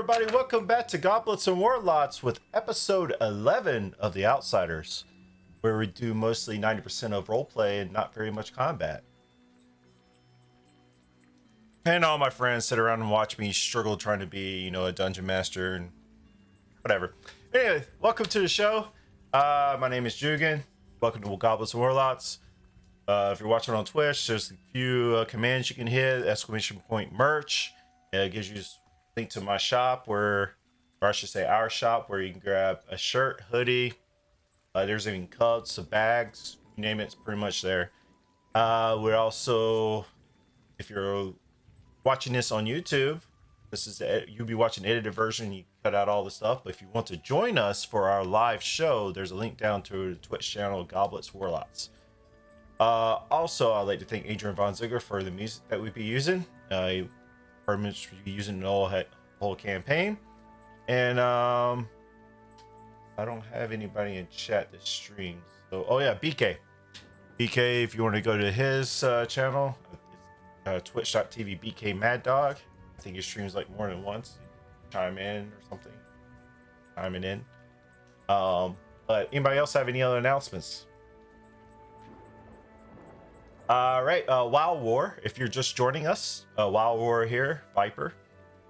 everybody, welcome back to Goblets and Warlocks with episode 11 of The Outsiders, where we do mostly 90% of roleplay and not very much combat. And all my friends sit around and watch me struggle trying to be, a dungeon master and whatever. Anyway, welcome to the show. My name is Jugan. Welcome to Goblets and Warlocks. If you're watching on Twitch, there's a few commands you can hit. ! Merch. It gives you a link to my shop or I should say our shop, where you can grab a shirt, hoodie. There's even cups, bags, you name it, it's pretty much there. We're also, if you're watching this on YouTube, you'll be watching the edited version. You cut out all the stuff. But if you want to join us for our live show, there's a link down to the Twitch channel, Goblets Warlocks. Also, I'd like to thank Adrian Von Ziegler for the music that we'd be using. Permits we'd be using the whole campaign. And I don't have anybody in chat that streams. So, oh yeah, BK, if you want to go to his channel, it's twitch.tv BK Mad Dog. I think he streams like more than once. Chime in or something. Chiming in. But anybody else have any other announcements? All right, WoW War. If you're just joining us, WoW War here, Viper.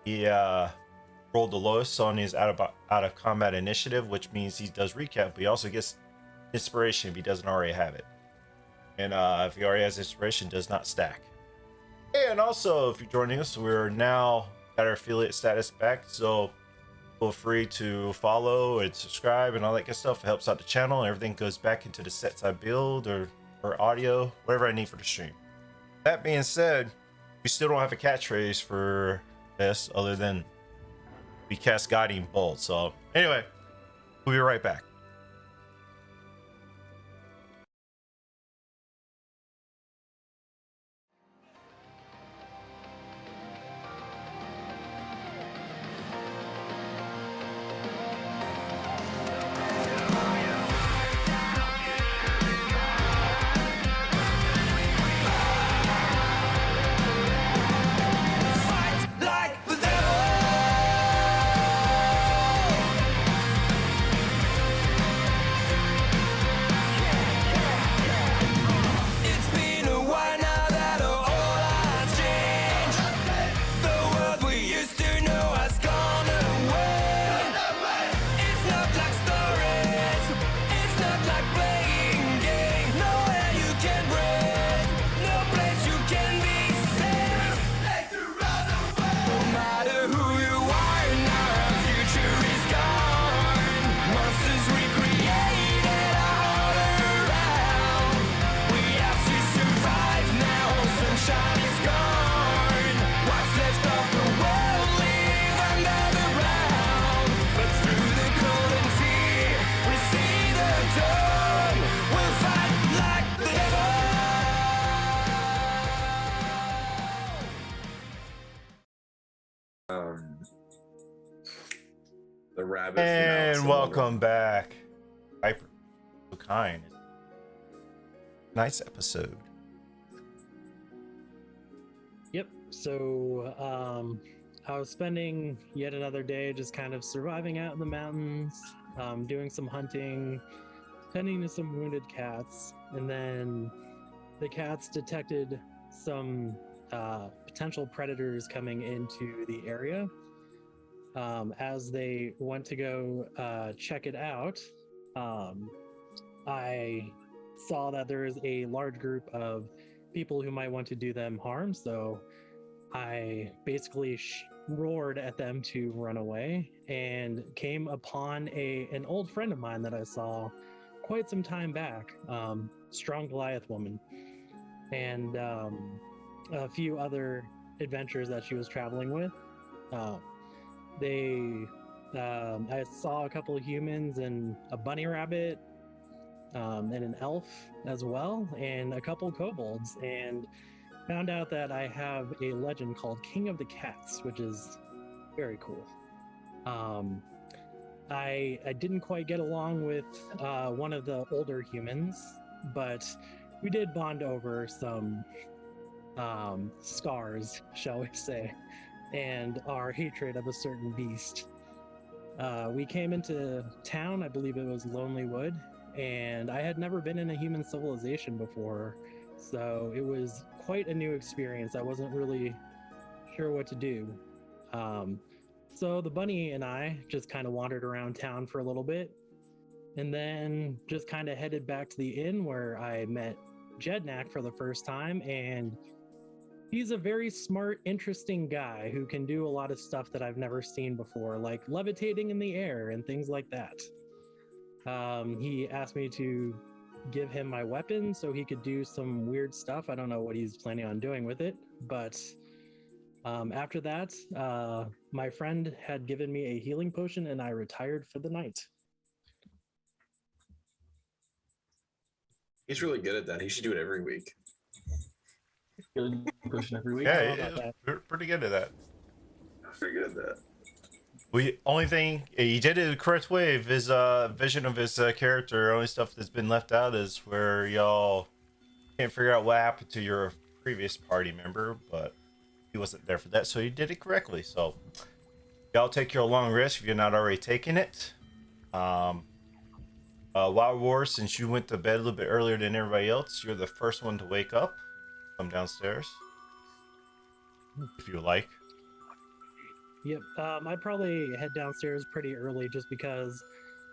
He rolled the lowest on his out of combat initiative, which means he does recap, but he also gets inspiration if he doesn't already have it. And if he already has inspiration, does not stack. And also, if you're joining us, we're now got our affiliate status back, so feel free to follow and subscribe and all that good stuff. It helps out the channel, and everything goes back into the sets I build or audio, whatever I need for the stream. That being said, we still don't have a catchphrase for this other than we cast Guiding Bolt. So anyway, we'll be right back. The rabbits and welcome back. Viper, so kind. Nice episode. Yep. So I was spending yet another day just kind of surviving out in the mountains, doing some hunting, tending to some wounded cats, and then the cats detected some potential predators coming into the area. As they went to go check it out, I saw that there is a large group of people who might want to do them harm, so I basically roared at them to run away and came upon an old friend of mine that I saw quite some time back, strong Goliath woman, and a few other adventures that she was traveling with. I saw a couple of humans and a bunny rabbit, and an elf as well, and a couple kobolds, and found out that I have a legend called King of the Cats, which is very cool. I didn't quite get along with one of the older humans, but we did bond over some scars, shall we say. and our hatred of a certain beast. We came into town, I believe it was Lonely Wood, and I had never been in a human civilization before, so it was quite a new experience. I wasn't really sure what to do. Um, so the bunny and I just kind of wandered around town for a little bit, and then just kind of headed back to the inn where I met Jednak for the first time, and he's a very smart, interesting guy who can do a lot of stuff that I've never seen before, like levitating in the air and things like that. He asked me to give him my weapon so he could do some weird stuff. I don't know what he's planning on doing with it, but after that, my friend had given me a healing potion and I retired for the night. He's really good at that. He should do it every week. Healing potion every week. I Yeah, don't know about that. we're pretty good at that. Pretty good at that. We only thing he did it the correct way. Of his vision of his character, only stuff that's been left out is where y'all can't figure out what happened to your previous party member, but he wasn't there for that, so he did it correctly. So y'all take your long rest if you're not already taking it. Wild War, since you went to bed a little bit earlier than everybody else, you're the first one to wake up. Come downstairs if you like. Yep, I'd probably head downstairs pretty early just because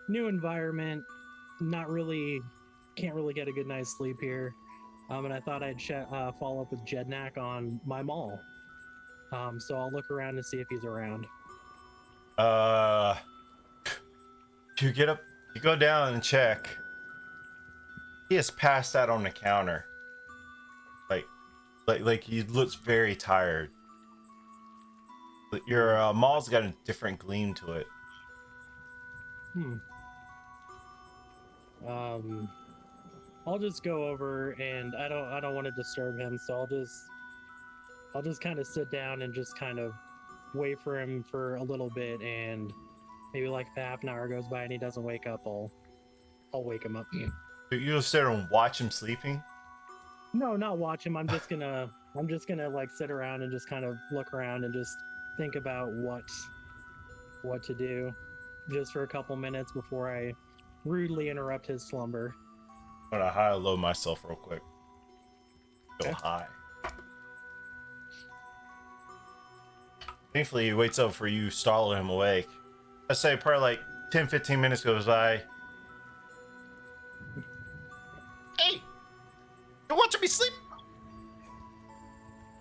new environment, can't really get a good night's sleep here. And I thought I'd follow up with Jednak on my mall. So I'll look around and see if he's around. You get up, you go down and check. He has passed out on the counter. Like he looks very tired. Your mall's got a different gleam to it. I'll just go over, and I don't want to disturb him, so I'll just kind of sit down and just kind of wait for him for a little bit, and maybe like if half an hour goes by and he doesn't wake up, I'll wake him up. You'll sit there and watch him sleeping. No, not watch him. I'm just gonna like sit around and just kind of look around and just think about what to do, just for a couple minutes before I rudely interrupt his slumber. I'm gonna high low myself real quick. Go Okay. high. Thankfully, he waits up for you, startle him awake. I say probably like 10-15 minutes goes by. Hey! You want to be sleep?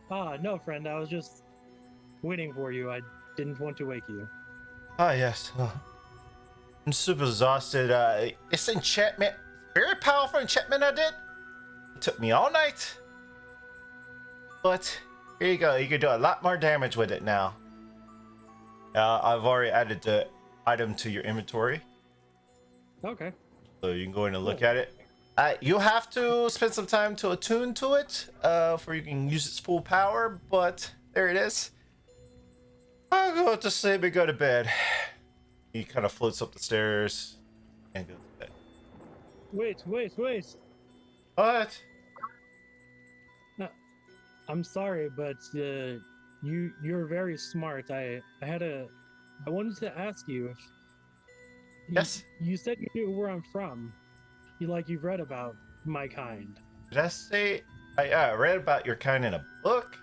No, friend, I was just waiting for you. I didn't want to wake you. Ah, yes. Oh. I'm super exhausted. It's enchantment. Very powerful enchantment I did. It took me all night. But here you go. You can do a lot more damage with it now. I've already added the item to your inventory. Okay. So you can go in and look at it. You have to spend some time to attune to it before you can use its full power, but there it is. I'll go to sleep and go to bed. He kind of floats up the stairs and goes to bed. Wait. What? I'm sorry, but you're very smart. I wanted to ask you if Yes? you said you knew where I'm from. You've read about my kind. Did I say I read about your kind in a book?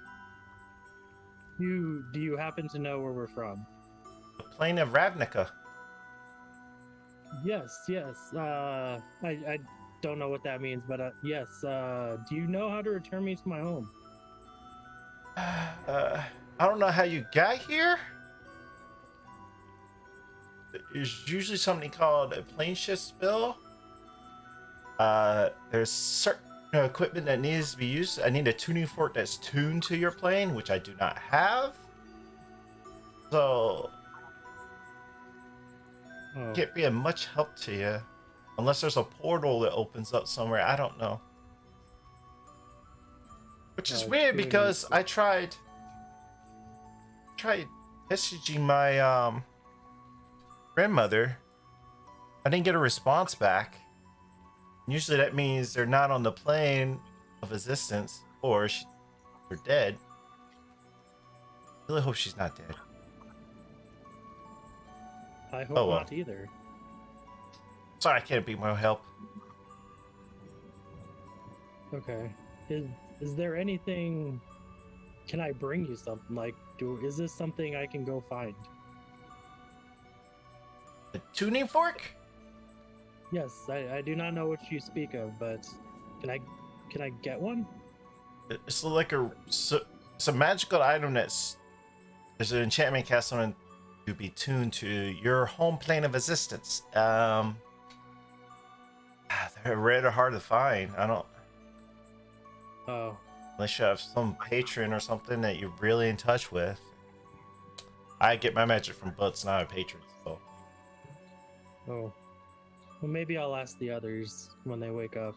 Do you happen to know where we're from? The Plain of Ravnica. Yes. I don't know what that means, but yes. Do you know how to return me to my home? I don't know how you got here. There's usually something called a plane shift spell. There's certain equipment that needs to be used. I need a tuning fork that's tuned to your plane, which I do not have. So, Oh, can't be of much help to you. Unless there's a portal that opens up somewhere. I don't know. Which is weird tuning because fork. I tried messaging my grandmother. I didn't get a response back. Usually that means they're not on the plane of existence or they're dead. really hope she's not dead. I hope Oh, well. not either. Sorry, I can't be more help. Okay. Is there anything? Can I bring you something? Like, is this something I can go find? A tuning fork? Yes, I do not know what you speak of, but can I get one? It's like it's a magical item there's an enchantment cast on it to be tuned to your home plane of existence. They're rare or hard to find. I don't. Oh, Unless you have some patron or something that you're really in touch with. I get my magic from books, not a patron, so. oh. Well, maybe I'll ask the others when they wake up.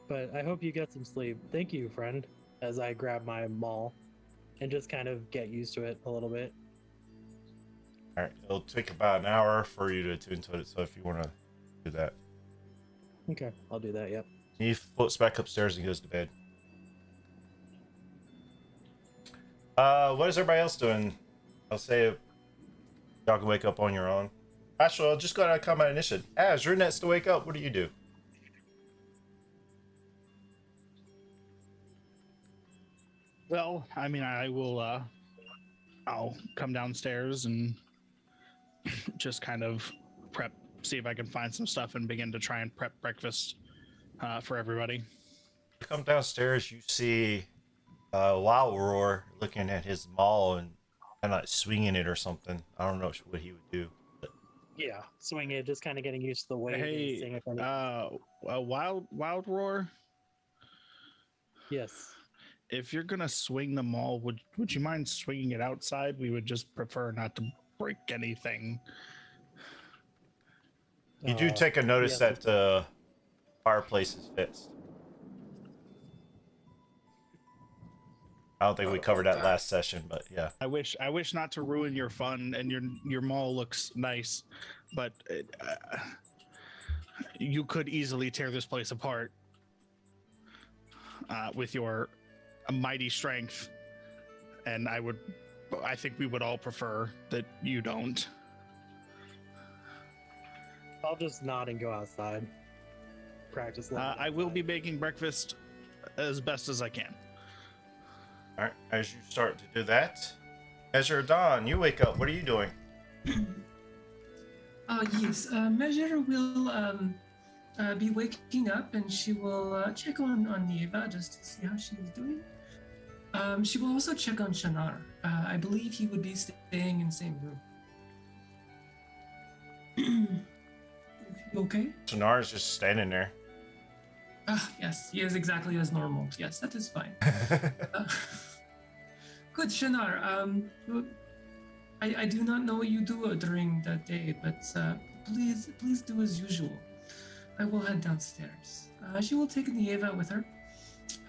But I hope you get some sleep. Thank you, friend, as I grab my maul and just kind of get used to it a little bit. Alright, it'll take about an hour for you to tune to it, so if you want to do that. Okay, I'll do that, yep. He floats back upstairs and goes to bed. What is everybody else doing? I'll say y'all can wake up on your own. Actually, I'll just go ahead and combat initiative. As you're next to wake up, what do you do? Well, I mean, I'll come downstairs and just kind of prep, see if I can find some stuff and begin to try and prep breakfast for everybody. You come downstairs, you see Wild Roar looking at his maul and kind of like swinging it or something. I don't know what he would do. But Yeah, swing it, just kind of getting used to the weight. and seeing Hey, if any- wild roar. Yes. If you're gonna swing the maul, would you mind swinging it outside? We would just prefer not to break anything. you do take a notice yes, that the fireplace is fixed. I don't think we covered that last session, but yeah. I wish not to ruin your fun, and your maul looks nice, but you could easily tear this place apart with your mighty strength, and I think we would all prefer that you don't. I'll just nod and go outside. Practice. I will be making breakfast as best as I can. All right, as you start to do that, Ezra Dawn, you wake up. What are you doing? Yes, Measure will be waking up and she will check on Nieva just to see how she is doing. She will also check on Shanar. I believe he would be staying in the same room. Okay? Sonar is just standing there. Yes, he is exactly as normal. Yes, that is fine. Good, Shanar. I do not know what you do during that day, but please do as usual. I will head downstairs. She will take Nieva with her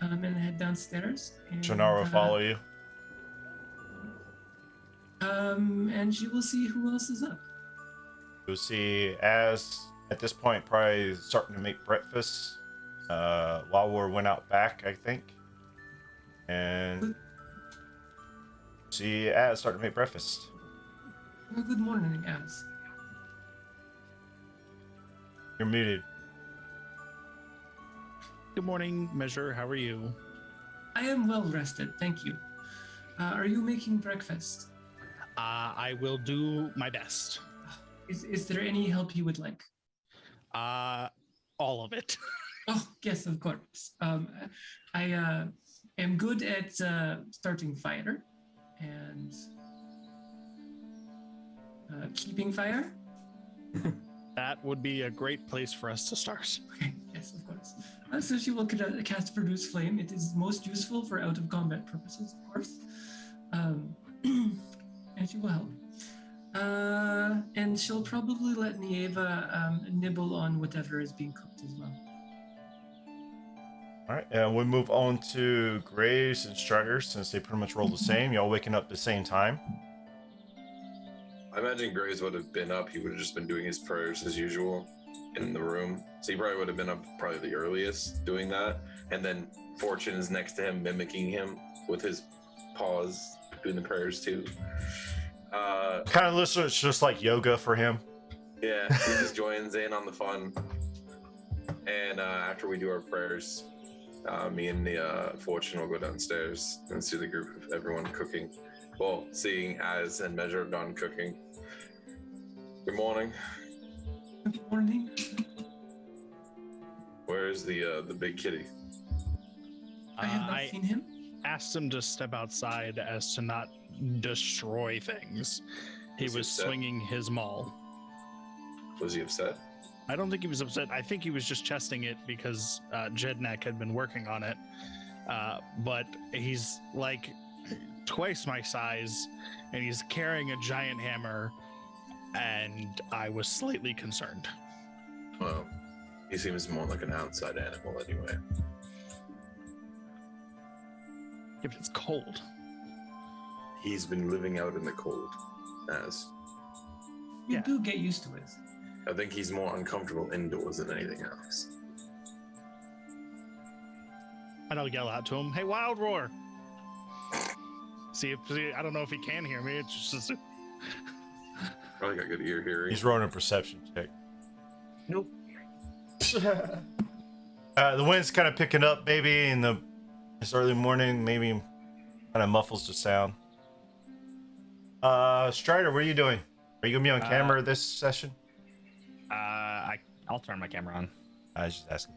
and head downstairs. And, Sonar will follow you. And she will see who else is up. You'll see as at this point probably starting to make breakfast. Wild War went out back, I think, and see Az starting to make breakfast. Well, good morning, Az. You're muted. Good morning, Measure. How are you? I am well rested, thank you. Are you making breakfast? I will do my best. Is there any help you would like? All of it. Oh, yes, of course. I am good at starting fire and keeping fire. That would be a great place for us to start. Okay, yes, of course. So she will cast Produce Flame. It is most useful for out-of-combat purposes, of course. And she will help. And she'll probably let Nieva nibble on whatever is being cooked as well. All right, and we move on to Graves and Strider since they pretty much roll the same. Y'all waking up at the same time. I imagine Graves would have been up. He would have just been doing his prayers as usual in the room. So he probably would have been up probably the earliest doing that. And then Fortune is next to him, mimicking him with his paws. doing the prayers too. Kind of looks it's just like yoga for him. Yeah, he just joins in on the fun. And after we do our prayers, me and the Fortune will go downstairs and see the group of everyone cooking. Well, seeing as and measure done cooking. Good morning. Good morning. Where is the big kitty? I have not seen him. Asked him to step outside as to not destroy things. He Was he was upset? swinging his maul. Was he upset? I don't think he was upset. I think he was just testing it because Jednak had been working on it. But he's like twice my size, and he's carrying a giant hammer, and I was slightly concerned. Well, he seems more like an outside animal anyway. If it's cold. He's been living out in the cold, as You Yeah. do get used to it. I think he's more uncomfortable indoors than anything else. And I'll yell out to him, "Hey, Wild Roar!" See, I don't know if he can hear me. It's just Probably got good ear hearing. He's rolling a perception check. Nope. The wind's kind of picking up, maybe in this early morning. Maybe kind of muffles the sound. Strider, what are you doing? Are you gonna be on camera this session? I'll turn my camera on. I was just asking.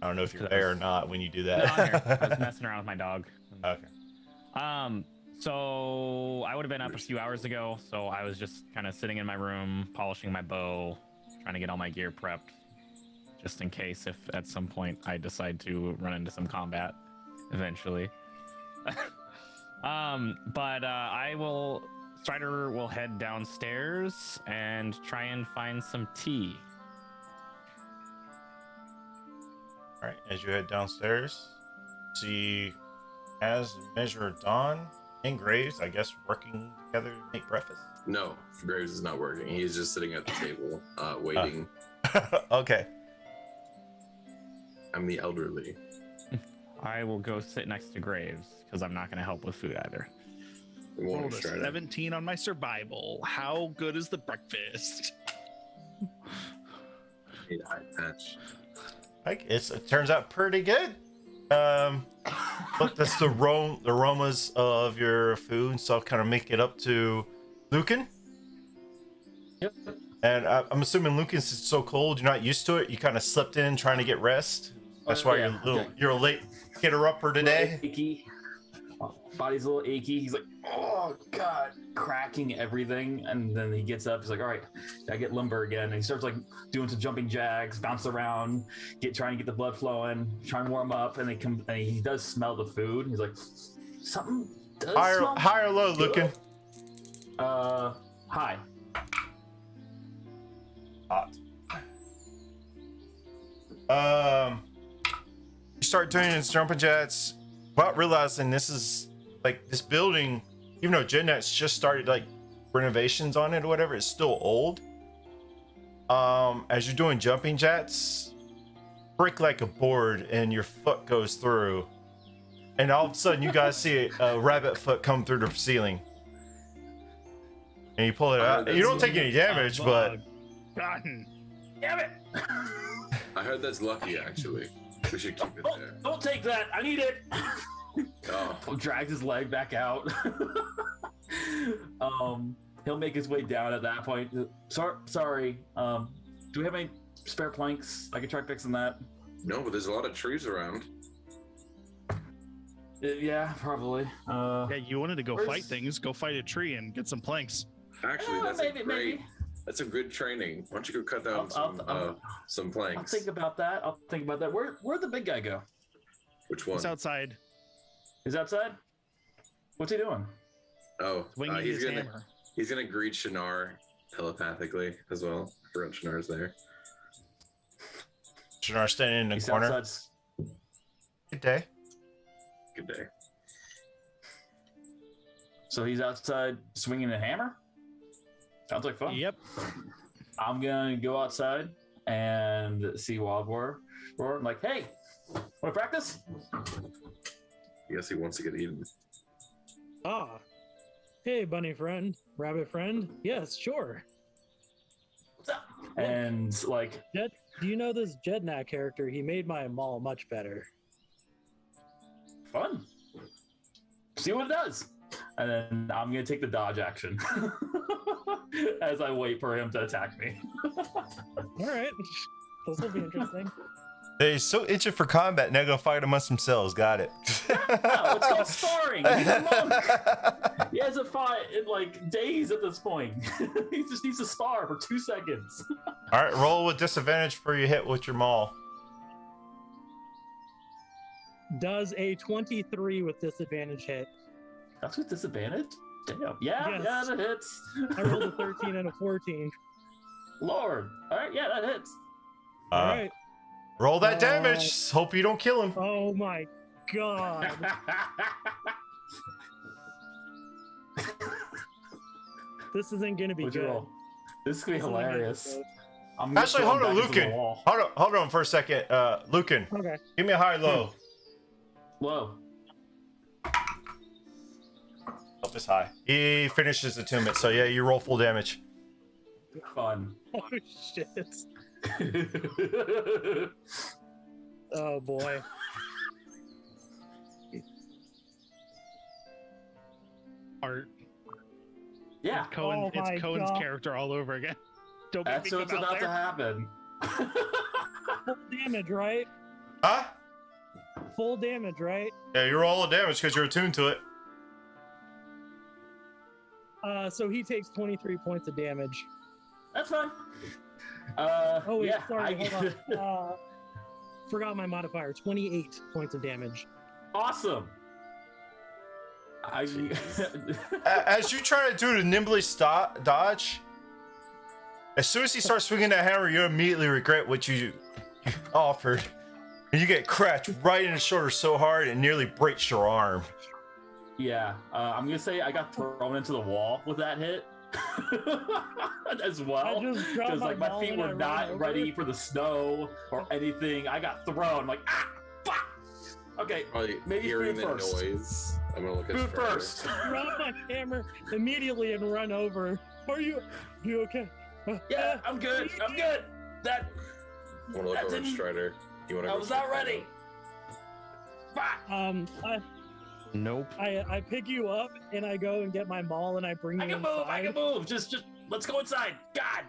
I don't know if you're there or not when you do that. No, I'm here. I was messing around with my dog. Okay. So I would have been up a few hours ago. So I was just kind of sitting in my room, polishing my bow, trying to get all my gear prepped, just in case if at some point I decide to run into some combat eventually. Strider will head downstairs and try and find some tea. All right. As you head downstairs, see as Measure of Dawn and Graves, I guess, working together to make breakfast. No, Graves is not working. He's just sitting at the table, waiting. Okay. I'm the elderly. I will go sit next to Graves because I'm not going to help with food either. Good morning, rolled a Strider. 17 on my survival. How good is the breakfast? Need a high patch. It turns out pretty good. But that's the aromas of your food and stuff kind of make it up to Lucan. Yep. And I'm assuming Lucan, since it's so cold, you're not used to it. You kind of slept in trying to get rest. That's why yeah, you're a late hitter-upper today. Achy. Body's a little achy. He's like, oh god, cracking everything. And then he gets up. He's like, all right, I get limber again. And he starts like doing some jumping jacks, bounce around, trying to get the blood flowing, trying to warm up. And he does smell the food. He's like, something does smell High or low, good. Lucan? High. Hot. You start doing his jumping jets without realizing this building, even though Jednak's just started like renovations on it or whatever, it's still old. As you're doing jumping jets, break like a board and your foot goes through, and all of a sudden you guys see a rabbit foot come through the ceiling, and you pull it out. You don't take any damage, but God Damn it! I heard that's lucky, actually. We should keep it there. Don't take that. I need it. Oh, Drags his leg back out. He'll make his way down at that point. Sorry. Do we have any spare planks? I can try fixing that. no, but there's a lot of trees around. Yeah, probably. Yeah, you wanted to go Where's- fight things. Go fight a tree and get some planks. Actually, that's maybe, a great. maybe. That's a good training. Why don't you go cut down some I'll planks? think about that. Where'd the big guy go? Which one? He's outside Is he outside? What's he doing? Oh, swinging his hammer. he's gonna greet Shinar telepathically as well. I forgot Shinar's there. Shinar standing in the He's corner. outside. Good day. Good day. So he's outside swinging a hammer? Sounds like fun. Yep. I'm gonna go outside and see Wild Roar. I'm like, hey, wanna practice? I guess he wants to get eaten. Ah, Hey, bunny friend, rabbit friend. Yes, sure. What's up? And like, Jed, do you know this Jednak character? He made my mall much better. fun. See what it does. And then I'm gonna take the dodge action as I wait for him to attack me. All right, this will be interesting. They're so itching for combat, now gonna fight amongst themselves. Got it. No, it's called sparring. He's a monk. He hasn't fought in like days at this point. He just needs to spar for 2 seconds. All right, roll with disadvantage for your hit with your maul. Does a 23 with disadvantage hit? That's with disadvantage? Damn. Yeah, Yes. yeah, that hits. I rolled a 13 and a 14. Lord. All right, yeah, that hits. All right. Roll that damage. Hope you don't kill him. Oh my god. This isn't gonna be What'd you good. roll? This is gonna be This isn't gonna be hilarious. good. I'm gonna Actually, throw him hold on, back into the Lucan. wall. Hold on for a second. Lucan, Okay. give me a high low. Whoa. Up is high. He finishes the attunement, so yeah, you roll full damage. Fun. Oh shit. Oh boy. Art. Yeah, Oh my It's Cohen's God. character all over again. Don't make that's me what's come out about to there. happen. Full damage, right? Huh? Full damage, right? Yeah, you roll the damage because you're attuned to it. So he takes 23 points of damage. That's fine. Oh wait, yeah, sorry, hold on. Forgot my modifier. 28 points of damage. Awesome. As you try to do the nimbly dodge, as soon as he starts swinging that hammer, you immediately regret what you offered. And you get cracked right in the shoulder so hard it nearly breaks your arm. Yeah, I'm gonna say I got thrown into the wall with that hit as well. I just dropped Because like my ball feet and I were ran not over. ready for the snow or anything. I got thrown. I'm like, ah, fuck. Okay, Probably maybe hearing food the first. noise. I'm gonna look at Food Trevor. first. Drop my hammer immediately and run over. Are you okay? Yeah, I'm good. I'm good. That I wanna look That over at didn't- Strider. You wanna I go was check not that ready. out? Fuck. Nope. I pick you up and I go and get my maul and I bring I you can move. I inside. can move. Just let's go inside. God.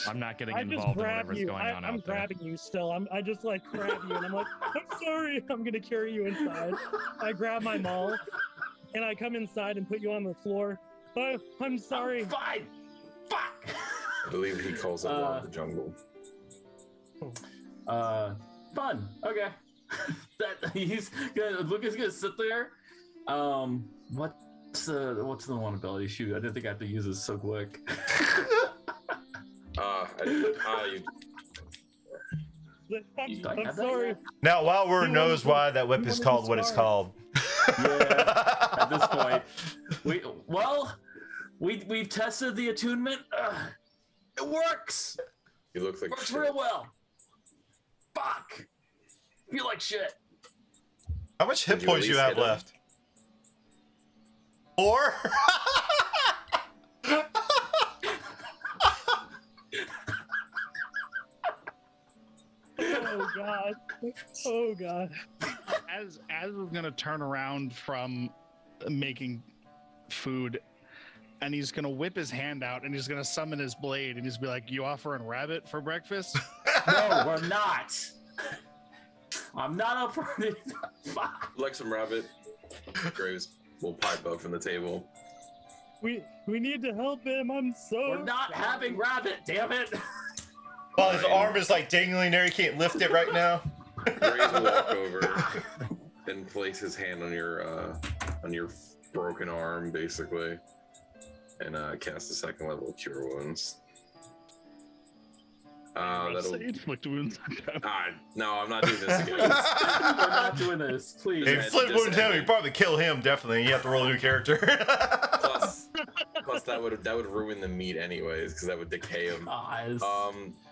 I'm not getting I just involved in grab whatever's you. going on I'm out there. grabbing you still. I just like grab you and I'm like, I'm sorry. I'm gonna carry you inside. I grab my maul and I come inside and put you on the floor. I'm sorry. I'm fine. Fuck. I believe he calls it Law of the Jungle. Fun. Okay. That he's gonna Lucas gonna sit there. What's the one ability? Shoot, I didn't think I had to use this so quick. I'm have that sorry. yet? Now, while You word wanna knows be- why that whip you is wanna be called what it's smart. called. Yeah. At this point, we've tested the attunement. It works. He looks like Works shit. real well. Fuck. Feel like shit. How much hit Did you points at you least have hit him? left? 4? Oh god. Oh god. As we're gonna turn around from making food, and he's gonna whip his hand out and he's gonna summon his blade and he's be like, "You offering rabbit for breakfast?" No, we're not. I'm not up for it. Fuck. Like some rabbit. Graves will pipe up from the table. We need to help him. I'm so We're not sorry. having rabbit, damn it. While his arm is like dangling there, he can't lift it right now. Graves will walk over and place his hand on your broken arm, basically, and cast a second level Cure Wounds. That'll. Say inflict wounds on them. No, I'm not doing this again. We're not doing this, please. If That's Flip wouldn't tell me, disadvantage. you'd probably kill him, definitely. You have to roll a new character. Plus that would ruin the meat anyways, because that would decay him.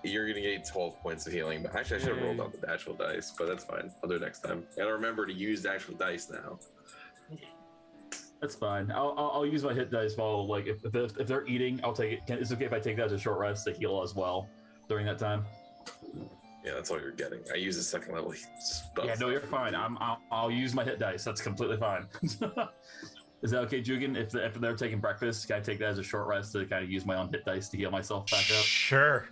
You're gonna get 12 points of healing. But actually, I should have rolled out the actual dice, but that's fine. I'll do it next time. Gotta remember to use the actual dice now. That's fine. I'll use my hit dice while like if they're eating, I'll take it. It's okay if I take that as a short rest to heal as well during that time. Yeah, that's all you're getting. I use a second level spell. Yeah, no, you're fine. I'll use my hit dice. That's completely fine. Is that okay, Jugan? If they're taking breakfast, can I take that as a short rest to kind of use my own hit dice to heal myself back up? Sure.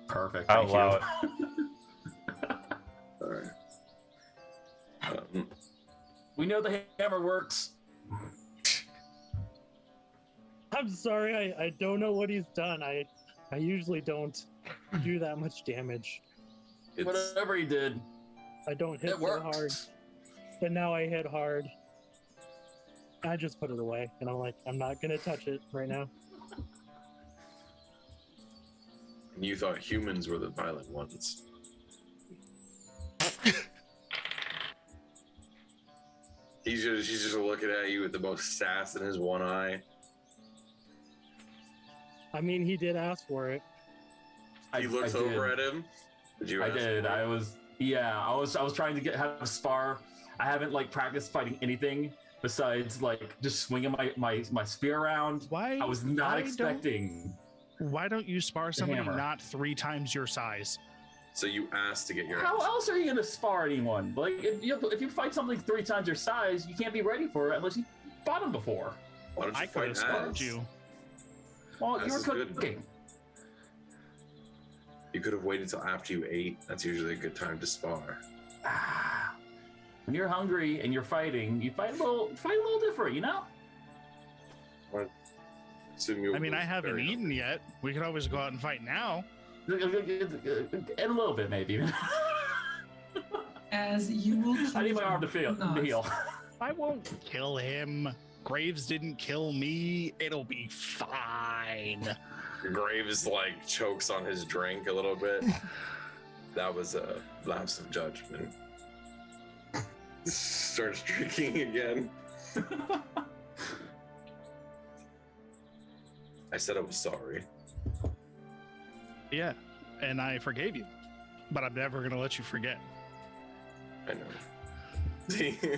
Perfect. I'll Thank allow you. All right. We know the hammer works. I'm sorry, I don't know what he's done. I usually don't do that much damage. Whatever he did. I don't hit It so worked. hard. But now I hit hard. I just put it away, and I'm like, I'm not gonna touch it right now. You thought humans were the violent ones. He's just looking at you with the most sass in his one eye. I mean, he did ask for it. He looks over at him. Did you? I ask did. for it? I was trying to have a spar. I haven't like practiced fighting anything besides like just swinging my spear around. Why? I was not expecting. Why don't you spar somebody hammer. not 3 times your size? So you asked to get your. How else are you gonna spar anyone? Like if you fight something 3 times your size, you can't be ready for it unless you fought him before. Why don't you I could have fight sparred Az? you. Well, This you were is good. cooking. You could have waited till after you ate. That's usually a good time to spar. Ah, when you're hungry and you're fighting, you fight a little different, you know? Assume you I mean, were I haven't very eaten hungry. yet. We could always go out and fight now. In a little bit, maybe. As you will. I need my arm to heal. I won't kill him. Graves didn't kill me. It'll be fine. Graves like chokes on his drink a little bit. That was a lapse of judgment. Starts drinking again. I said I was sorry. Yeah, and I forgave you. But I'm never going to let you forget. I know.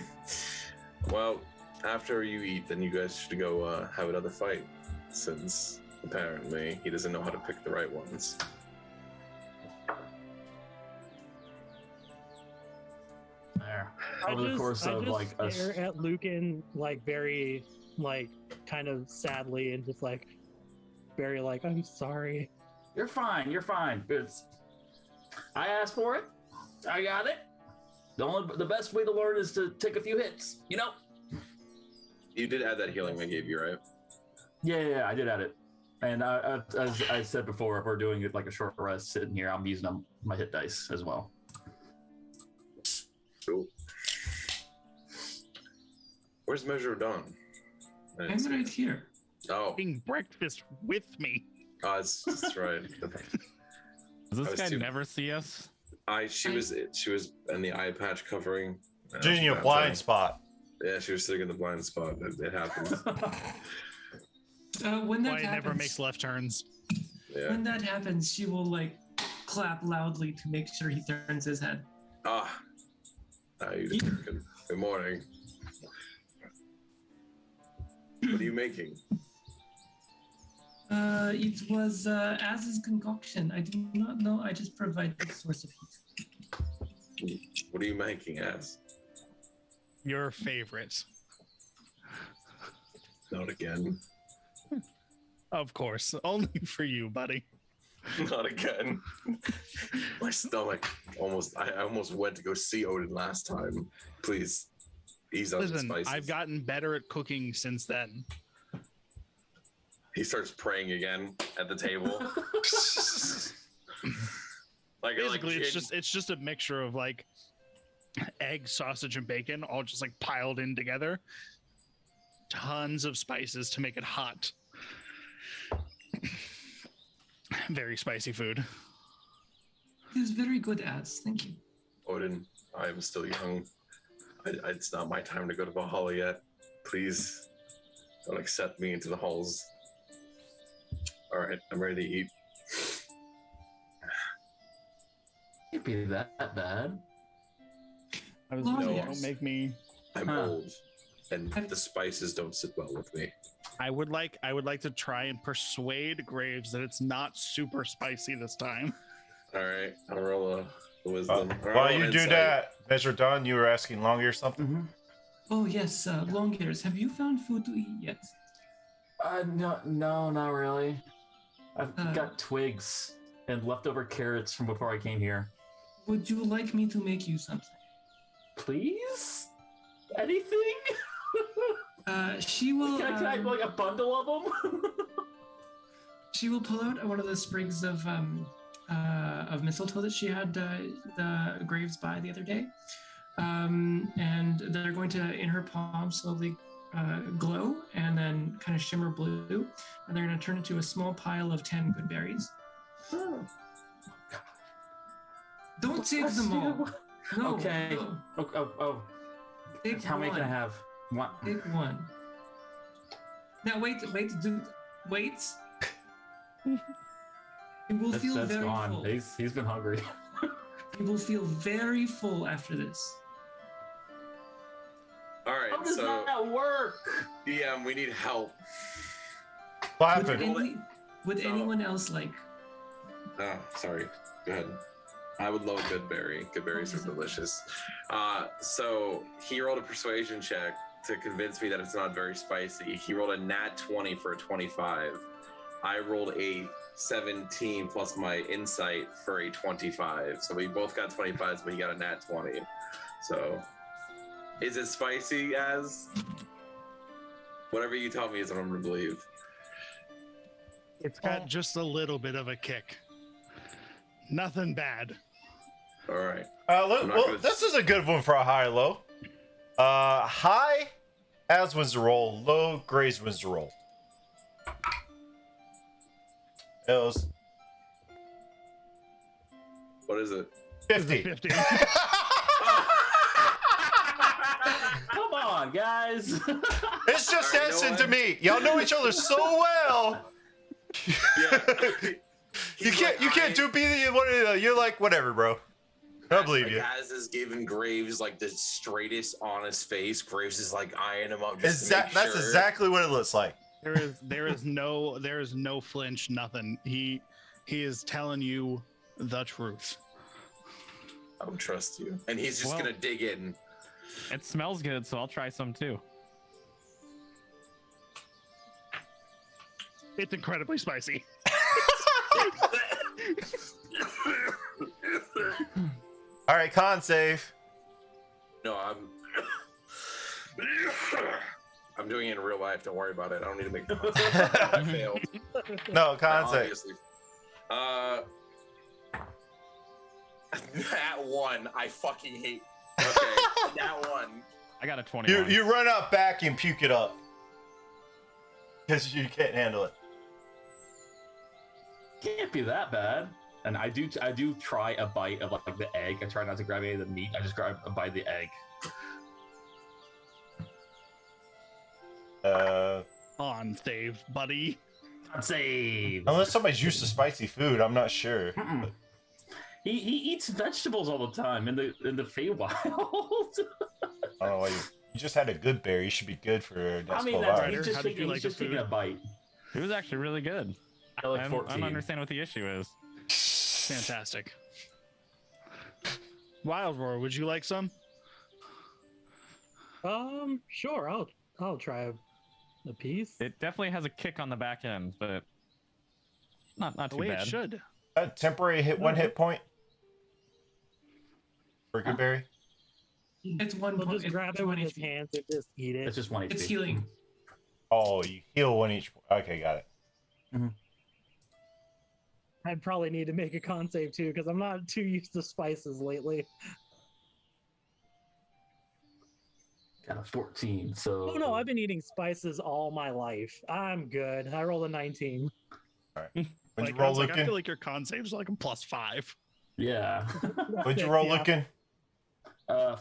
Well, after you eat, then you guys should go have another fight, since apparently he doesn't know how to pick the right ones. There. Over the course of like I just stare at Lucan like very like kind of sadly and just like very like I'm sorry. You're fine. I asked for it. I got it. The best way to learn is to take a few hits, you know? You did add that healing I gave you, right? Yeah, I did add it. And as I said before, if we're doing it like a short rest sitting here, I'm using my hit dice as well. Cool. Where's Measure of Dawn? I didn't I'm see right it. here. Oh, Eating breakfast with me. that's right. Does I this was guy too- never see us? She was in the eye patch covering. Junior blind spot. Yeah, she was sitting in the blind spot. It happens. When that Why it happens, never makes left turns. Yeah. when that happens, she will like clap loudly to make sure he turns his head. Ah. Good morning. What are you making? It was Az's concoction. I do not know. I just provide the source of heat. What are you making as? Your favorite. Not again. Of course. Only for you, buddy. Not again. My stomach I almost went to go see Odin last time. Please, ease up the Listen, spices. I've gotten better at cooking since then. He starts praying again at the table. Basically, it's just a mixture of like egg, sausage, and bacon, all just like piled in together. Tons of spices to make it hot. Very spicy food. It is very good, Az. Thank you. Odin, I am still young. It's not my time to go to Valhalla yet. Please don't accept me into the halls. All right, I'm ready to eat. Can't be that bad. I was No. don't make me. I'm Huh. old. and the spices don't sit well with me. I would like to try and persuade Graves that it's not super spicy this time. All right, I'll roll a wisdom. Or While roll you an do insight. that, Measure Done, you were asking Longyear something? Mm-hmm. Oh yes, long ears. Have you found food to eat yet? No, not really. I've Uh, got twigs and leftover carrots from before I came here. Would you like me to make you something? Please? Anything? She will. Can I have like a bundle of them? She will pull out one of the sprigs of mistletoe that she had the Graves by the other day, and they're going to, in her palm, slowly glow and then kind of shimmer blue, and they're going to turn into a small pile of 10 good berries. Don't take Bless them all. you. No. Okay. No. Oh. Take How many one. can I have? One. Take one. Now wait. You will feel That's very gone. full. He's been hungry. You will feel very full after this. All right, How does so that work? DM, we need help. What Would, happened? would So- anyone else like? Oh, sorry. Go ahead. I would love good berry. Good berries are delicious. So he rolled a persuasion check to convince me that it's not very spicy. He rolled a nat 20 for a 25. I rolled a 17 plus my insight for a 25. So we both got 25s, but he got a nat 20. So is it spicy as? Whatever you tell me is what I'm going to believe. It's got just a little bit of a kick. Nothing bad. All right. Look, I'm not well, gonna- this is a good one for a high low. High, Az wins the roll. Low, Graves wins the roll. It was What is it? 50. 50. Come on, guys. It's just All right, dancing you know to what? me. Y'all know each other so well. Yeah. You can't do be one of the. You're like whatever, bro. I believe you. Az is giving Graves like the straightest, honest face. Graves is like eyeing him up just to make That's sure. exactly what it looks like. There is no flinch, nothing. He is telling you the truth. I would trust you. And he's just Well- gonna dig in. It smells good, so I'll try some too. It's incredibly spicy. All right, con save. No, I'm doing it in real life. Don't worry about it. I don't need to make I failed. No, con save. Obviously. That one, I fucking hate. Okay, that one. I got a 21. You run out back and puke it up because you can't handle it. Can't be that bad. And I do try a bite of like the egg. I try not to grab any of the meat. I just grab a bite of the egg. On save, buddy. Save. Unless somebody's used to spicy food, I'm not sure. Mm-mm. He eats vegetables all the time in the Feywild. I don't know why you just had a good berry. You should be good for the next I mean, 12 that's, hours. he's just How did you taking, like he's the just taking food? a bite. It was actually really good. I like I 14. don't understand what the issue is. Fantastic. Wild Roar, would you like some? Sure. I'll try a piece. It definitely has a kick on the back end, but not The too way bad. it should. A temporary one hit point for a good berry. It's one We'll point. just grab it's it one with his HP. hands and just eat it. It's just 1 HP. It's healing. Oh, you heal one each. Okay, got it. I'd probably need to make a con save too because I'm not too used to spices lately. Got a 14, so... Oh no, I've been eating spices all my life. I'm good. I rolled a 19. What'd Like, you roll, I was like, I Lucan? feel like your con save's like a +5. Yeah. What'd you roll, Yeah. Lucan? What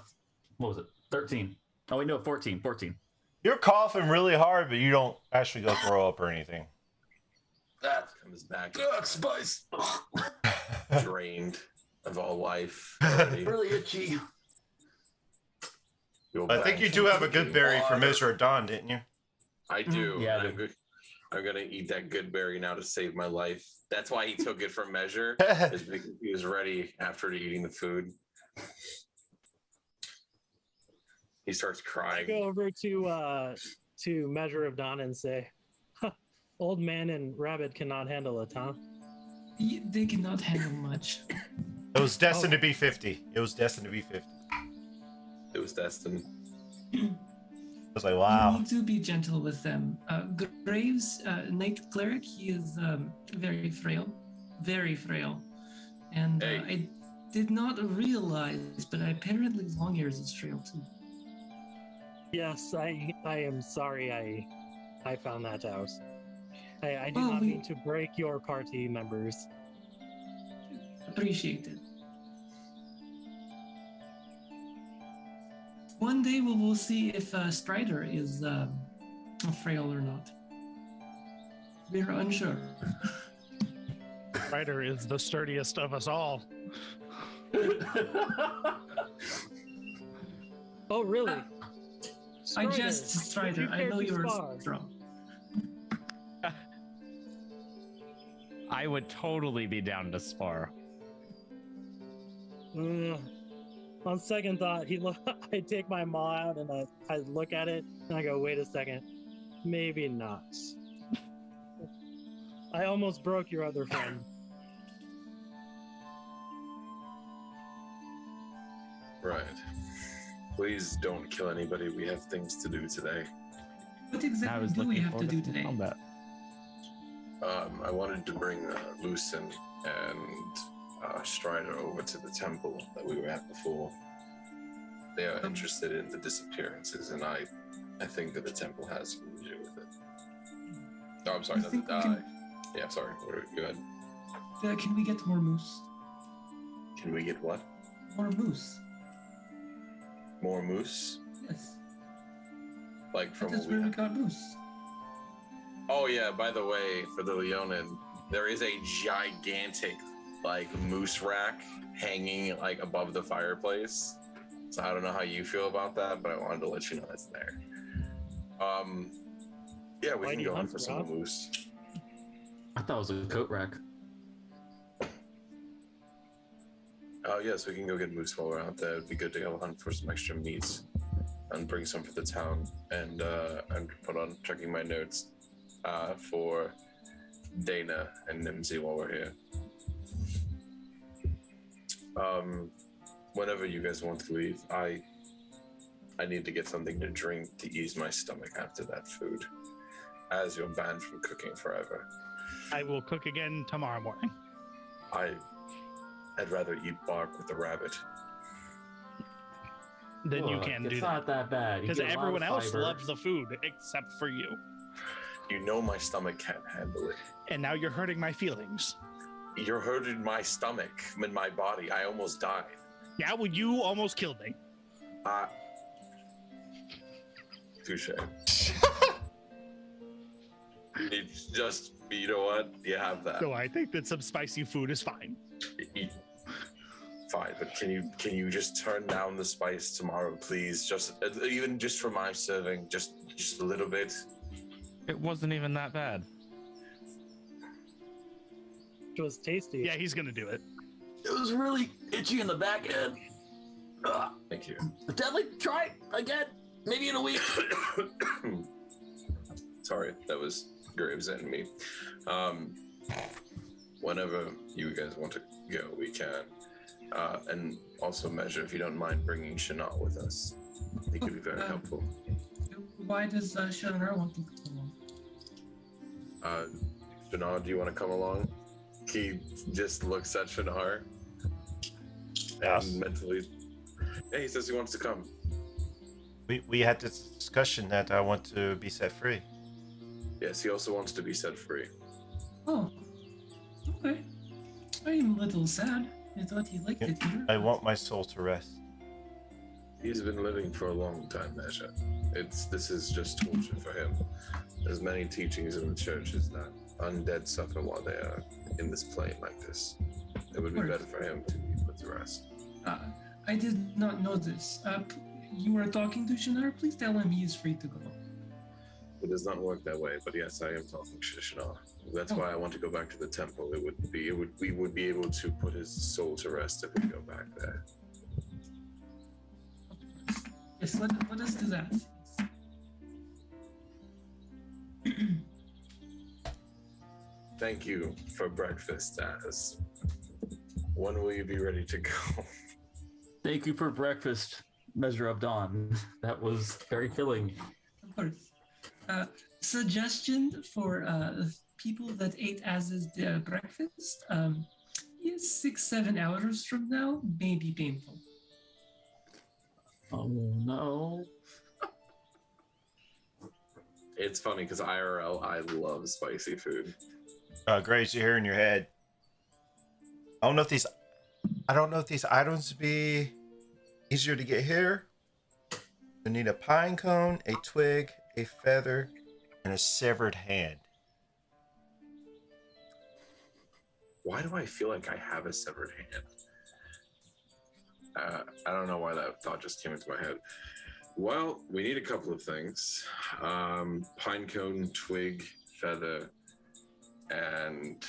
was it? 13. Oh, wait, no, 14. You're coughing really hard, but you don't actually go throw up or anything. That comes back Ugh, spice! drained of all life already. Really itchy. I think you do have a good berry for Measure of Dawn, didn't you? I do. Yeah, and I'm gonna eat that good berry now to save my life. That's why he took it from Measure, is because he was ready after eating the food. He starts crying. Go over to Measure of Dawn and say, "Old man and rabbit cannot handle it, huh?" They cannot handle much. It was destined to be 50. It was destined to be 50. It was destined. I was like, wow. You need to be gentle with them. Graves, Knight Cleric, he is very frail. Very frail. And Hey. I did not realize, but apparently Longears is frail too. Yes, I am sorry I found that out. I do Well, not mean to break your party members. Appreciate it. One day we'll see if Strider is frail or not. We're unsure. Ryder is the sturdiest of us all. Oh, really? I jest, Strider, Strider. would I know care to you're spar? strong. I would totally be down to spar. On second thought, I take my maul out and I look at it and I go, wait a second, maybe not. I almost broke your other friend. Right. Please don't kill anybody. We have things to do today. What I exactly was do we looking have to forward do some today? combat. I wanted to bring Lucen and Strider over to the temple that we were at before. They are interested in the disappearances, and I think that the temple has something to do with it. Oh, I'm sorry. You think we can- Yeah, sorry. Go ahead. Can we get more moose? Can we get what? More moose. More moose? Yes. Like from That is what we where we have? got moose. Oh yeah, by the way, for the Leonin, there is a gigantic like moose rack hanging like above the fireplace. So I don't know how you feel about that, but I wanted to let you know that's there. Yeah, we Why can do you go in hunt for for some us? moose. I thought it was a coat rack. Oh yes, we can go get moose while we're out there. It'd be good to go hunt for some extra meats and bring some for the town. And put on checking my notes for Dana and Nimsy while we're here. Whenever you guys want to leave, I need to get something to drink to ease my stomach after that food, as you're banned from cooking forever. I will cook again tomorrow morning. I'd rather eat bark with a rabbit. Then you Look, can it's do not that. that bad. You Because get a lot of everyone else fiber. loves the food except for you. You know my stomach can't handle it. And now you're hurting my feelings. You're hurting my stomach and my body. I almost died. Yeah, well, you almost killed me. Touche. It's just, you know what? You have that. So I think that some spicy food is fine. Fine, but can you just turn down the spice tomorrow, please? Just even just for my serving, just a little bit. It wasn't even that bad. It was tasty. Yeah, he's gonna do it. It was really itchy in the back end. Ugh. Thank you. Definitely try it again. Maybe in a week. Sorry, that was Graves and me. Whenever you guys want to go, we can. And also Measure, if you don't mind bringing Shanat with us. I think it'd be very helpful. Why does Shanar want to come along? Shanat, do you want to come along? He just looks at Shannar Yes. and mentally. Yeah, he says he wants to come. We had this discussion that I want to be set free. Yes, he also wants to be set free. Oh, okay. I'm a little sad. I thought he liked it here. I want my soul to rest. He's been living for a long time, Measure. This is just torture for him. There's many teachings in the church is that undead suffer while they are in this plane like this. It would be Of course. better for him to be put to rest. I did not know this. you are talking to Shinar, please tell him he is free to go. It does not work that way, but yes, I am talking to Shinar. That's why I want to go back to the temple. We would be able to put his soul to rest if we go back there. Yes, let us do that. Thank you for breakfast, Az. When will you be ready to go? Thank you for breakfast, Measure of Dawn. That was very filling. Of course. Suggestion for people that ate Az's breakfast. Yes, 6-7 hours from now may be painful. Oh no. It's funny because IRL, I love spicy food. Grace, you're here in your head. I don't know if these items would be easier to get here. We need a pine cone, a twig, a feather, and a severed hand. Why do I feel like I have a severed hand? I don't know why that thought just came into my head. Well, we need a couple of things. Pine cone, twig, feather, and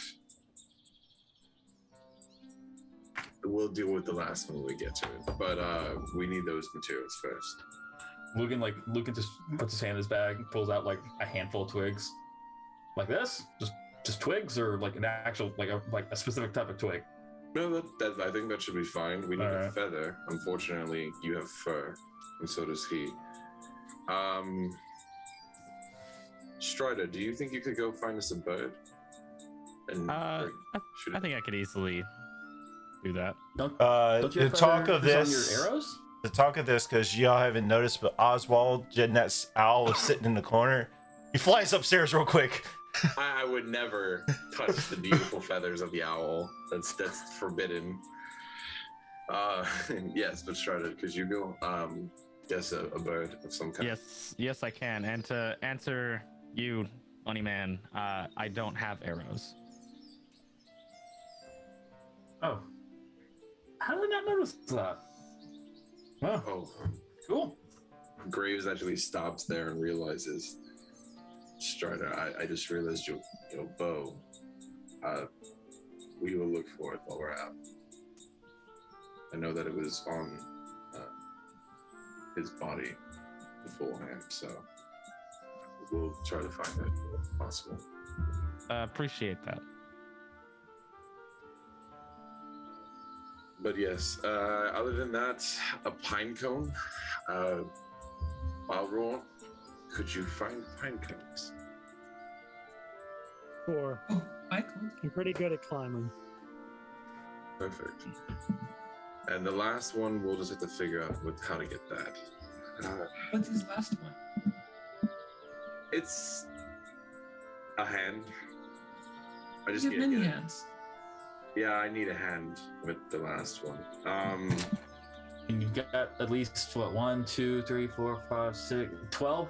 we'll deal with the last one when we get to it. But we need those materials first. Lucan just puts his hand in his bag, pulls out like a handful of twigs. Like this? Just twigs, or like an actual like a specific type of twig? No, that I think that should be fine. We need a Alright. feather. Unfortunately, you have fur, and so does he. Strider, do you think you could go find us a bird? And shoot I it? think I could easily do that. Don't you The have talk of feathers this, on your arrows? the talk of this, because y'all haven't noticed, but Oswald, Jednak's owl, is sitting in the corner. He flies upstairs real quick. I would never touch the beautiful feathers of the owl. That's forbidden. Yes, but Strider, because you go guess a bird of some kind. Yes, I can. And to answer you, Bunny Man, I don't have arrows. Oh. How did I not notice that? Oh, Oh, cool. Graves actually stops there and realizes, Strider, I just realized your bow. We will look for it while we're out. I know that it was on his body beforehand, so we'll try to find it if possible. Appreciate that. But yes, other than that, a pine cone. Balrog, could you find pine cones? Sure. Oh, I could. I'm pretty good at climbing. Perfect. And the last one, we'll just have to figure out how to get that. What's his last one? It's a hand. I just You have can't many get it. hands. Yeah, I need a hand with the last one. And you've got at least what, 1, 2, 3, 4, 5, 6, 12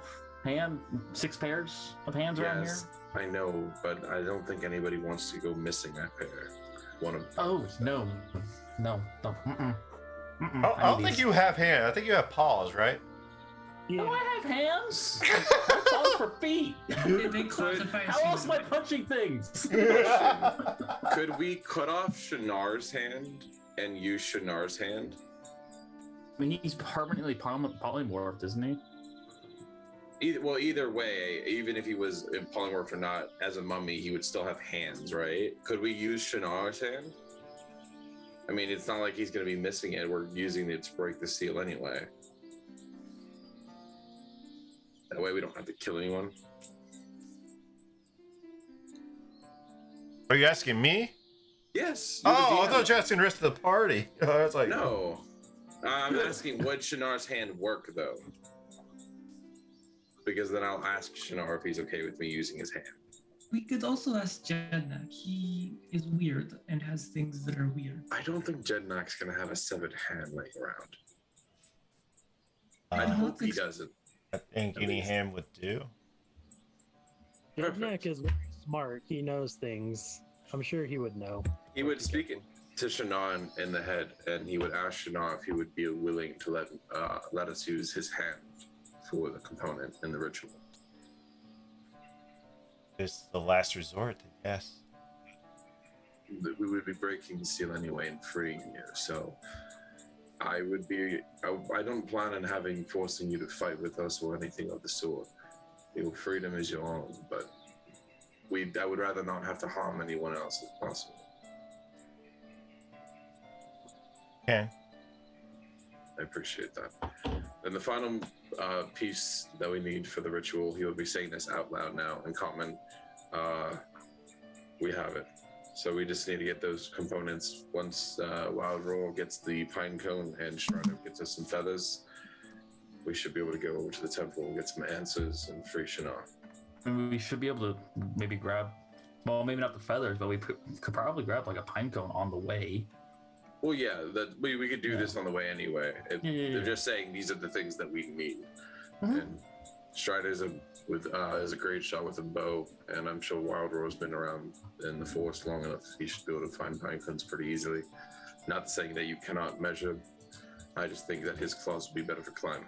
6 pairs of hands around here. yes, I know, but I don't think anybody wants to go missing that pair. One of them. Oh no. Mm-mm. I don't think you have hands. I think you have paws, right? Yeah. No, I have hands. That's all for feet. They classify as How else am I human. punching things? Could we cut off Shinar's hand and use Shinar's hand? I mean, he's permanently polymorphed, isn't he? Either way, even if he was in polymorph or not, as a mummy, he would still have hands, right? Could we use Shinar's hand? I mean, it's not like he's going to be missing it. We're using it to break the seal anyway. That way we don't have to kill anyone. Are you asking me? Yes. Oh, you're the I DM. thought you were asking the rest of the party. I was like, No. I'm asking, would Shinar's hand work, though? Because then I'll ask Shinar if he's okay with me using his hand. We could also ask Jednak. He is weird and has things that are weird. I don't think Jednak's going to have a severed hand laying around. I I don't hope he think so. doesn't. I think any hand would do. Perfect. Nick is very smart. He knows things. I'm sure he would know. He would speak it. to Shannon in the head, and he would ask Shannon if he would be willing to let us use his hand for the component in the ritual. It's the last resort, yes. We would be breaking the seal anyway and freeing you, so I don't plan on forcing you to fight with us or anything of the sort. Your freedom is your own, but I would rather not have to harm anyone else if possible. Okay. I appreciate that. And the final piece that we need for the ritual, he will be saying this out loud now in common. We have it. So we just need to get those components. Once Wild Roar gets the pine cone and Strider gets us some feathers, we should be able to go over to the temple and get some answers and free Shinar. And we should be able to maybe grab, well, maybe not the feathers, but we could probably grab like a pine cone on the way. Well, yeah, we could do this on the way anyway. They're just saying these are the things that we need. Mm-hmm. And Strider is a great shot with a bow, and I'm sure Wild Roar's been around in the forest long enough. He should be able to find pine cones pretty easily. Not saying that you cannot measure. I just think that his claws would be better for climbing.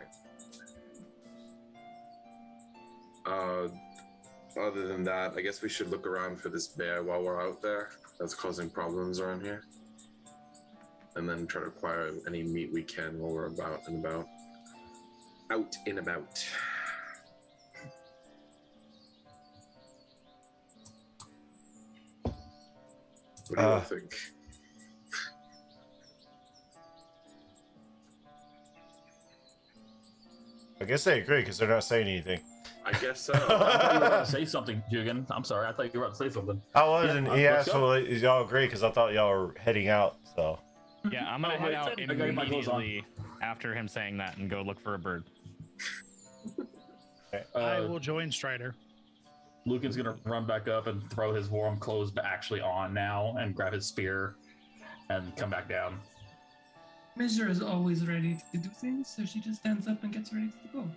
Other than that, I guess we should look around for this bear while we're out there that's causing problems around here. And then try to acquire any meat we can while we're out and about. What do you all think? I guess they agree because they're not saying anything. I guess so. I thought you were about to say something, Jugan. I'm sorry. I thought you were about to say something. I wasn't. Yeah, He let's asked, go. well, y'all agree because I thought y'all were heading out. So Yeah, I'm gonna Oh, head wait, out I got my clothes on. immediately after him saying that and go look for a bird. I will join Strider. Lucan's gonna run back up and throw his warm clothes actually on now and grab his spear and come back down. Measure is always ready to do things, so she just stands up and gets ready to go.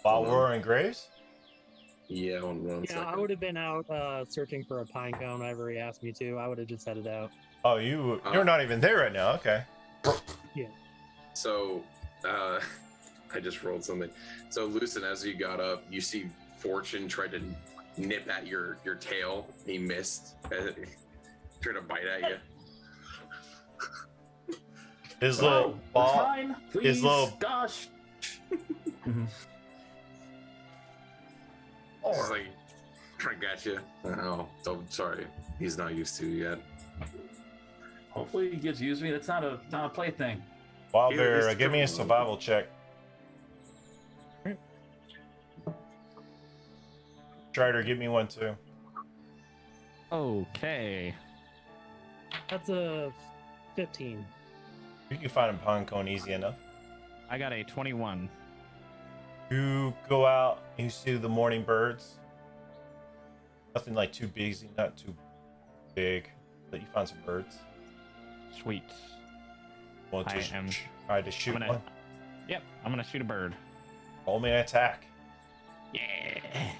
while we're in Graves, Yeah, one Yeah, I second. would have been out searching for a pine cone whenever he asked me to. I would have just headed out. oh, you're not even there right now. Okay. So, I just rolled something. So, Lucen, as you got up, you see Fortune tried to nip at your tail. He missed. Trying to bite at you. His Oh, little it's ball. fine. Please. little- Gosh. He's like, trying to get you. Oh, sorry. He's not used to you yet. Hopefully he gets used to me. That's not a plaything. Wild Here is Bear, the give me a trouble. survival check. Strider, give me one too. Okay. That's a 15. You can find a pine cone easy enough. I got a 21. You go out, you see the morning birds. Nothing like too busy, not too big, but you find some birds. Sweet. Want to I am- try to shoot I'm gonna- one? Yep, I'm gonna shoot a bird. Roll me an attack. Yeah.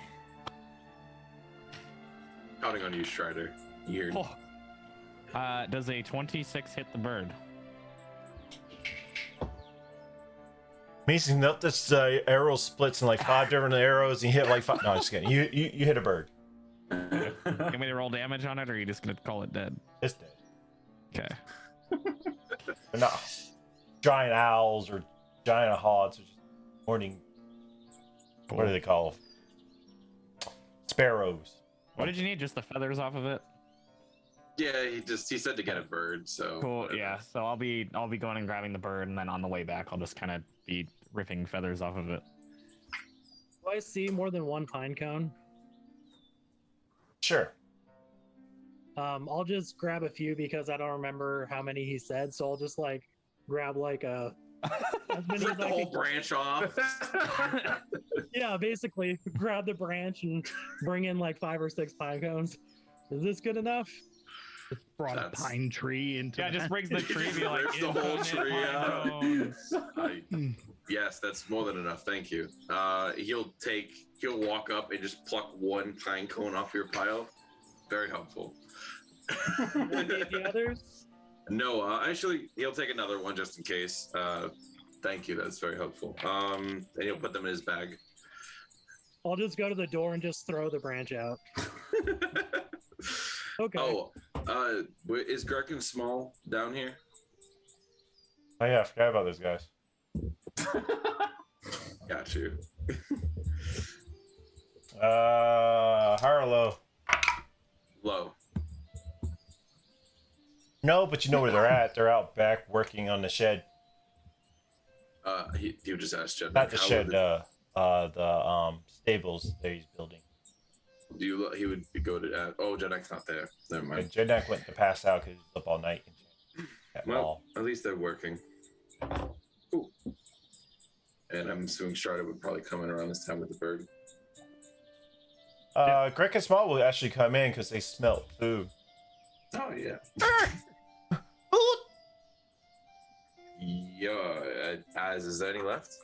Counting on you, Strider. You're Oh. Does a 26 hit the bird? Amazing enough, this arrow splits in like 5 different arrows, and you hit like 5. No, I'm just kidding. You hit a bird. Can we roll damage on it, or are you just gonna call it dead? It's dead. Okay. They're not giant owls or giant hawks. They're just morning. What do they call them? Sparrows. What did you need? Just the feathers off of it? Yeah, he said to get a bird, so Cool. whatever. Yeah. So I'll be going and grabbing the bird, and then on the way back, I'll just kind of be ripping feathers off of it. Do I see more than one pine cone? Sure. I'll just grab a few because I don't remember how many he said, so I'll just like grab like a as many Rip as the I whole can. branch off. Yeah, basically grab the branch and bring in like 5 or 6 pine cones. Is this good enough? Brought a That's- pine tree into Yeah, the- just brings the tree. Be like, Rips the whole "Infinite tree pine out." cones." Yes, that's more than enough. Thank you. He'll walk up and just pluck one pine cone off your pile, Very helpful. You want the others? No, actually, he'll take another one just in case. Thank you. That's very helpful. And he'll put them in his bag. I'll just go to the door and just throw the branch out. Okay. Oh, is Gherkin small down here? Oh yeah, I forgot about those guys. Got you. High or low? Low. No, but you know where they're at. They're out back working on the shed. He would just ask Jednak. Not the shed, the stables that he's building. He would go to. Oh, Jednak's not there. Never And mind. Jednak went to pass out because he was up all night. At Well, mall. at least they're working. Ooh. And I'm assuming Strider would probably come in around this time with the bird. Greg and Small will actually come in because they smelt food. Oh yeah. Yeah. Is there any left?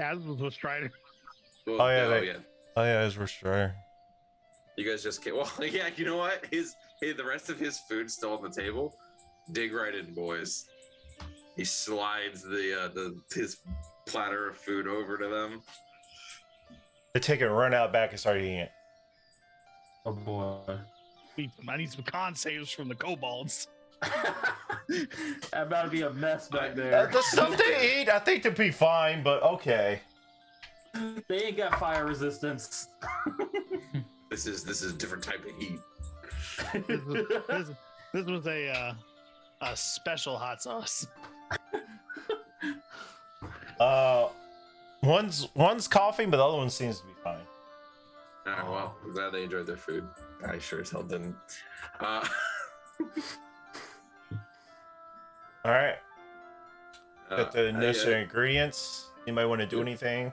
As was trying to. Well, Oh, yeah, yeah. Oh yeah, it's Strider. You guys just came. Well, yeah. You know what? The rest of his food's still on the table. Dig right in, boys. He slides his platter of food over to them. They take it, run out back, and start eating it. Oh boy. I need some con saves from the kobolds. About to be a mess back there. The stuff they eat, I think they'd be fine, but okay. They ain't got fire resistance. This is a different type of heat. This was a special hot sauce. One's coughing, but the other one seems to be fine. Well, I'm glad they enjoyed their food. I sure as hell didn't. All right, got the necessary yeah. ingredients. Anybody want to do anything?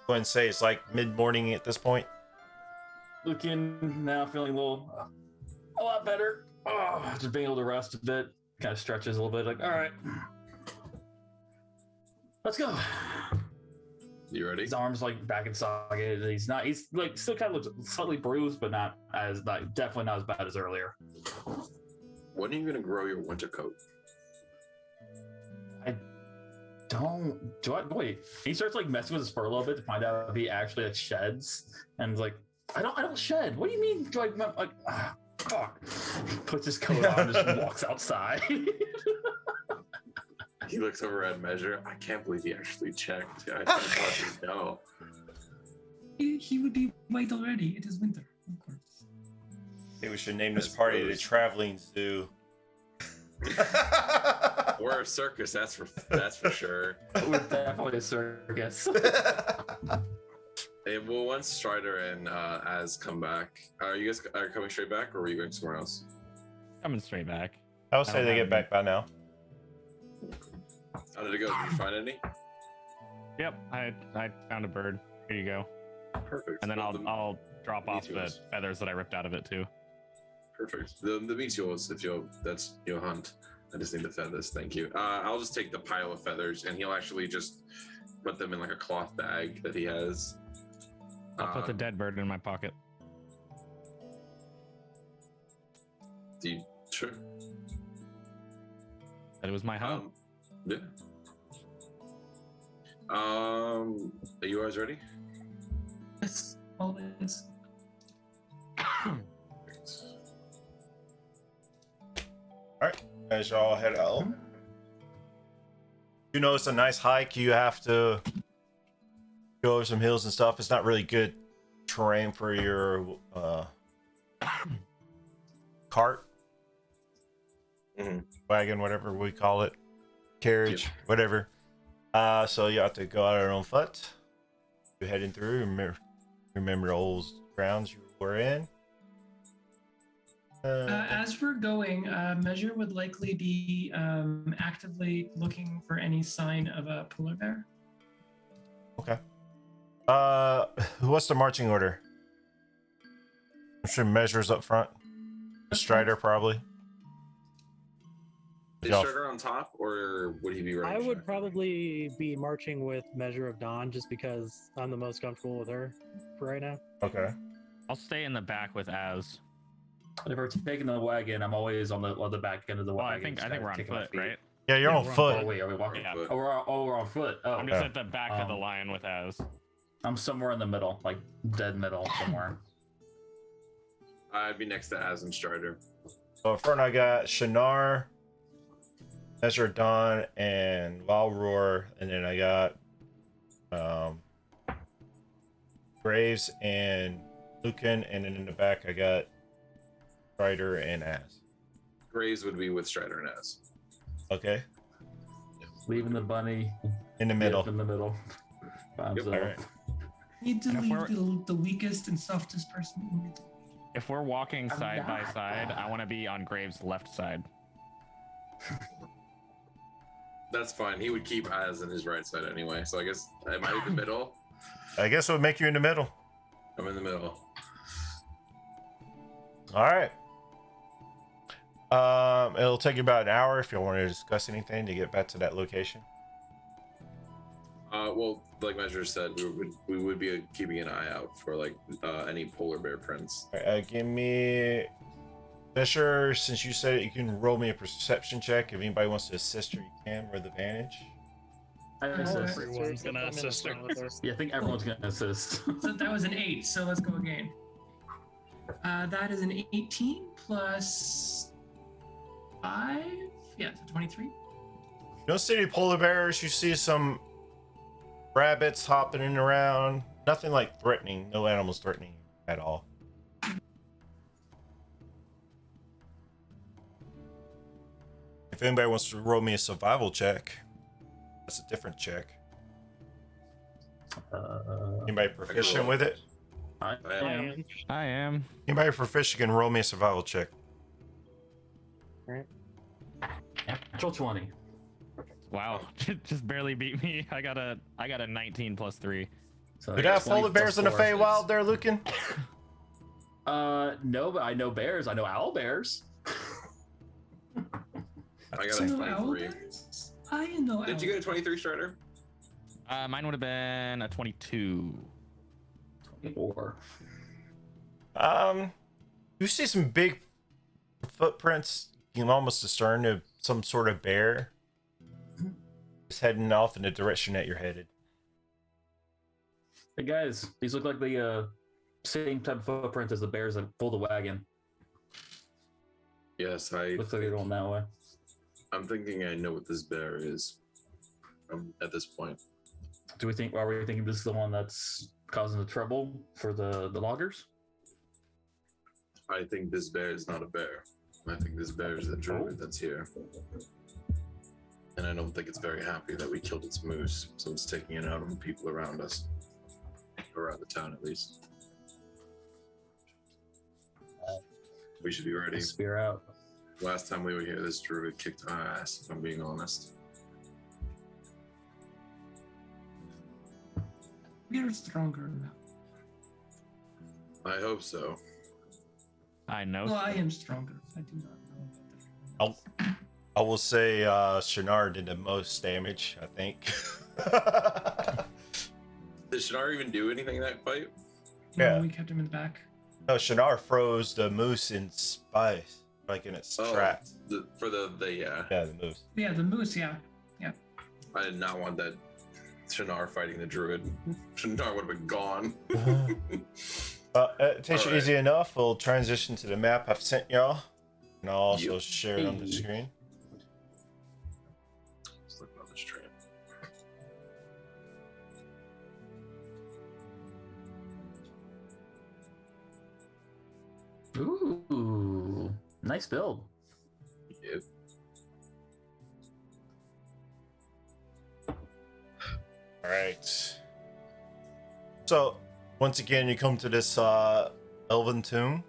Go ahead and say it's like mid-morning at this point. Looking now, feeling a lot better. Oh, just being able to rest a bit. Kind of stretches a little bit. Like, all right, let's go. You ready? His arms like back in socket. He's like still kind of looks slightly bruised, but not as definitely not as bad as earlier. When are you gonna grow your winter coat? Wait. He starts like messing with his fur a little bit to find out if he actually like sheds, and he's like, I don't shed. What do you mean? Do I like? Fuck. Puts his coat on and just walks outside. He looks over at Measure. I can't believe he actually checked. I thought no. He would be white already. It is winter, of course. Maybe we should name this party the Traveling Zoo. We're a circus, that's for sure. We're definitely a circus. Hey, well, once Strider and Az come back, are you guys coming straight back, or are you going somewhere else? Coming straight back. I would say they get back by now. How did it go? Did you find any? Yep, I found a bird. Here you go. Perfect. And then Well, I'll drop off the yours. feathers that I ripped out of it too. Perfect. The meat's yours if that's your hunt. I just need the feathers. Thank you. I'll just take the pile of feathers, and he'll actually just put them in like a cloth bag that he has. I'll put the dead bird in my pocket. Sure. That was my hunt. Yeah. Are you guys ready? Yes, always. Alright, as y'all head out. You know it's a nice hike. You have to go over some hills and stuff. It's not really good terrain for your cart, wagon, whatever we call it, carriage, whatever. So you have to go out on foot. You're heading through. Remember old grounds you were in. As we're going, Measure would likely be actively looking for any sign of a polar bear. Okay. What's the marching order? I'm sure Measure's up front. Strider probably. Is Yeah. Strider on top, or would he be running? I would track? probably be marching with Measure of Dawn just because I'm the most comfortable with her for right now. Okay. I'll stay in the back with Az. If we're taking the wagon, I'm always on the back end of the Well, wagon. I think we're on taking my foot, feet. right? Yeah, you're Yeah, on we're on foot. Oh wait, are we walking? Yeah. But We're on foot. Oh, I'm just Yeah. at the back of the Um, line with Az. I'm somewhere in the middle, like dead middle somewhere. I'd be next to Az and Strider. So in front, I got Shannara, Ezra Dawn, and Valroar, and then I got Graves and Lucan, and then in the back I got Strider and Az. Graves would be with Strider and Az. Okay, Leaving the bunny in the middle. in the middle. By Yep. himself. All right. Need to And if leave we're- the weakest and softest person in the If we're walking I'm side by not. side, I want to be on Graves' left side. That's fine. He would keep Az in his right side anyway. So I guess am I in the middle? I guess it would make you in the middle. I'm in the middle. All right. It'll take you about an hour if you want to discuss anything to get back to that location. Well, like Measure said, we would be keeping an eye out for like any polar bear prints. All right, give me. Fisher, since you said it, you can roll me a perception check. If anybody wants to assist her, you can with advantage. I Oh, assist. Everyone's gonna assist her. Yeah, I think everyone's gonna assist. So that was an 8, so let's go again. That is an 18 plus 5. Yeah, so 23. You don't see any polar bears. You see some rabbits hopping in around. Nothing like threatening. No animals threatening you at all. If anybody wants to roll me a survival check, that's a different check. Anybody proficient with it? I I am. am. I am. Anybody proficient can roll me a survival check. Natural 20. Wow, just barely beat me. I got a 19 plus 3. So Do they have 20 polar bears plus in the 4. Feywild there, Lucan? No, but I know bears. I know owl bears. I got You a know owl 23. bears? I know Did owl you get a 23, Strider? Mine would have been a 22. 24. You see some big footprints. You can almost discern of some sort of bear. Just heading off in the direction that you're headed. Hey guys, these look like the same type of footprint as the bears that pulled the wagon. Yes, I. Looks like they're going that way. I'm thinking I know what this bear is. At this point, Are we thinking this is the one that's causing the trouble for the loggers? I think this bear is not a bear. I think this bear is a druid that's here. And I don't think it's very happy that we killed its moose, so it's taking it out on the people around us. Around the town, at least. We should be ready. Spear out. Last time we were here, this druid kicked our ass, if I'm being honest. We're stronger now. I hope so. I know. Well, I am stronger. I do not know. I will say Shannara did the most damage, I think. Did Shannara even do anything in that fight? No, Yeah. we kept him in the back. No, Shannara froze the moose in spice, like in its tracks. For the yeah. Yeah, the moose. Yeah, the moose, yeah. I did not want that Shannara fighting the druid. Shannara would have been gone. It takes you Alright. easy enough. We'll transition to the map I've sent y'all. And I'll also Yep. share it on the Hey. screen. Just looking on this train. Ooh, nice build. Yep. Alright. So, once again, you come to this Elven Tomb.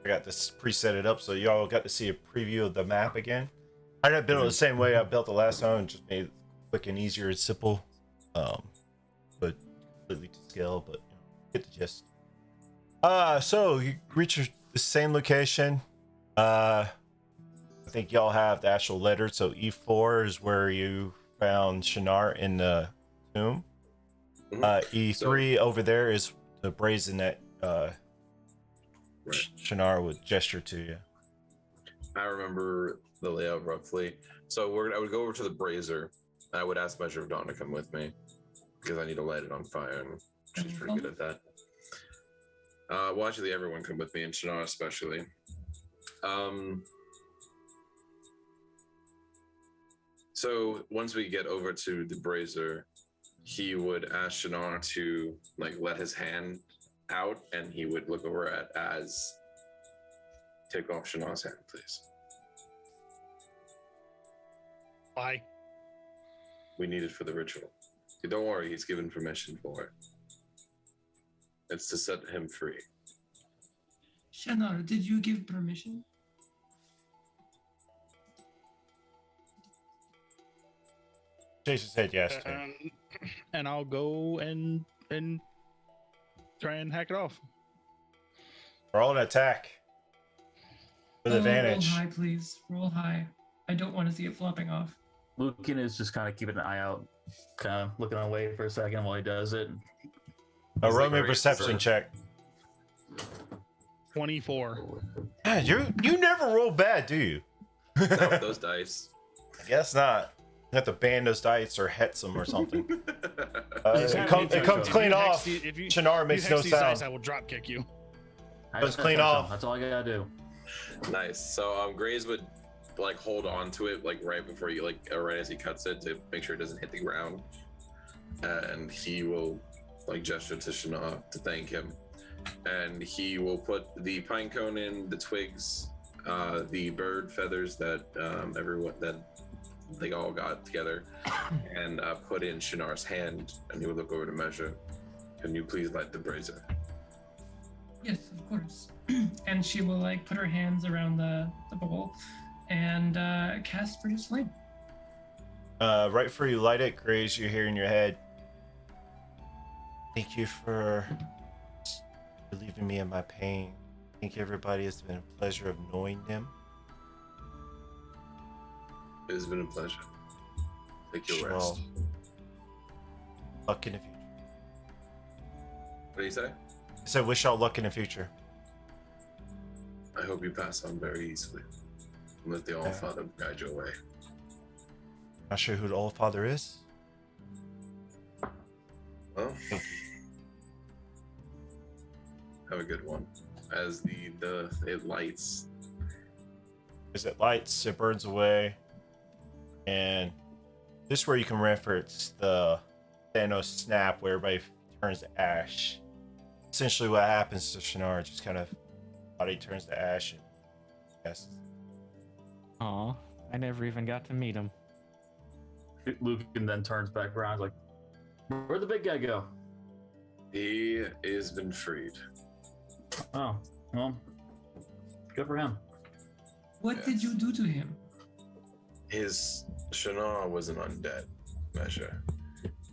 I got this preset it up so y'all got to see a preview of the map again. I didn't build it the same way I built it last time, just made it quick and easier and simple. But completely to scale, but you know, get the gist. So you reach the same location. I think y'all have the actual letter, so E4 is where you found Shannara in the tomb. Mhm. E3 over there is the brazen that Shannara would gesture to you. I remember the layout roughly. So I would go over to the brazier. I would ask Measure of Dawn to come with me because I need to light it on fire, and she's pretty good at that. Well, actually, everyone come with me, and Shannara especially. So once we get over to the brazier, he would ask Shannara to let his hand out, and he would look over at Az. Take off Shannara's hand, please. Why? We need it for the ritual. Don't worry, he's given permission for it. It's to set him free. Shannara, did you give permission? Jason said yes. And I'll go and try and hack it off. Roll an attack with advantage. Roll high, please. Roll high. I don't want to see it flopping off. Lucan is just kind of keeping an eye out, kind of looking away for a second while he does it. Roll me a perception check. 24. Yeah, you never roll bad, do you? Not with those dice. I guess not. You have to ban those dice or hex them or something. It comes clean off. Shannara makes no sound. Dice, I will drop kick you. It's clean off. That's all I gotta do. Nice. So Grays would hold on to it right before you right as he cuts it to make sure it doesn't hit the ground, and he will gesture to Shannara to thank him, and he will put the pine cone in, the twigs, the bird feathers that they all got together, and put in Shannara's hand, and he will look over to Measure. Can you please light the brazier? Yes, of course. And she will put her hands around the bowl and cast Produce Flame. Right before you light it, Grace, you hear in your head, thank you for relieving me of my pain. Thank you, everybody. It's been a pleasure of knowing them. It has been a pleasure. Take your rest. Luck in the future. What do you say? I said, wish y'all luck in the future. I hope you pass on very easily. Let the All-Father guide your way. Not sure who the All-Father is. Well, have a good one. As it lights. As it lights, it burns away. And this is where you can reference the Thanos snap where everybody turns to ash. Essentially what happens to Shannara, just kind of body turns to ash and yes. Aw, I never even got to meet him. Lucan then turns back around like, where'd the big guy go? He has been freed. Oh, well, good for him. What did you do to him? His Shannara was an undead Measure.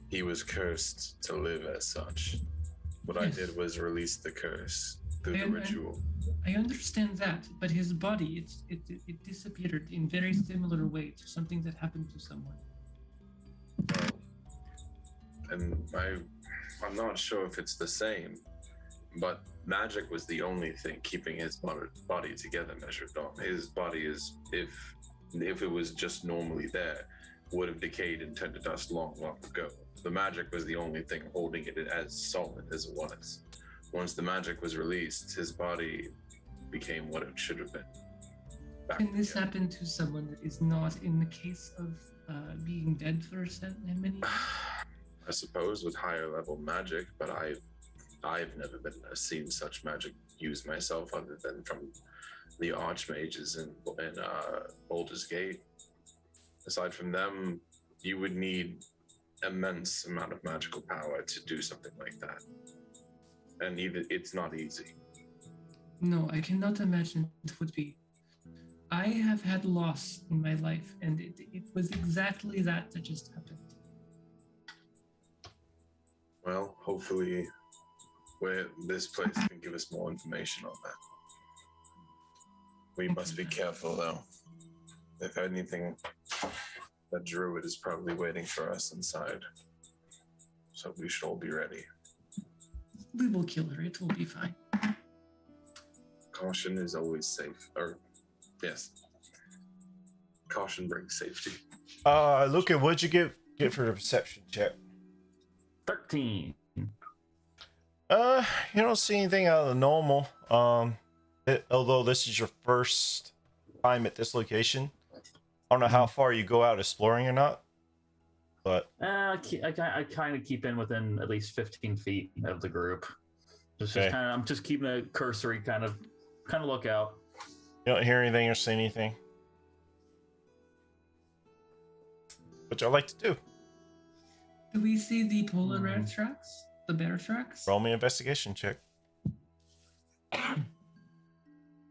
He was cursed to live as such. What I did was release the curse through the ritual. I understand that, but his body, it disappeared in very similar way to something that happened to someone. Well, and I'm not sure if it's the same, but magic was the only thing keeping his body together, Measure of Dawn. His body is, if it was just normally there, would have decayed and turned to dust long ago. The magic was the only thing holding it as solid as it was. Once the magic was released, his body became what it should have been. Can this happen to someone that is not in the case of being dead for many years? I suppose with higher level magic, but I've never seen such magic used myself other than from the archmages in Baldur's Gate. Aside from them, you would need immense amount of magical power to do something like that. And even it's not easy. No, I cannot imagine it would be. I have had loss in my life, and it was exactly that just happened. Well, hopefully this place can give us more information on that. We must be careful, though. If anything, that druid is probably waiting for us inside. So we should all be ready. We will kill her. It will be fine. Caution is always safe. Or, yes. Caution brings safety. Luca, what'd you get for the perception check? 13. You don't see anything out of the normal. Although this is your first time at this location, I don't know how far you go out exploring or not, but I kind of keep in within at least 15 feet of the group. Okay. I'm just keeping a cursory kind of lookout. you don't hear anything or see anything. What y'all like to do? Do we see the polar bear tracks? The bear tracks? Roll me an investigation check. I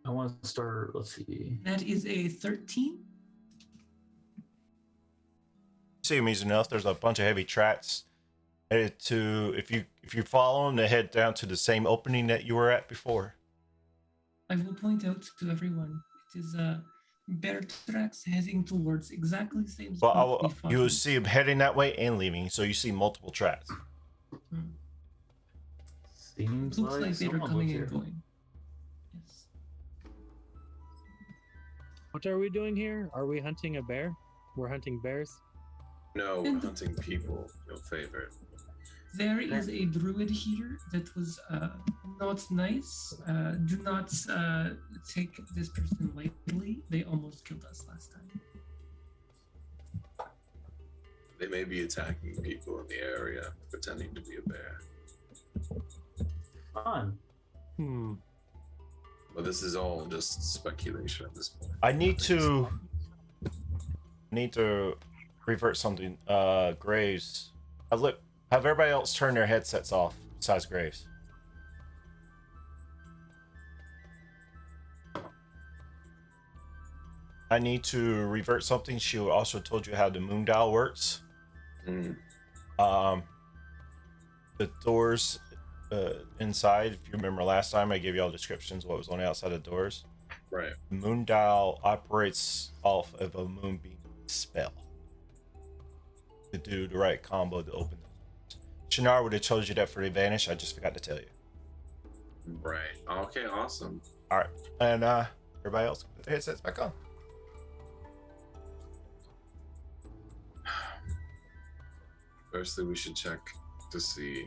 want to start. Let's see. That is a 13. See them easy enough. There's a bunch of heavy tracks headed to, if you follow them, they head down to the same opening that you were at before. I will point out to everyone, it is bear tracks heading towards exactly the same spot. Well, you will see them heading that way and leaving, so you see multiple tracks. Seems Looks like they were someone coming lives and here. going. Yes. What are we doing here? Are we hunting a bear? We're hunting bears? No, we're hunting people. Your favorite. There is a druid here that was not nice. Do not take this person lightly. They almost killed us last time. They may be attacking people in the area, pretending to be a bear. Fun. But this is all just speculation at this point. I need to revert something. Graves. Have everybody else turn their headsets off besides Graves. I need to revert something. She also told you how the moon dial works. Mm. The doors inside, if you remember last time, I gave you all descriptions what was on the outside of the doors. Right. The moon dial operates off of a moonbeam spell to do the right combo to open the doors. Shinar would have told you that for advantage. I just forgot to tell you. Right. Okay, awesome. All right, and everybody else put their headsets back on. Firstly, we should check to see.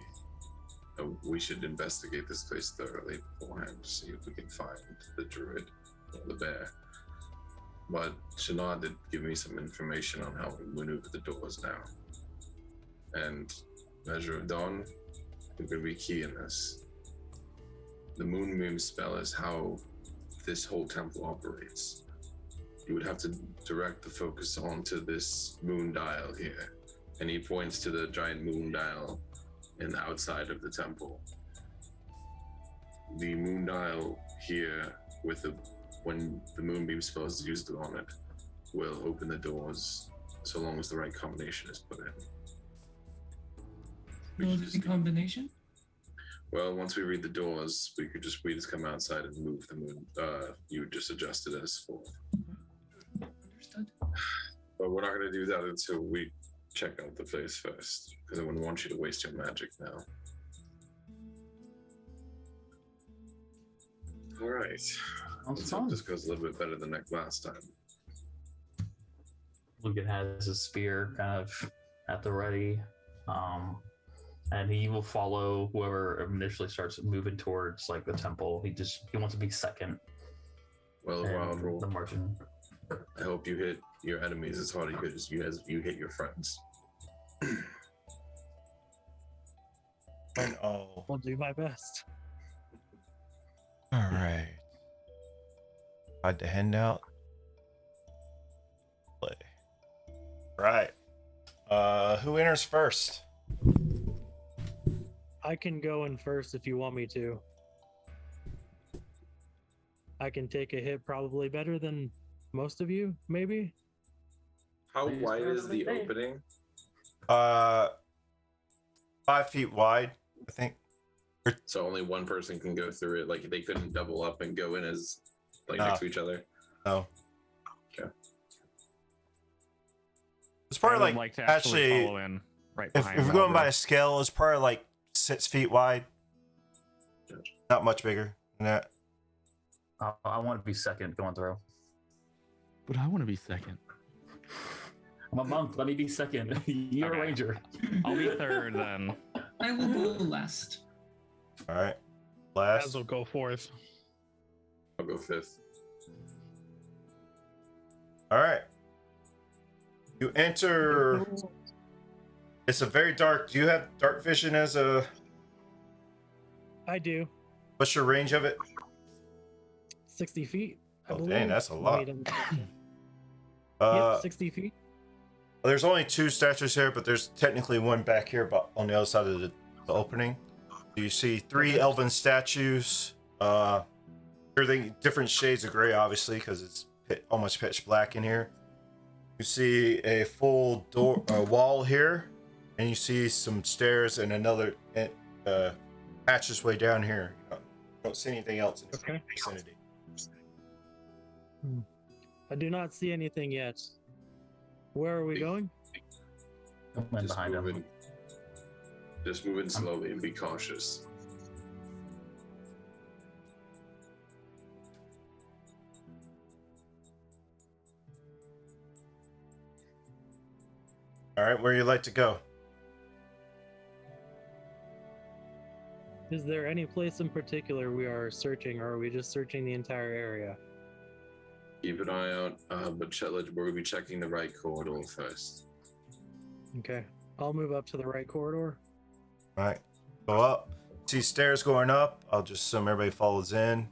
We should investigate this place thoroughly beforehand to see if we can find the druid or the bear. But Shinar did give me some information on how we maneuver the doors now. And Measure of Dawn is going to be key in this. The moonbeam spell is how this whole temple operates. You would have to direct the focus onto this moon dial here. And he points to the giant moon dial in the outside of the temple. The moon dial here, when the moonbeam spell is used on it, will open the doors so long as the right combination is put in. We What should was the just combination? Well, once we read the doors, we just come outside and move the moon. You would just adjust it as full. Understood. But we're not going to do that until we check out the place first, because I wouldn't want you to waste your magic now. All right. Let's hope this goes a little bit better than last time. Lucan has his spear kind of at the ready, and he will follow whoever initially starts moving towards like the temple. He wants to be second. Well, in wild roll. the margin. I hope you hit your enemies as hard as you hit your friends. Oh. I'll do my best. All right. Hide the handout. Play. Right. Who enters first? I can go in first if you want me to. I can take a hit probably better than most of you, maybe. How Please wide is the start opening? 5 feet wide, I think. So only one person can go through it. Like they couldn't double up and go in as next to each other. No. Okay. It's I probably would like to actually, follow in right if behind. we're going by Maldra. a scale, it's probably like 6 feet wide. Gotcha. Not much bigger than that. I want to be second going through. But I want to be second. I'm a monk. Let me be second. You're a Okay. ranger. I'll be third then. I will go last. All right. Az Last. will go fourth. I'll go fifth. All right. You enter. It's a very dark. Do you have dark vision as a? I do. What's your range of it? 60 feet. I Oh, believe. dang, that's a Let lot. me double check. Uh, Yep, 60 feet. there's only 2 statues here, but there's technically one back here, but on the other side of the opening. You see 3 elven statues. Everything different shades of gray, obviously, because it's almost pitch black in here. You see a full door wall here, and you see some stairs and another passageway down here. You don't see anything else in the Okay. vicinity. I do not see anything yet. Where are we going? I'm in Just behind him. moving. Just moving slowly and be cautious. All right, where you like to go? Is there any place in particular we are searching, or are we just searching the entire area? Keep an eye out, but we're gonna be checking the right corridor first. Okay. I'll move up to the right corridor. All right, go up. See stairs going up. I'll just assume everybody follows in.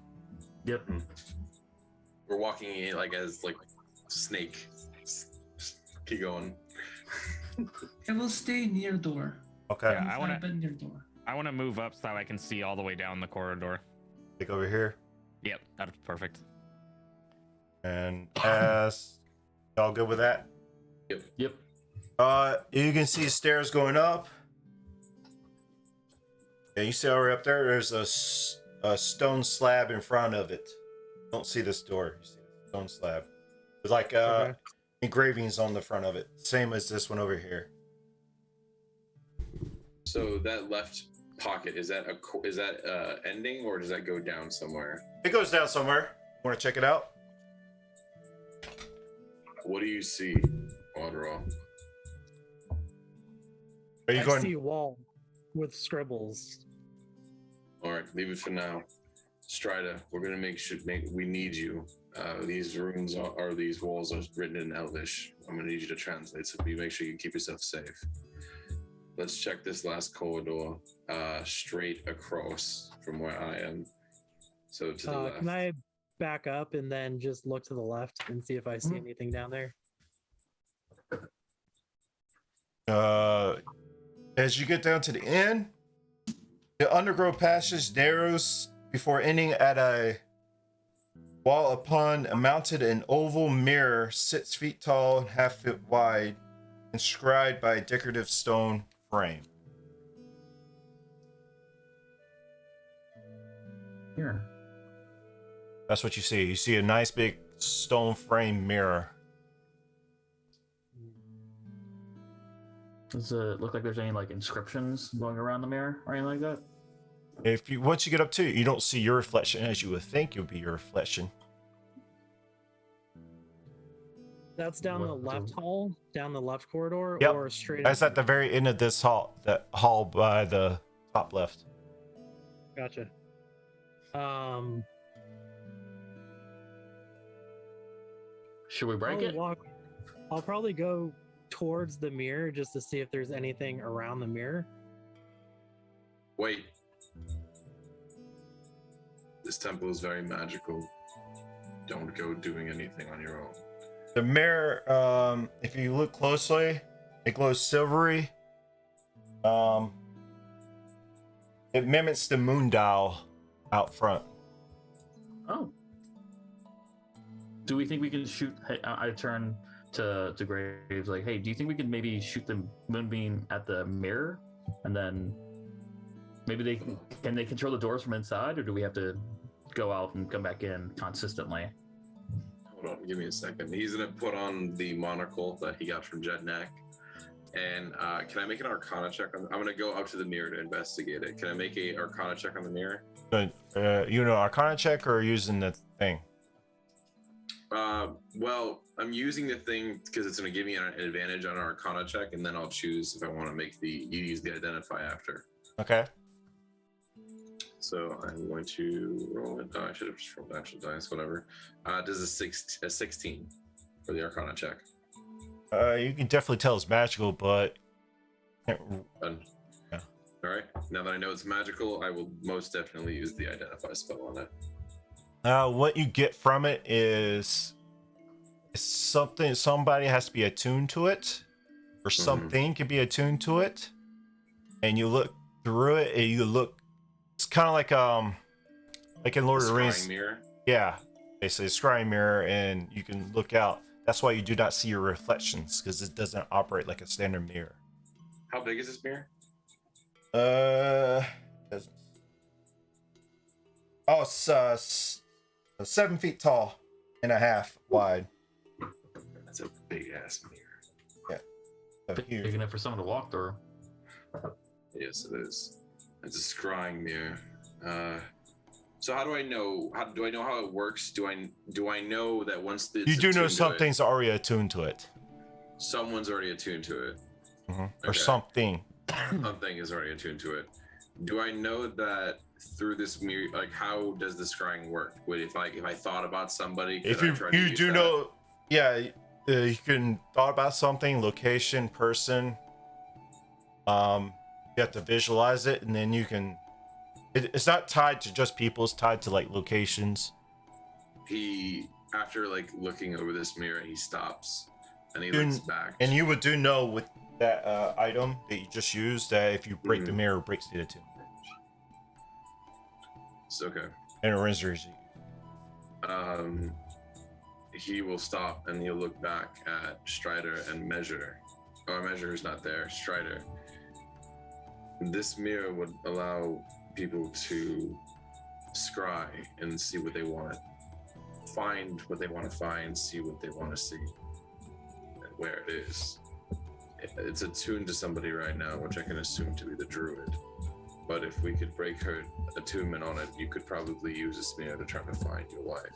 Yep. We're walking in like as like snake. Keep going. I will stay near door. Okay, Yeah, I wanna- But near door. I want to move up so I can see all the way down the corridor. take over here. Yep, that's perfect. And as y'all good with that? Yep. Yep. You can see stairs going up. Yeah, you see over up there. There's a stone slab in front of it. Don't see this door. You see the stone slab. There's like Okay. engravings on the front of it, same as this one over here. So that left pocket is that ending or does that go down somewhere? It goes down somewhere. Want to check it out? What do you see, Waterall? Are you I going? see a wall with scribbles. All right, leave it for now. Strida, we're gonna we need you. These runes these walls are written in Elvish. I'm gonna need you to translate, so you make sure you keep yourself safe. Let's check this last corridor straight across from where I am. So to the left. Can I back up and then just look to the left and see if I see anything down there? As you get down to the end, the undergrowth passage narrows before ending at a wall upon mounted an oval mirror 6 feet tall and half foot wide, inscribed by a decorative stone frame. Here. That's what you see. You see a nice big stone frame mirror. Does it look like there's any like inscriptions going around the mirror or anything like that? If you once you get up to it, you don't see your reflection as you would think it would be your reflection. That's down the left hall, down the left corridor, Yep. or straight That's up? at the very end of this hall. That hall by the top left. Gotcha. Should we break it? I'll probably go towards the mirror just to see if there's anything around the mirror. Wait. This temple is very magical. Don't go doing anything on your own. The mirror, if you look closely, it glows silvery. It mimics the moon dial out front. Oh. Do we think we can shoot? Hey, I turn to Graves like, hey, do you think we could maybe shoot the moonbeam at the mirror, and then maybe can they control the doors from inside, or do we have to go out and come back in consistently? Hold on, give me a second. He's gonna put on the monocle that he got from Jednak, And can I make an Arcana check? I'm going to go up to the mirror to investigate it. Can I make a Arcana check on the mirror? Arcana check or using the thing? Well, I'm using the thing because it's going to give me an advantage on an Arcana check, and then I'll choose if I want to make you use the identify after. Okay. So I'm going to roll it. I should have just rolled actual dice, whatever. Does a 16 for the Arcana check. You can definitely tell it's magical, but Done. Yeah. All right. Now that I know it's magical, I will most definitely use the identify spell on it. what you get from it is somebody has to be attuned to it, or something can be attuned to it, and you look through it, and it's kind of like in Lord of the Rings. Mirror. Yeah, basically a scrying mirror, and you can look out. That's why you do not see your reflections, because it doesn't operate like a standard mirror. How big is this mirror? Doesn't. Oh, it's 7 feet tall and a half wide. That's a big ass mirror. So Big huge. enough for someone to walk through. Yes, it is. It's a scrying mirror. So how do I know? How do I know how it works? Do I know that once it's You do know attuned to it, something's already attuned to it, someone's already attuned to it? or Okay. something. Something is already attuned to it. Do I know that through this mirror? Like, how does the scrying work? Would if I thought about somebody, If could I try to you use do that? know, yeah, you can thought about something, location, person. You have to visualize it, and then you can. It's not tied to just people. It's tied to like locations. He, after like looking over this mirror, he stops and he Dude, looks back. And you would do know with that item that you just used that if you break the Mhm. mirror, it breaks the attune, It's okay. and it renders you. He will stop and he'll look back at Strider and Measure. Oh, Measure is not there. Strider. This mirror would allow people to scry and see what they want, find what they want to find, see what they want to see, and where it is. It's attuned to somebody right now, which I can assume to be the druid. But if we could break her attunement on it, you could probably use this mirror to try to find your wife.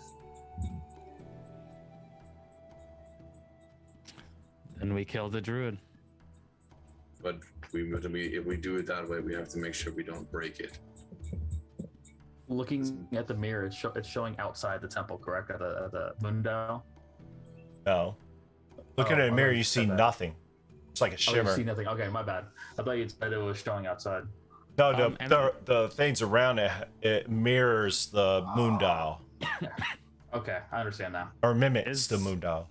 Then we kill the druid. But if we do it that way, we have to make sure we don't break it. Looking at the mirror, it's showing outside the temple, correct? At the moon dial. No. Looking Oh, at a I mirror, thought you you see said that. nothing. It's like a Oh, shimmer. you see nothing. Okay, my bad. I thought you said it was showing outside. No, And- the things around it mirrors the moon dial, Okay, I understand now. or mimics Is- the moon dial.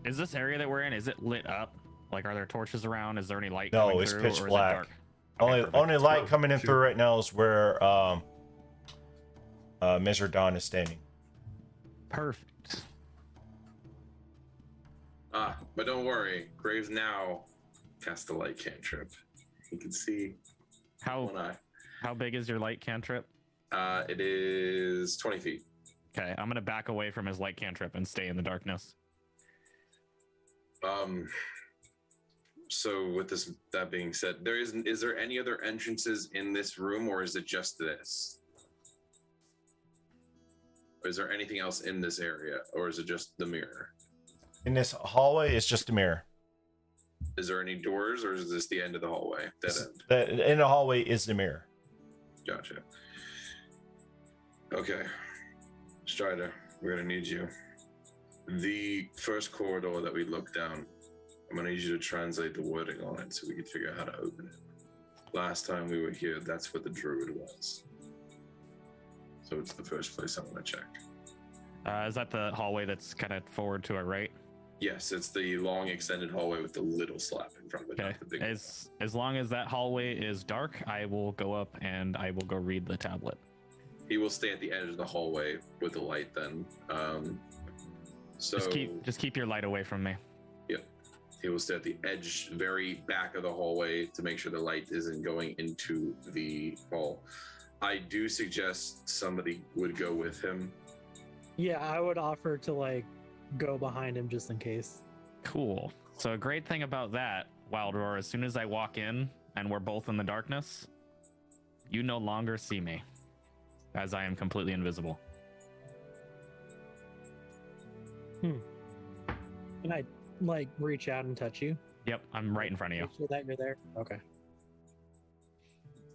Is this area that we're in? Is it lit up? Like, are there torches around? Is there any light? No, coming it's through, pitch or is it black. dark? Okay, perfect. Only light Oh, coming in shoot. through right now is where Mr. Don is standing. Perfect. But don't worry, Graves now cast the light cantrip. You can see one eye. How big is your light cantrip? It is 20 feet. Okay, I'm gonna back away from his light cantrip and stay in the darkness. So with that being said, is there any other entrances in this room, or is it just this? Or is there anything else in this area, or is it just the mirror? In this hallway, it's just a mirror. Is there any doors, or is this the end of the hallway? Dead end. In the hallway is the mirror. Gotcha. Okay. Strider, we're gonna need you. The first corridor that we looked down, I'm gonna need you to translate the wording on it so we can figure out how to open it. Last time we were here, that's what the druid was. So it's the first place I want to check. Is that the hallway that's kind of forward to our right? Yes, it's the long extended hallway with the little slab in front of it, Okay. not the big. As long as that hallway is dark, I will go up and I will go read the tablet. He will stay at the edge of the hallway with the light then. So Just keep your light away from me. he will stay at the edge, very back of the hallway to make sure the light isn't going into the hall. I do suggest somebody would go with him. Yeah, I would offer to like go behind him just in case. Cool. So a great thing about that Wild Roar, as soon as I walk in and we're both in the darkness, you no longer see me, as I am completely invisible. Can I like reach out and touch you? Yep, I'm right in front of you. Make sure that you're there. Okay.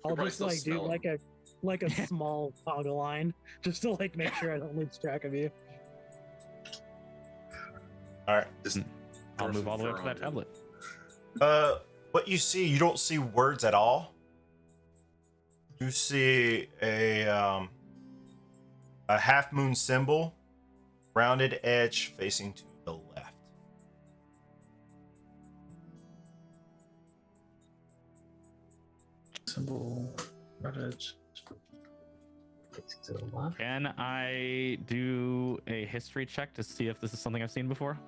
I'll probably just still like do smell like a small toggle line just to like make sure I don't lose track of you. All right. Just I'll throw move some all the way fur up to on that him. tablet. What you see, you don't see words at all. You see a half moon symbol, rounded edge facing to the left. Symbol, right edge. To the left. Can I do a history check to see if this is something I've seen before?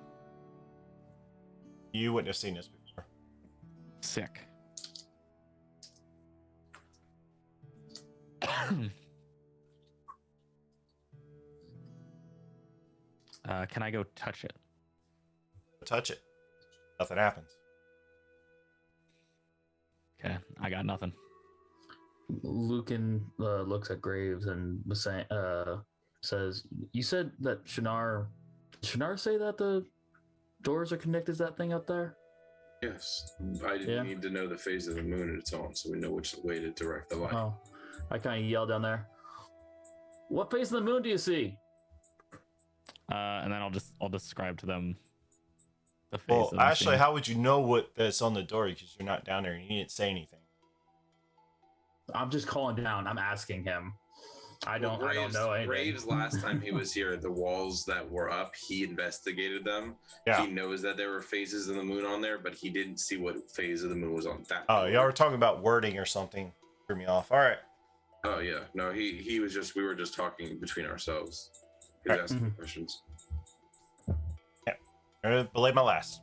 You wouldn't have seen this before. Sick. Can I go touch it? Touch it. Nothing happens. Okay, I got nothing. Lucan looks at Graves and was saying, says, "You said that Shinar. Did Shinar say that the doors are connected to that thing up there?" Yes, I didn't need to know the phase of the moon at its own, so we know which way to direct the light. Oh, I kind of yelled down there. What phase of the moon do you see? And then I'll describe to them the face. Well, that I'm actually, seeing. how would you know what that's on the door because you're not down there and you didn't say anything? I'm just calling down. I'm asking him. I don't know anything. Graves, last time he was here, the walls that were up, he investigated them. Yeah. He knows that there were phases of the moon on there, but he didn't see what phase of the moon was on that. Oh, y'all were talking about wording or something. Threw me off. All right. Oh yeah, no, he was just, we were just talking between ourselves. He was asking questions. I'm gonna belay my last.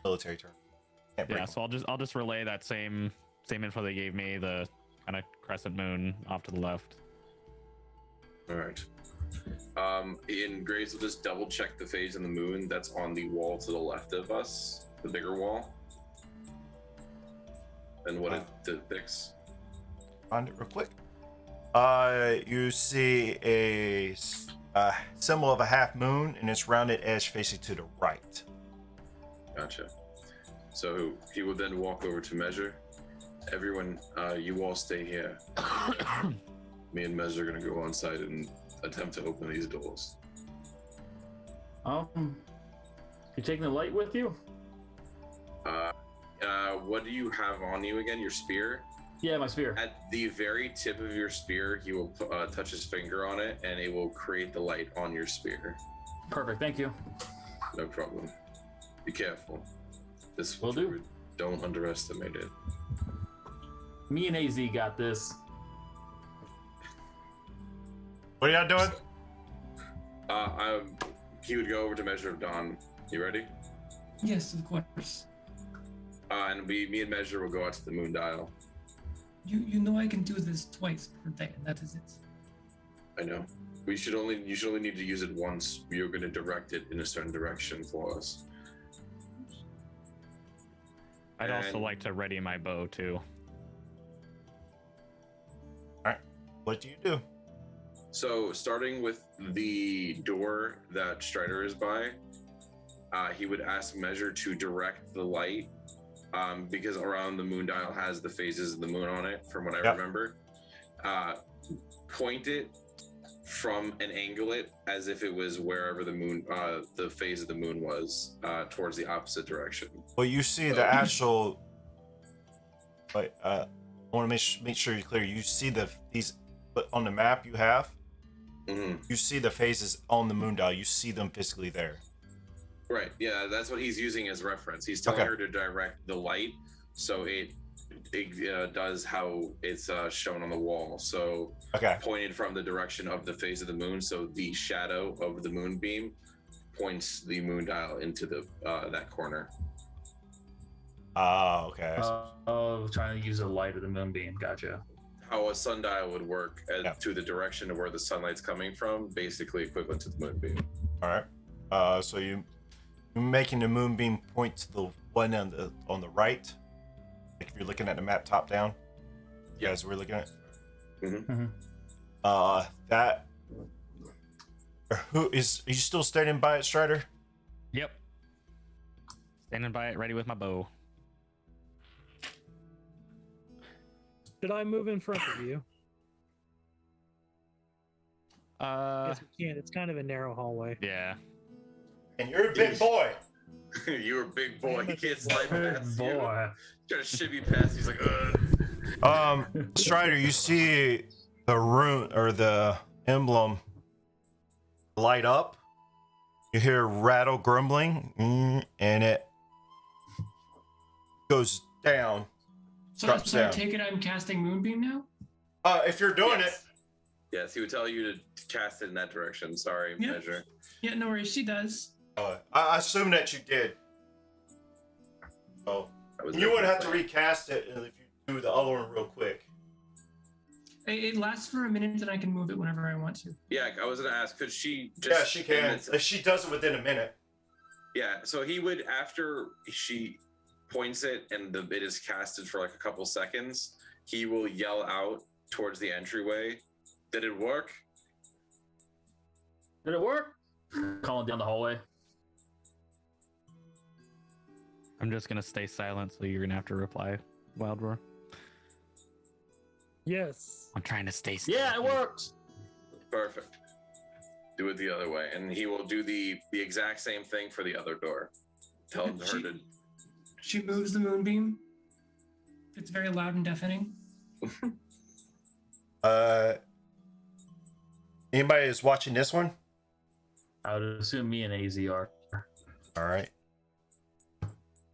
Military term. Can't break Yeah, them. so I'll just relay that same info they gave me, the kind of crescent moon off to the left. All right. And Graves will just double check the phase of the moon that's on the wall to the left of us, the bigger wall, and what it depicts. Find it real quick. You see a symbol of a half moon and its rounded edge facing to the right. Gotcha. So he will then walk over to measure. Everyone, you all stay here. Me and Measure are gonna go on site and attempt to open these doors. You taking the light with you? What do you have on you again? Your spear? Yeah, my spear. At the very tip of your spear, he will touch his finger on it, and it will create the light on your spear. Perfect. Thank you. No problem. Be careful. This Will do. Don't underestimate it. Me and AZ got this. What are y'all doing? He would go over to Measure of Dawn. You ready? Yes, of course. And me and Measure will go out to the moon dial. You know I can do this twice per day, and that is it. I know. You should only need to use it once. You're going to direct it in a certain direction for us. I'd also And- like to ready my bow too. What do you do? So, starting with the door that Strider is by, he would ask Measure to direct the light, because around the moon dial has the phases of the moon on it, from what I remember. Point it from and angle it as if it was wherever the moon, the phase of the moon was, towards the opposite direction. Well, you see the actual. Wait, I want to make sure you're clear. You see these, but on the map you have, you see the phases on the moon dial. You see them physically there. Right. Yeah, that's what he's using as reference. He's telling her to direct the light, so it does how it's shown on the wall. So pointed from the direction of the phase of the moon. So the shadow of the moonbeam points the moon dial into the that corner. Oh, okay. Trying to use the light of the moonbeam. Gotcha. How a sundial would work to the direction of where the sunlight's coming from, basically equivalent to the moonbeam. All right. So you making the moonbeam point to the one on the right. Like if you're looking at the map top down. You guys were looking at. That. Are you still standing by it, Strider? Yep. Standing by it, ready with my bow. Should I move in front of you? Yes, we can. It's kind of a narrow hallway. Yeah. And you're a big boy. You're a big boy. He can't slide Big past boy. you. Trying to shimmy past. He's like, ugh. Strider, you see the rune or the emblem light up. You hear rattle grumbling, and it goes down. So, Drops so I down. take it I'm casting Moonbeam now? If you're doing Yes. Yes, he would tell you to cast it in that direction. Sorry, Yeah. Measure. Yeah, no worries. She does. it, I assume that you did. Oh, That was you wouldn't have to definitely- recast it if you do the other one real quick. It lasts for a minute, and I can move it whenever I want to. Yeah, I was gonna ask, could she just? Yeah, she can. If she does it within a minute. Yeah, so he would, after she points it and it is casted for like a couple seconds, he will yell out towards the entryway, "Did it work?" Did it work? Calling down the hallway. I'm just gonna stay silent, so you're gonna have to reply, Wild Roar. Yes. I'm trying to stay still. Yeah, it works. Perfect. Do it the other way, and he will do the exact same thing for the other door. Tell her to. She moves the Moonbeam. It's very loud and deafening. Anybody is watching this one? I would assume me and AZ are. All right.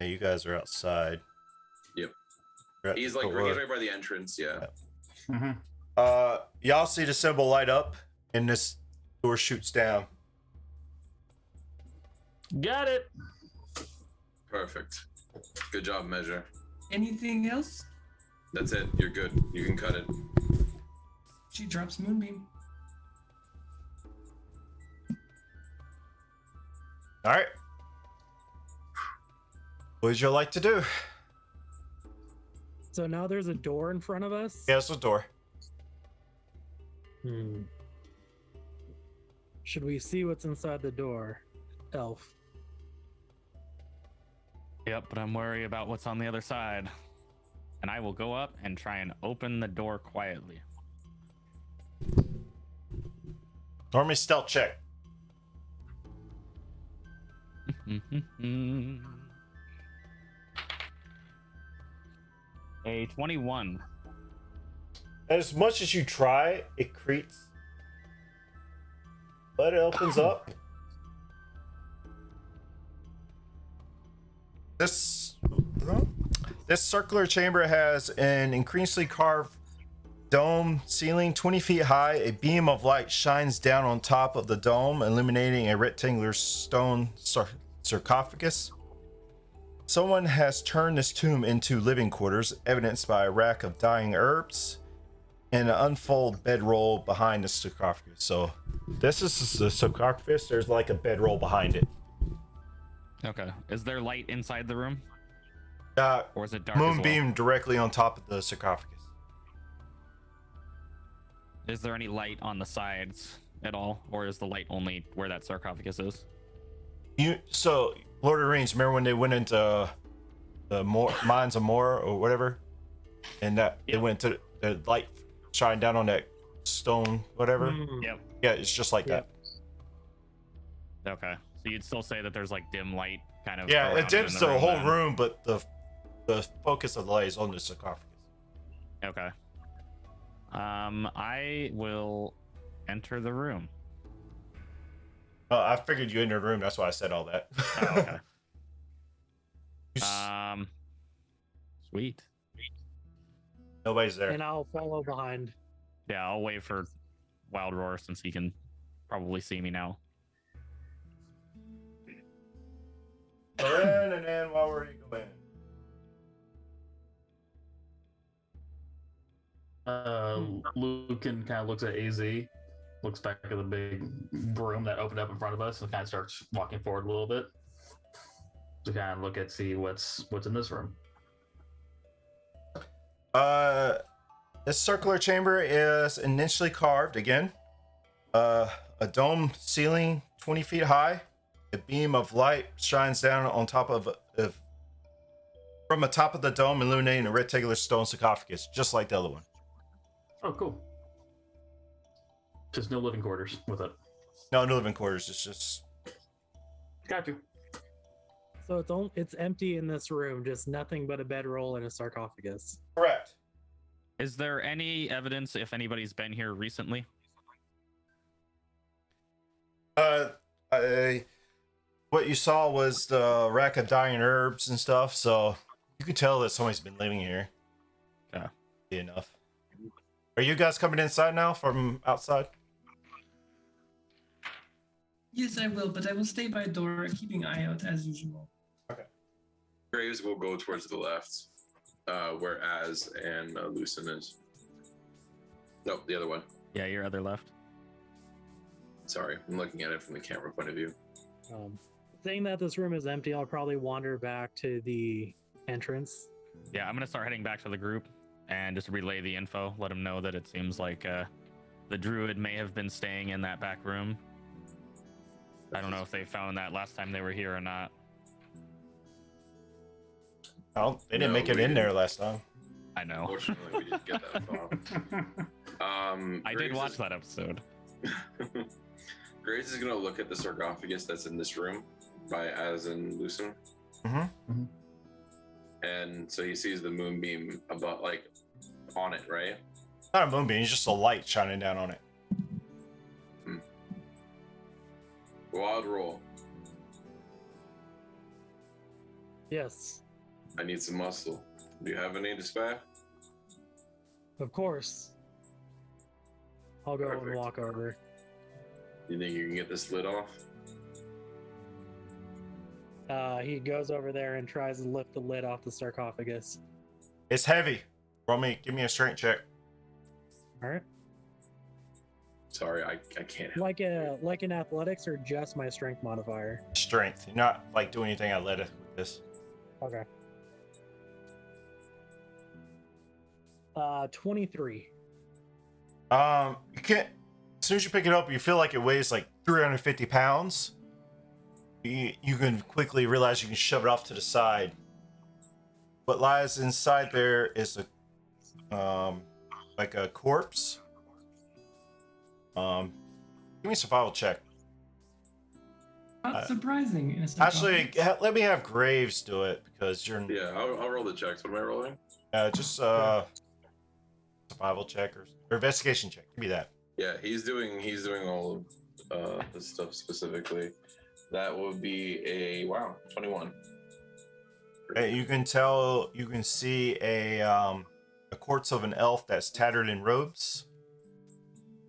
Yeah, you guys are outside. Yep. You're at He's the like door. he's right by the entrance. Yeah. Y'all see the symbol light up, and this door shoots down. Got it. Perfect. Good job, Measure. Anything else? That's it. You're good. You can cut it. She drops Moonbeam. All right. What would you like to do? So now there's a door in front of us. Yeah, it's the door. Should we see what's inside the door, Elf? Yep, but I'm worried about what's on the other side. And I will go up and try and open the door quietly. Normally stealth check. A 21. As much as you try, it creaks. But it opens up. This circular chamber has an increasingly carved dome ceiling 20 feet high. A beam of light shines down on top of the dome, illuminating a rectangular stone sarcophagus. Someone has turned this tomb into living quarters, evidenced by a rack of dying herbs and an unfolded bedroll behind the sarcophagus. So this is the sarcophagus. There's like a bedroll behind it. Okay. Is there light inside the room? Or is it dark? Moonbeam directly on top of the sarcophagus. Is there any light on the sides at all? Or is the light only where that sarcophagus is? So Lord of the Rings, remember when they went into the mines of Moor or whatever? And that they went to the light shine down on that stone, whatever. Yep. Yeah, it's just like that. Okay. So you'd still say that there's like dim light kind of. Yeah, around it dims in the whole then? room, but the focus of the light is on the sarcophagus. Okay. I will enter the room. I figured you entered the room, that's why I said all that. Oh, okay. Sweet. Nobody's there. And I'll follow behind. Yeah, I'll wait for Wild Roar since he can probably see me now. And then while we're going. Lucan kind of looks at AZ, looks back at the big broom that opened up in front of us, and kind of starts walking forward a little bit. to kind of look at see what's in this room. This circular chamber is initially carved again. A dome ceiling 20 feet high. A beam of light shines down on top of from the top of the dome, illuminating a rectangular stone sarcophagus, just like the other one. Oh, cool. Just no living quarters with it. No living quarters. It's just. Got you. So it's empty in this room, just nothing but a bedroll and a sarcophagus. Correct. Is there any evidence if anybody's been here recently? What you saw was the rack of dying herbs and stuff, so you could tell that somebody's been living here. Yeah. Enough. Are you guys coming inside now from outside? Yes, I will, but I will stay by door, keeping eye out as usual. Graves will go towards the left, where Az and Lucen is. No, the other one. Yeah, your other left. Sorry, I'm looking at it from the camera point of view. Saying that this room is empty, I'll probably wander back to the entrance. Yeah, I'm gonna start heading back to the group and just relay the info. Let them know that it seems like the druid may have been staying in that back room. I don't know if they found that last time they were here or not. Oh, they didn't make it in there last time. I know. Unfortunately, we didn't get that far. I did watch that episode. Graves is gonna look at the sarcophagus that's in this room by Az and Lucen. Mm-hmm. And so he sees the moonbeam about like on it, right? Not a moonbeam, it's just a light shining down on it. Wild roll. Yes, I need some muscle. Do you have any to spare? of course. I'll go and Perfect. walk over. You think you can get this lid off? He goes over there and tries to lift the lid off the sarcophagus. It's heavy. Give me a strength check. All right. Sorry, I can't help. Like in athletics or just my strength modifier? Strength. You're not like doing anything athletic with this. Okay. 23. You can't. As soon as you pick it up, you feel like it weighs like 350 pounds. You can quickly realize you can shove it off to the side. What lies inside there is like a corpse. Give me a survival check. Not surprising. In a Actually, sarcophagus. let me have Graves do it because you're Yeah, I'll roll the checks. What am I rolling? just survival check or investigation check. Give me that. Yeah, he's doing all of this stuff specifically. That would be a 21. You can see a corpse of an elf that's tattered in robes.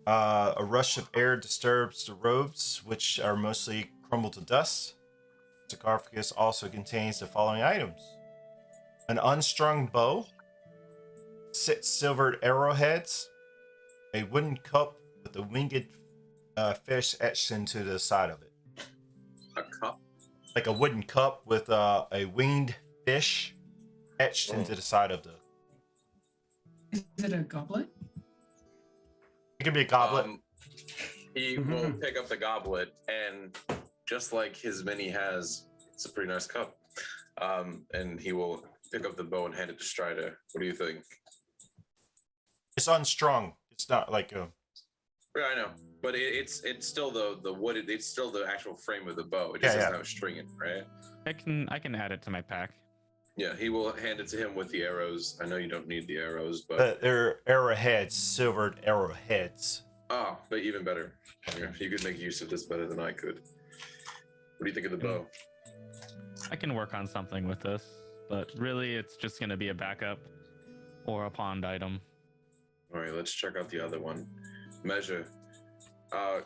A rush of air disturbs the robes, which are mostly crumbled to dust. The sarcophagus also contains the following items: an unstrung bow, 6 silvered arrowheads, a wooden cup with a winged fish etched into the side of it. A cup? Like a wooden cup with a winged fish etched into the side of the. Is it a goblet? It could be a goblet. He will pick up the goblet, and just like his mini has, it's a pretty nice cup. And he will pick up the bow and hand it to Strider. What do you think? It's unstrung. It's not like a. Yeah, I know, but it's still the wood. It's still the actual frame of the bow. It just doesn't have a string in it, right? I can add it to my pack. Yeah, he will hand it to him with the arrows. I know you don't need the arrows, but They're arrowheads, silvered arrowheads. but even better. Yeah, you could make use of this better than I could. What do you think of the bow? I can work on something with this, but really it's just going to be a backup or a pond item. All right, let's check out the other one. Measure.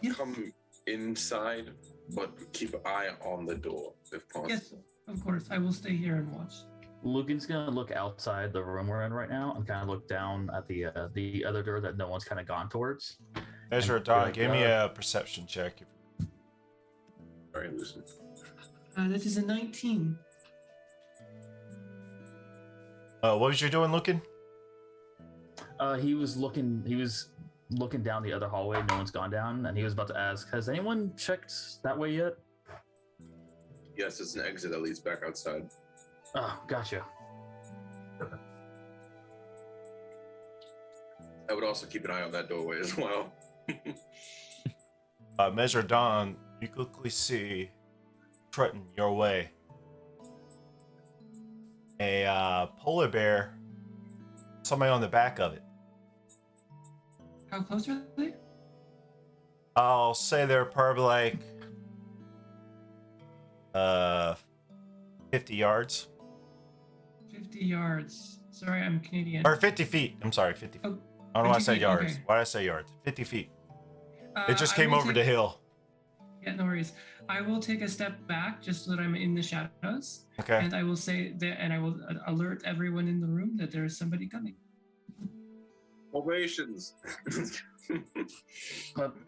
Yes. Come inside, but keep an eye on the door if possible. Yes, of course. I will stay here and watch. Lucan's gonna look outside the room we're in right now and kind of look down at the other door that no one's kind of gone towards. Ezra, Don, give me a perception check. All right, listen. That is a 19. What was you doing looking? He was looking down the other hallway. No one's gone down, and he was about to ask, "Has anyone checked that way yet?" Yes, it's an exit that leads back outside. Oh, gotcha. I would also keep an eye on that doorway as well. Measure Dawn, you quickly see trotting your way a polar bear, somebody on the back of it. How close are they? I'll say they're probably like 50 yards. 50 yards. Sorry, I'm Canadian. Or 50 feet. I'm sorry, 50 feet. Oh, I don't know why I 50 said feet, yards. okay. Why did I say yards? 50 feet. It just I came will over take- the hill. Yeah, no worries. I will take a step back just so that I'm in the shadows, Okay. and I will say that, and I will alert everyone in the room that there is somebody coming. Ovations.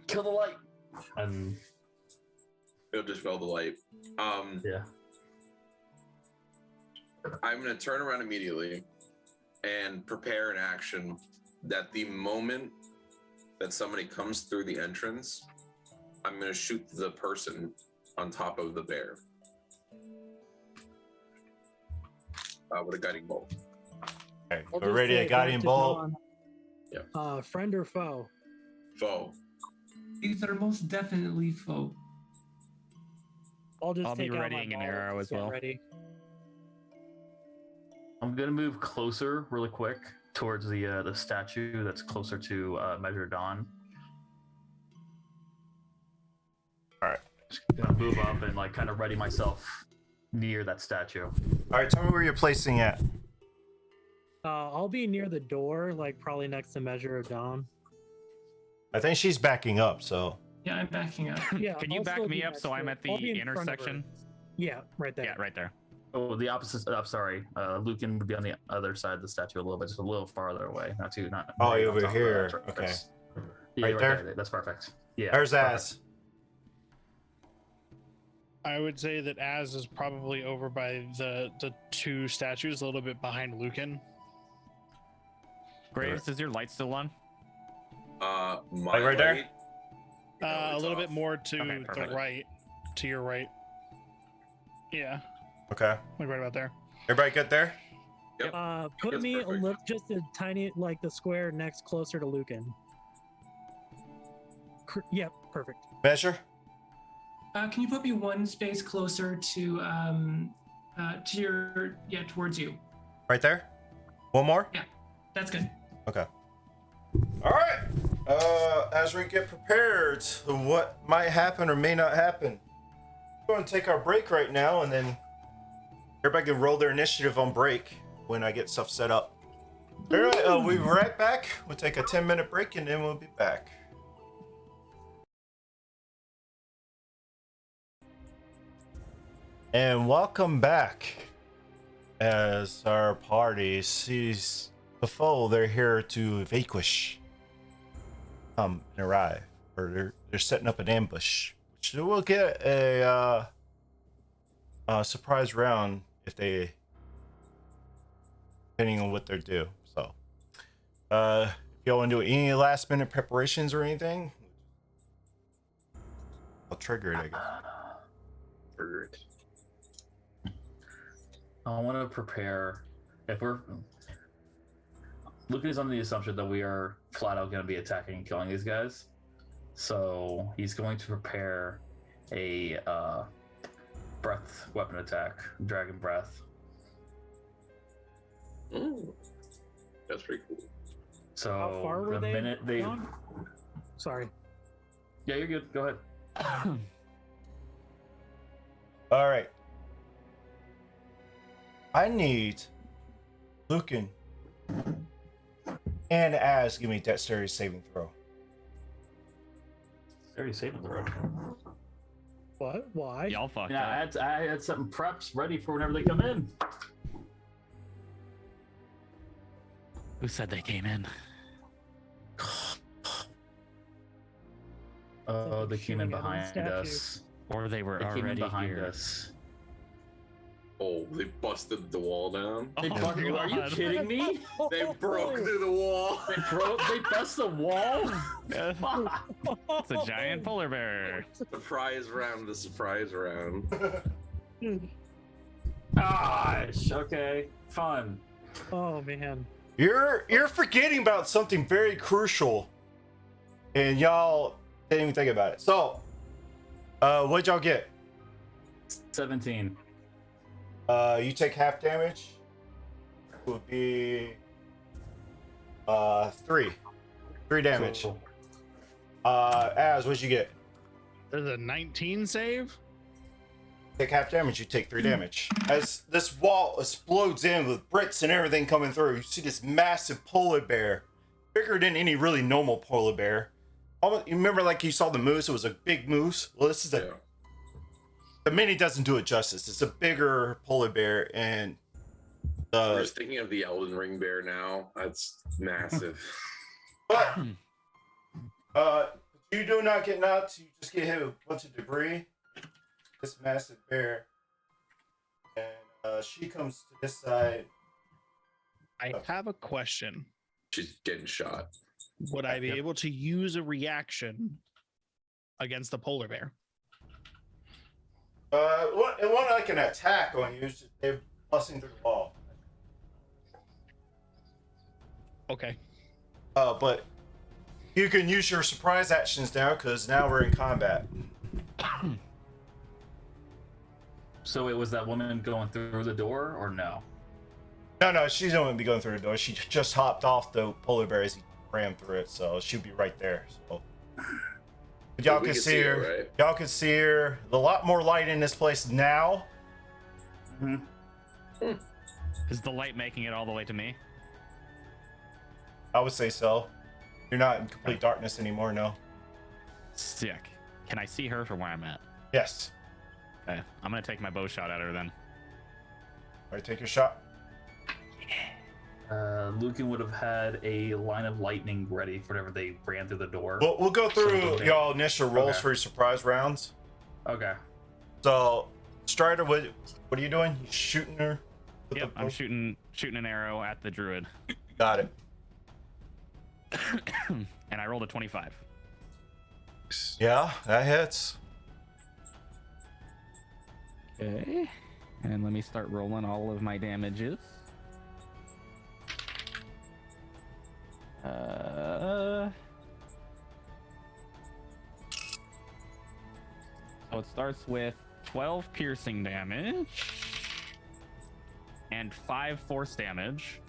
Kill the light. And He'll dispel the light. yeah. I'm going to turn around immediately and prepare an action that the moment that somebody comes through the entrance, I'm going to shoot the person on top of the bear with a guiding bolt. Okay. I'll We're just ready say to guiding back to bolt. Dawn, Yeah. friend or foe? Foe. These are most definitely foe. I'll just I'll be take out my readying an ball, arrow as get well. Ready. I'm gonna move closer really quick towards the statue that's closer to Measure Dawn. Alright. Just gonna move up and like kind of ready myself near that statue. Alright, tell me where you're placing at. I'll be near the door, like probably next to Measure of Dawn. I think she's backing up, so. Yeah, I'm backing up. Yeah. Can you I'll back still me be up next so to I'm her. at I'll be the in front of her. intersection? Yeah, right there. Yeah, right there. Oh, the opposite. I'm sorry. Lucan would be on the other side of the statue a little bit, just a little farther away. Not too. Not. Oh, right you're on over top of here. that. Okay. Yeah, Right right there? there. That's perfect. Yeah. There's perfect. Az. I would say that Az is probably over by the two statues, a little bit behind Lucan. Graves, is your light still on? My Like right there? light, A it's little off. bit more to Okay, the perfect. right, to your right. Yeah, Okay. like right about there. Everybody good there? Put That's me a perfect. little, just a tiny, like the square next closer to Lucan. Yep, perfect. Measure? Can you put me one space closer to your, yeah, towards you? Right there? One more? That's good. Okay. Alright. As we get prepared to what might happen or may not happen, we're going to take our break right now, and then everybody can roll their initiative on break when I get stuff set up. Alright, we'll be right back. We'll take a 10-minute break, and then we'll be back. And welcome back. As our party sees the foe, they're here to vanquish, and arrive, or they're setting up an ambush. Which we'll get a surprise round if they, depending on what they're due. So, if y'all want to do any last minute preparations or anything, I'll trigger it, I guess. Trigger it. I want to prepare. If we're Lucan is under the assumption that we are flat out going to be attacking and killing these guys, so he's going to prepare a breath weapon attack, dragon breath. Ooh. That's pretty cool. So How far were the they? minute they, gone? Sorry. yeah, you're good. Go ahead. All right. I need Lucan and Az give me dexterity saving throw. Already saved the throw. What? Why? Y'all fucked Yeah, up. I had something preps ready for whenever they come in. Who said they came in? Oh, they came in Shooting at the behind statue. us. Or they were They came in already behind here? us. Oh, they busted the wall down. They Oh, fucking, are you God. kidding me? They broke through the wall. They bust the wall? It's a giant polar bear. Surprise round, the surprise round. Gosh, okay, fun. Oh man. You're forgetting about something very crucial, and y'all didn't even think about it. So, what'd y'all get? 17. You take half damage. Would be 3 damage. Cool. Az, what'd you get? There's a 19 save. Take half damage, you take 3 damage. As this wall explodes in with bricks and everything coming through, you see this massive polar bear, bigger than any really normal polar bear. Almost, you remember like you saw the moose? It was a big moose. Well, this is Yeah. the mini doesn't do it justice. It's a bigger polar bear, and We're just thinking of the Elden Ring bear now. That's massive. but you do not get knocked. You just get hit with a bunch of debris. This massive bear, and she comes to this side. I have a question. She's getting shot. Would I be Yeah. able to use a reaction against the polar bear? It wasn't like an attack on you. It's just they're busting through the wall. Okay. But you can use your surprise actions now because now we're in combat. So it was that woman going through the door, or no? No, she don't be going through the door. She just hopped off the polar bear as he ran through it, so she'll be right there. So but y'all We can see her. right? Y'all can see her. A lot more light in this place now. Is the light making it all the way to me? I would say so. You're not in complete darkness anymore. No. Sick. Can I see her from where I'm at? Yes. Okay, I'm gonna take my bow shot at her then. All right, take your shot. Lucan would have had a line of lightning ready for whenever they ran through the door. We'll go through Okay. y'all initial rolls Okay. for your surprise rounds. Okay. So, Strider, what are you doing? You shooting her? with Yep, the I'm bow? shooting an arrow at the druid, Got it. and I rolled a 25. Yeah, that hits. Okay, and let me start rolling all of my damages. So it starts with 12 piercing damage and 5 force damage.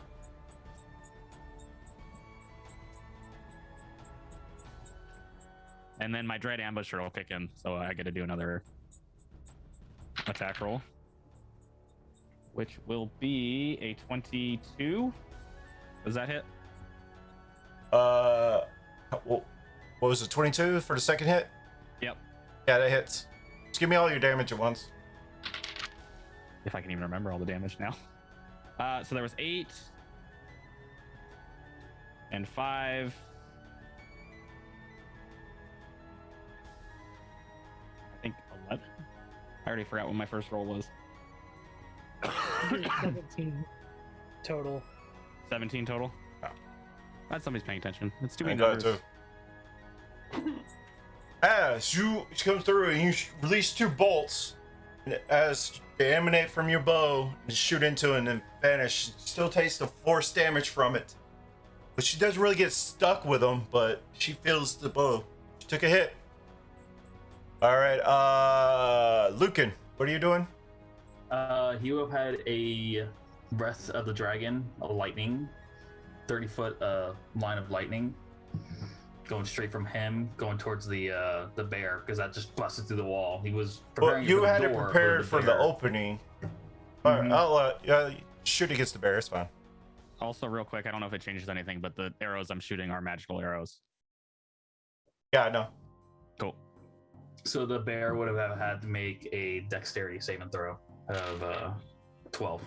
And then my Dread Ambusher will kick in, so I get to do another attack roll, which will be a 22. Does that hit? What was it, 22 for the second hit? Yep. Yeah, that hits. Just give me all your damage at once. If I can even remember all the damage now. So there was 8 and 5. I think 11. I already forgot what my first roll was. 17 total. 17 total. Oh. Glad somebody's paying attention. It's too I many got it numbers. too. As you come through and you release 2 bolts, and as they emanate from your bow and shoot into it and then vanish, you still takes the force damage from it. But she doesn't really get stuck with them, but she feels the blow. She took a hit. All right, Lucan, what are you doing? He would have had a Breath of the Dragon, a lightning, 30-foot line of lightning, going straight from him, going towards the bear, because that just busted through the wall. He was Well, preparing you for the had it door, prepared for the bear- opening. All right, Mhm. I'll shoot against the bear. It's fine. Also, real quick, I don't know if it changes anything, but the arrows I'm shooting are magical arrows. Yeah, I know. Cool. So the bear would have had to make a dexterity saving throw of 12.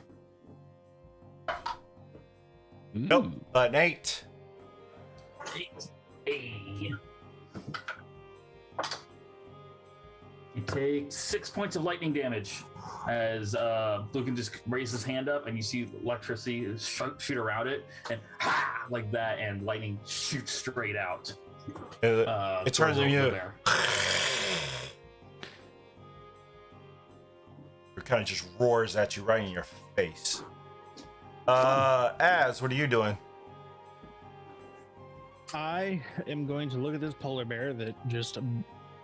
Nope, Ooh. an 8. Hey. You take 6 points of lightning damage as Lucan just raises his hand up, and you see electricity shoot around it, and like that, and lightning shoots straight out. It turns on you. It kind of just roars at you right in your face. Az, what are you doing? I am going to look at this polar bear that just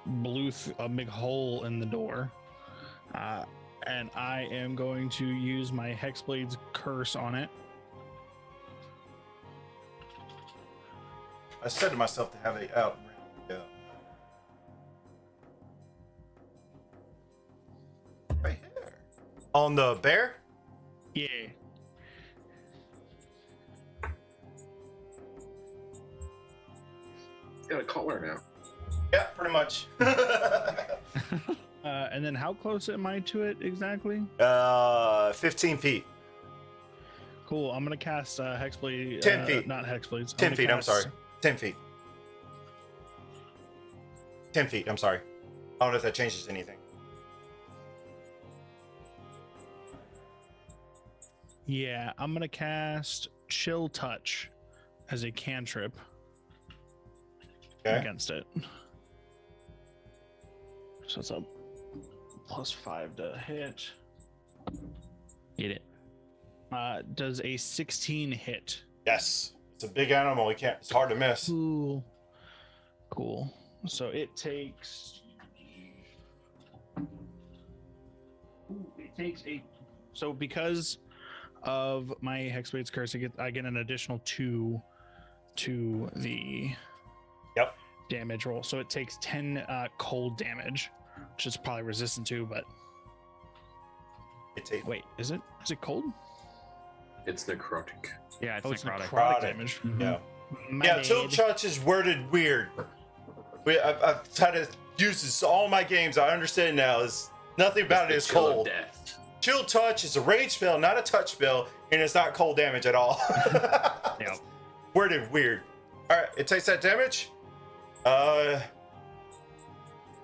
blew a big hole in the door. And I am going to use my Hexblade's curse on it. I said to myself to have it out. Yeah. Right here. On the bear? Yeah. He's got a collar now. Yeah, pretty much. And then how close am I to it exactly? 15 feet. Cool. I'm going to cast Hexblade. 10 feet. Not Hexblades. 10 feet, I'm sorry. 10 feet. 10 feet, I'm sorry. I don't know if that changes anything. Yeah, I'm going to cast Chill Touch as a cantrip against it. So it's a +5 to hit. Get it. Does a 16 hit? Yes. It's a big animal. It's hard to miss. Cool. Cool. So it takes. So because of my Hexblade's curse, I get an additional 2 to the damage roll. So it takes 10 cold damage, which is probably resistant to, but wait, is it cold? It's necrotic. Yeah, it's it's necrotic. necrotic damage. Yeah. My Yeah, bad. Chill Touch is worded weird. I've tried to use this all my games. I understand now. Nothing about it is Chill of cold. Death. Chill Touch is a range spell, not a touch spell, and it's not cold damage at all. Yep. Worded weird. All right, it takes that damage.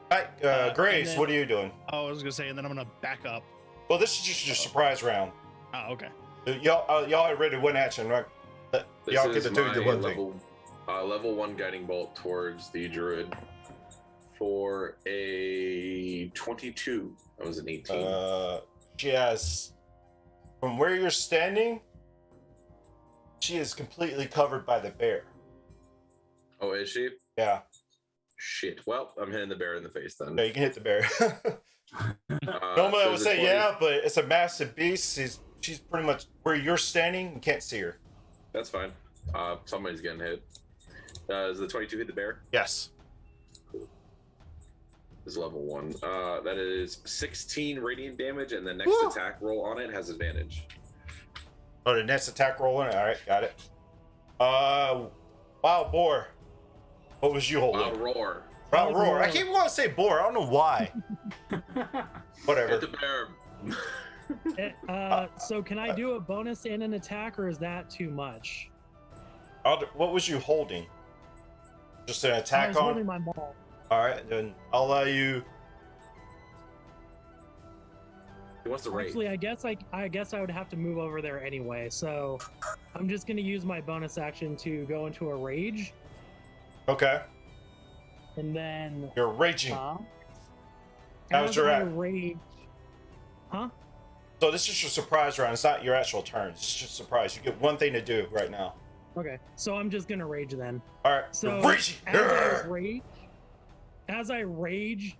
Grace, then- what are you doing? Oh, I was gonna say, and then I'm gonna back up. Well, this is just your surprise round. Oh, okay. Y'all had ready one action, right? Y'all get to do the one thing. Level 1 guiding bolt towards the druid for a 22. That was an 18. She has, from where you're standing, she is completely covered by the bear. Oh, is she? Yeah. Shit. Well, I'm hitting the bear in the face then. Yeah, you can hit the bear. Normally I would there's a say 20. yeah, but it's a massive beast. She's pretty much where you're standing. You can't see her. That's fine. Somebody's getting hit. Does the 22 hit the bear? Yes. This is level 1. That is 16 radiant damage, and the next attack roll on it has advantage. Oh, the next attack rolling. All right, got it. Wild boar. What was you holding? Wild roar. Wild roar. I keep wanting to say boar. I don't know why. Whatever. Hit the bear. So can I do a bonus and an attack, or is that too much? What was you holding? Just an I attack was on? holding my ball. All right, then I'll allow you. He wants to rage. Actually, I guess I would have to move over there anyway. So I'm just gonna use my bonus action to go into a rage, Okay. and then You're raging. How's How's your I act? rage? Huh? So this is your surprise round. It's not your actual turn. It's just a surprise. You get one thing to do right now. Okay, so I'm just gonna rage then. All right. So You're raging. as I rage,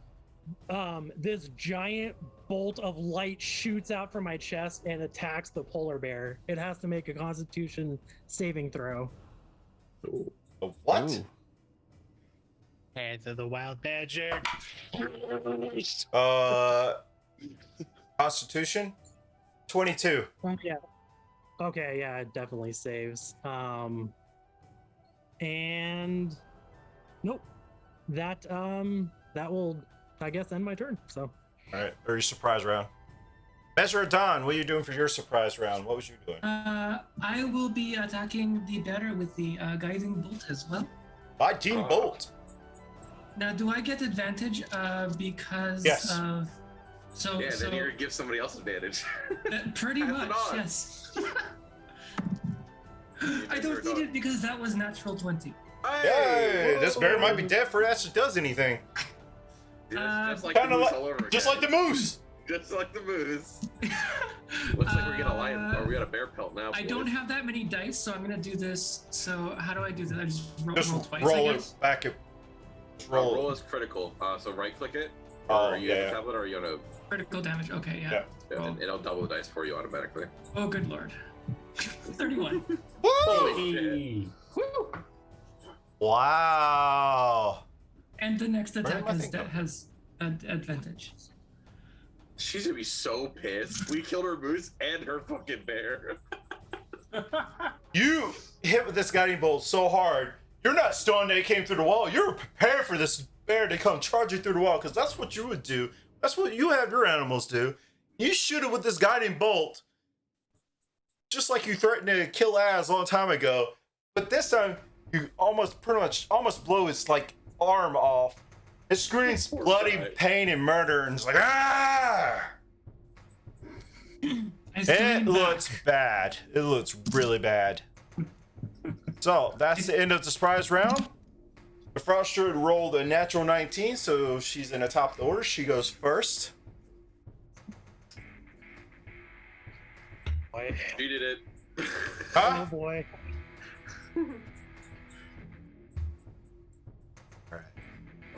this giant bolt of light shoots out from my chest and attacks the polar bear. It has to make a Constitution saving throw. What? Ooh. Hands of the wild badger. Constitution 22. Yeah. Okay, yeah, it definitely saves. And nope. That will, I guess, end my turn. So All right. Or your surprise round. Measure of Dawn, what are you doing for your surprise round? What was you doing? I will be attacking the bear with the guiding bolt as well. Lightning bolt. Now, do I get advantage because Yes. of? So, Yeah, so then you're gonna give somebody else advantage. pretty Pass it much, on. yes. I don't need it because that was natural 20. Yay! This bear might be whoa. dead before it actually does anything. Just like Kinda the moose like- all over again. Just like the moose. Just like the moose. Looks like we got a lion, or we got a bear pelt now. I boys. don't have that many dice, so I'm gonna do this. So how do I do that? I just roll twice, I roll guess. it back. Roll is critical. So right click it. Oh, Or you have yeah. a tablet, or you want Critical damage. Okay, yeah. Yeah. to, Roll. and it'll double the dice for you automatically. Oh, good lord. 31. Holy shit. Hey. Woo. Wow. And the next Where attack am I thinking of? has advantage. She's gonna be so pissed. We killed her moose and her fucking bear. You hit with this guiding bolt so hard. You're not stunned that it came through the wall. You're prepared for this bear to come charging through the wall because that's what you would do. That's what you have your animals do. You shoot it with this guiding bolt, just like you threatened to kill Az a long time ago. But this time, you pretty much blow its like arm off. It screams Poor bloody guy. pain and murder, and it's like ah! I It scream back. looks bad. It looks really bad. So that's the end of the surprise round. The Frost Druid rolled a natural 19, so she's in the top of the order. She goes first. Boy. She did it. Oh Huh? boy.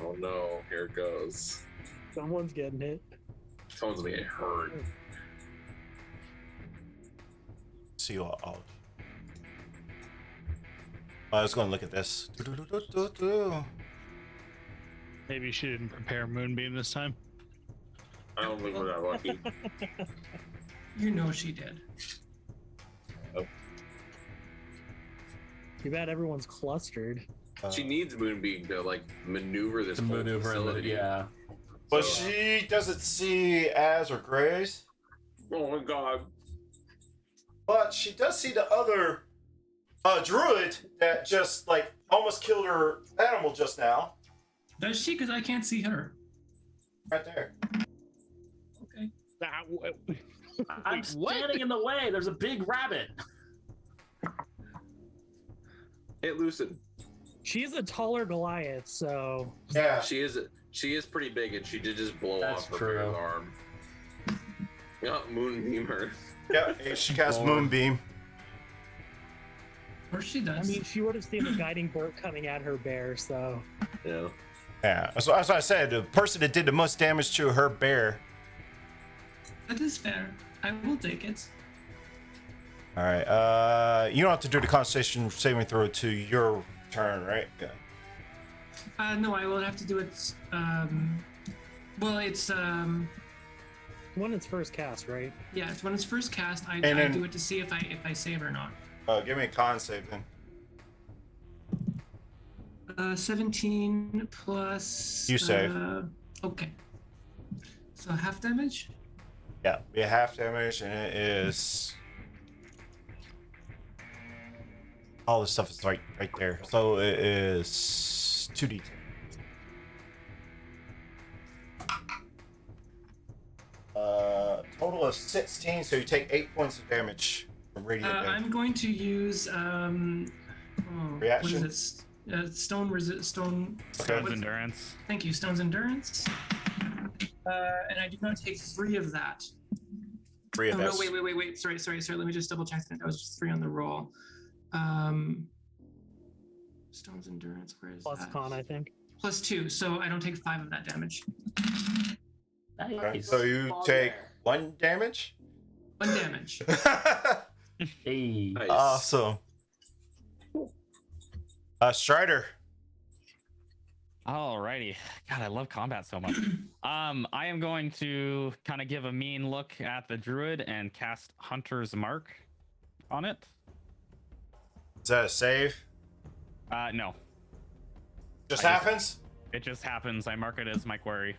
Oh no, here it goes. Someone's getting hit. Someone's gonna get hurt. See you all. I was going to look at this. Maybe she didn't prepare Moonbeam this time. I don't think we're that lucky. You know she did. Too bad everyone's clustered. She needs Moonbeam to like maneuver this To whole maneuver, facility. yeah. But So, she doesn't see Az or Grace. oh my god. But she does see the other druid that just like almost killed her animal just now. Does she? Because I can't see her. Right there. Okay. I'm standing in the way. There's a big rabbit. It loosened. She's a taller Goliath, so Yeah. She is pretty big, and she did just blow That's off her true. bear's arm. Yeah, Moonbeam her. Yeah. She casts Lord. Moonbeam. Or she I does. mean, she would have seen the guiding bolt coming at her bear. So Yeah. Yeah. That's what I said. The person that did the most damage to her bear. That is fair. I will take it. All right. You don't have to do the Constitution saving throw to your turn, right? Yeah. No, I will have to do it. Well, it's when it's first cast, right? yeah, it's when it's first cast. I then- do it to see if I save or not. Give me a con save then. 17 plus. You save. Okay. So half damage. Yeah, be a half damage, and it is. All this stuff is right there. So it is 2d10. Total of 16, so you take 8 points of damage from radiant damage. I'm going to use Reaction? What is it? Stone stone. Okay. what's- Endurance. Thank you, Stone's Endurance. And I do not take 3 of that. 3 of Oh, no, this. wait. Sorry. Let me just double check that. That was just 3 on the roll. Stone's Endurance, where is Plus that? con, I think. Plus 2, so I don't take 5 of that damage. Okay, so you take 1 damage? 1 damage. Hey. Nice. Awesome. Strider. Alrighty. God, I love combat so much. I am going to kind of give a mean look at the druid and cast Hunter's Mark on it. Is that a save? No, Just I happens? it just happens. I mark it as my query,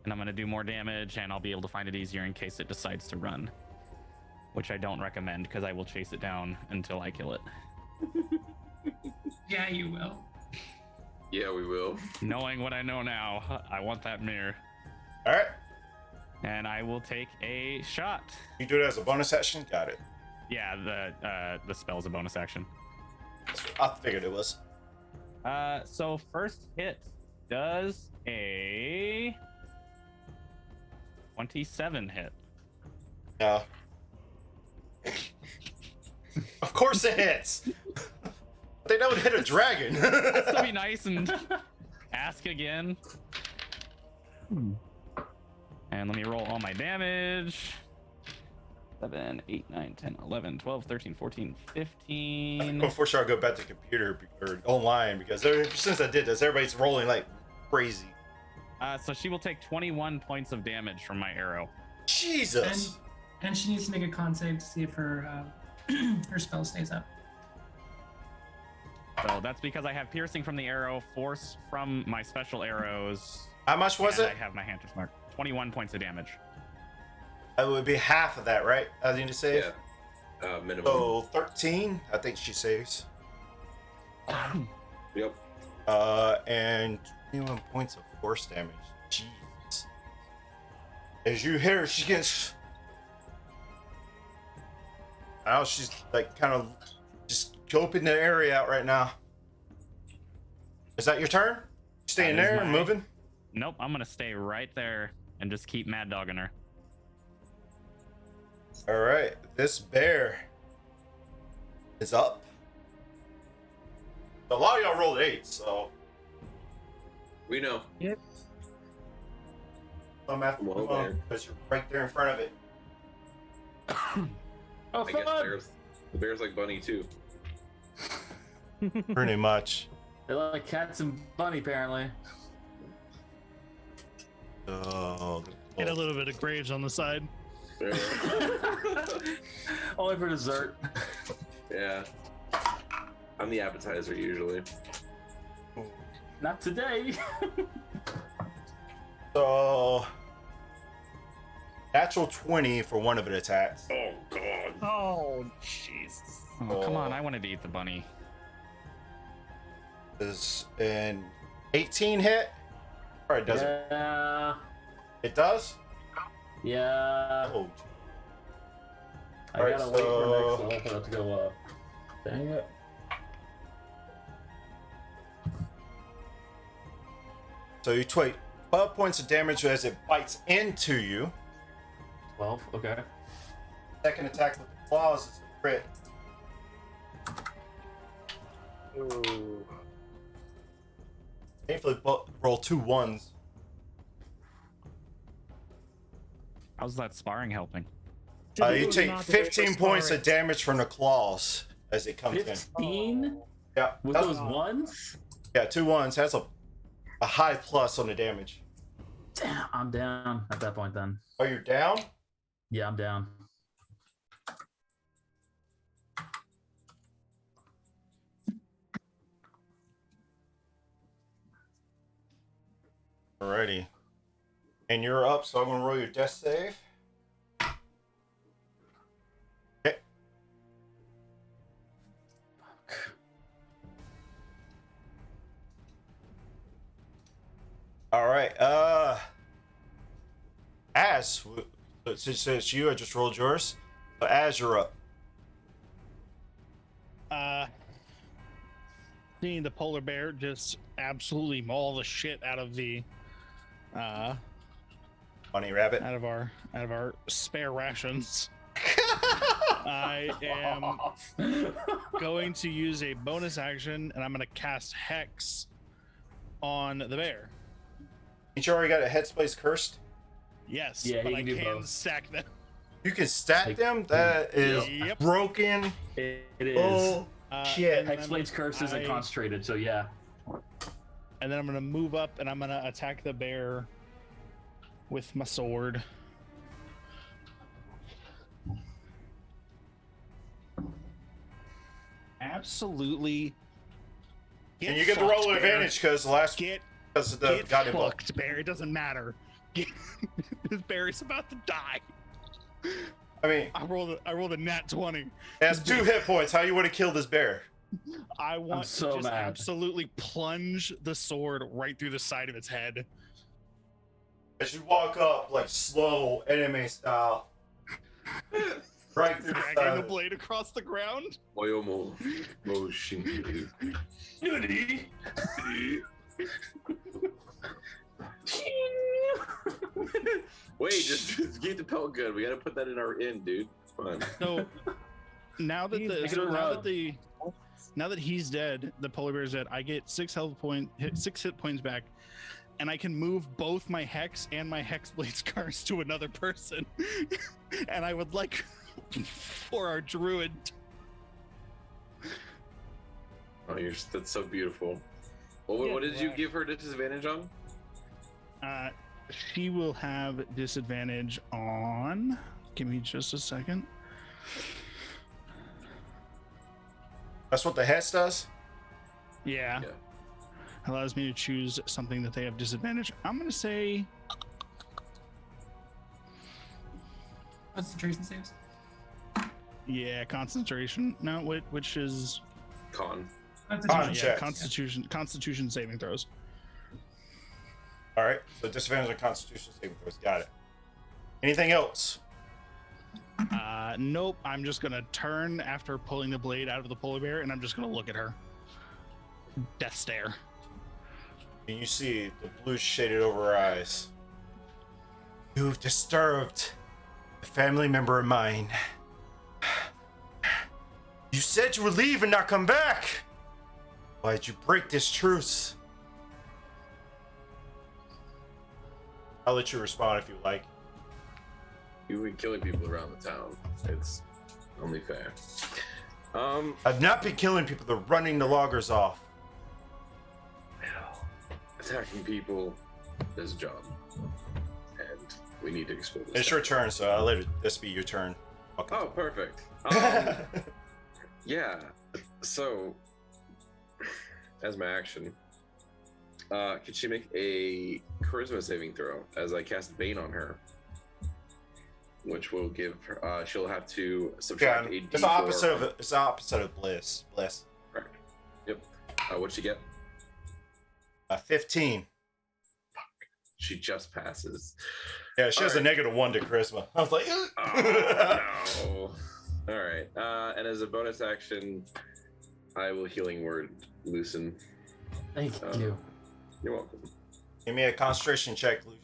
and I'm going to do more damage, and I'll be able to find it easier in case it decides to run, which I don't recommend because I will chase it down until I kill it. Yeah, you will. Yeah, we will. Knowing what I know now, I want that mirror. All right. And I will take a shot. You do it as a bonus action. Got it. Yeah, the spell's a bonus action. I figured it was. So first hit does a 27 hit. No. Of course it hits. I think that would hit a dragon. Let's still be nice and ask again. And let me roll all my damage. 7, 8, 9, 10, 11, 12, 13, 14, 15. Before sure, I'll go back to the computer or online because since I did this, everybody's rolling like crazy. So she will take 21 points of damage from my arrow. Jesus. And she needs to make a con save to see if her her spell stays up. So that's because I have piercing from the arrow, force from my special arrows. How much was and it? I have my hunter's mark. 21 points of damage. It would be half of that, right? I need to save. Yeah. Minimum. So 13, I think she saves. Yep. And 21 points of force damage. Jeez. As you hit her, she gets. Now she's like kind of just scoping the area out right now. Is that your turn? Staying That is there and mine. moving? Nope, I'm gonna stay right there and just keep mad dogging her. All right, this bear is up. A lot of y'all rolled 8, so We know. Yep. I'm after Well, man. because you're right there in front of it. Oh, I guess fun! the bear's like Bunny too. Pretty much. They're like cats and bunny, apparently. Oh, Get a little bit of graves on the side. Yeah. Only for dessert. Yeah. I'm the appetizer usually. Not today. So, natural 20 for one of the attacks. Oh God. Oh, Jesus. Oh, come on, I wanted to eat the bunny. Is an 18 hit? Or it doesn't? Yeah. It does? Yeah. Oh, I Alright, gotta wait for so- next level to go up. Dang it. so you take 12 points of damage as it bites into you. 12, okay. Second attack with the claws is a crit. Ooh. Painfully roll 2 1s. How's that sparring helping? You take 15 points of damage from the claws as it comes in. 15? Yeah, With that's- those ones? yeah, 2 1s has a high plus on the damage. Damn, I'm down at that point then. Oh, you're down? Yeah, I'm down. Alrighty. And you're up, so I'm gonna roll your death save. Okay. Alright, since it's you, I just rolled yours. So Az, you're up. Seeing the polar bear just absolutely maul the shit out of the Bunny rabbit. out of our spare rations. I am going to use a bonus action and I'm going to cast Hex on the bear. Ain't you already got a headspace cursed? Yes, Yeah, but he I can do can both. stack them. You can stack Like- them? That is Yep. broken. It is. Oh, shit. and then Hexblade's curse isn't I- concentrated, so yeah. And then I'm going to move up and I'm going to attack the bear with my sword. Absolutely. And you get the roll fucked, advantage because Get because of the Get goddamn book. fucked, bear. It doesn't matter. This bear is about to die. I mean, I rolled a nat 20. it has 2 hit points. How you want to kill this bear? I want so to just mad. absolutely plunge the sword right through the side of its head. As you walk up, like slow anime style, right through the Dragging side. the blade across the ground. Oyomo motion. Wait, just get the pelt gun. We gotta put that in our inn, dude. Come on. So now that He's the gonna run. now that he's dead, the polar bear's dead. I get 6 hit points back, and I can move both my hex and my hexblade scars to another person. And I would like for our druid. Oh, that's so beautiful. Well, Yeah, what did you right. give her disadvantage on? She will have disadvantage on. Give me just a second. That's what the hex does? Yeah. Yeah. Allows me to choose something that they have disadvantage. I'm gonna say Concentration saves. yeah, concentration. No, which is Con. Concentration. Check. Constitution saving throws. All right. So disadvantage on Constitution saving throws. Got it. Anything else? Nope. I'm just gonna turn after pulling the blade out of the polar bear, and I'm just gonna look at her. Death stare. And you see the blue shaded over her eyes. You've disturbed a family member of mine. You said you would leave and not come back. Why did you break this truce? I'll let you respond if you like. You've been killing people around the town. It's only fair. I've not been killing people. They're running the loggers off. Attacking people is a job, and we need to expose this. It's your turn, so I'll let this be your turn. Okay. Oh, perfect. Yeah. So, as my action, could she make a charisma saving throw as I cast Bane on her? Which will give her, she'll have to subtract a It's the opposite of it's the opposite of bliss. Bliss. Correct. Yep. What'd she get? 15. She just passes. Yeah, she has a Alright. -1 to charisma. I was like, Oh, no. All right. And as a bonus action, I will healing word loosen. Thank Uh, you. You're welcome. give me a concentration check, Lucian.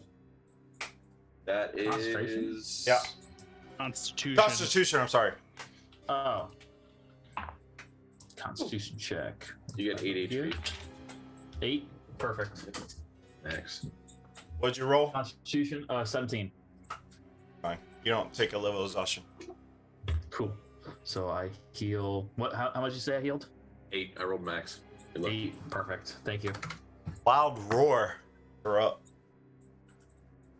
That Concentration? is. Yeah. Constitution. Constitution. I'm sorry. Oh. Constitution check. You get 8 HP. 8. Perfect. Max. What'd you roll? Constitution 17. Fine. You don't take a level exhaustion. Cool. So I heal. What? How much did you say I healed? 8. I rolled max. Good luck. 8. Perfect. Thank you. Loud roar. You're up.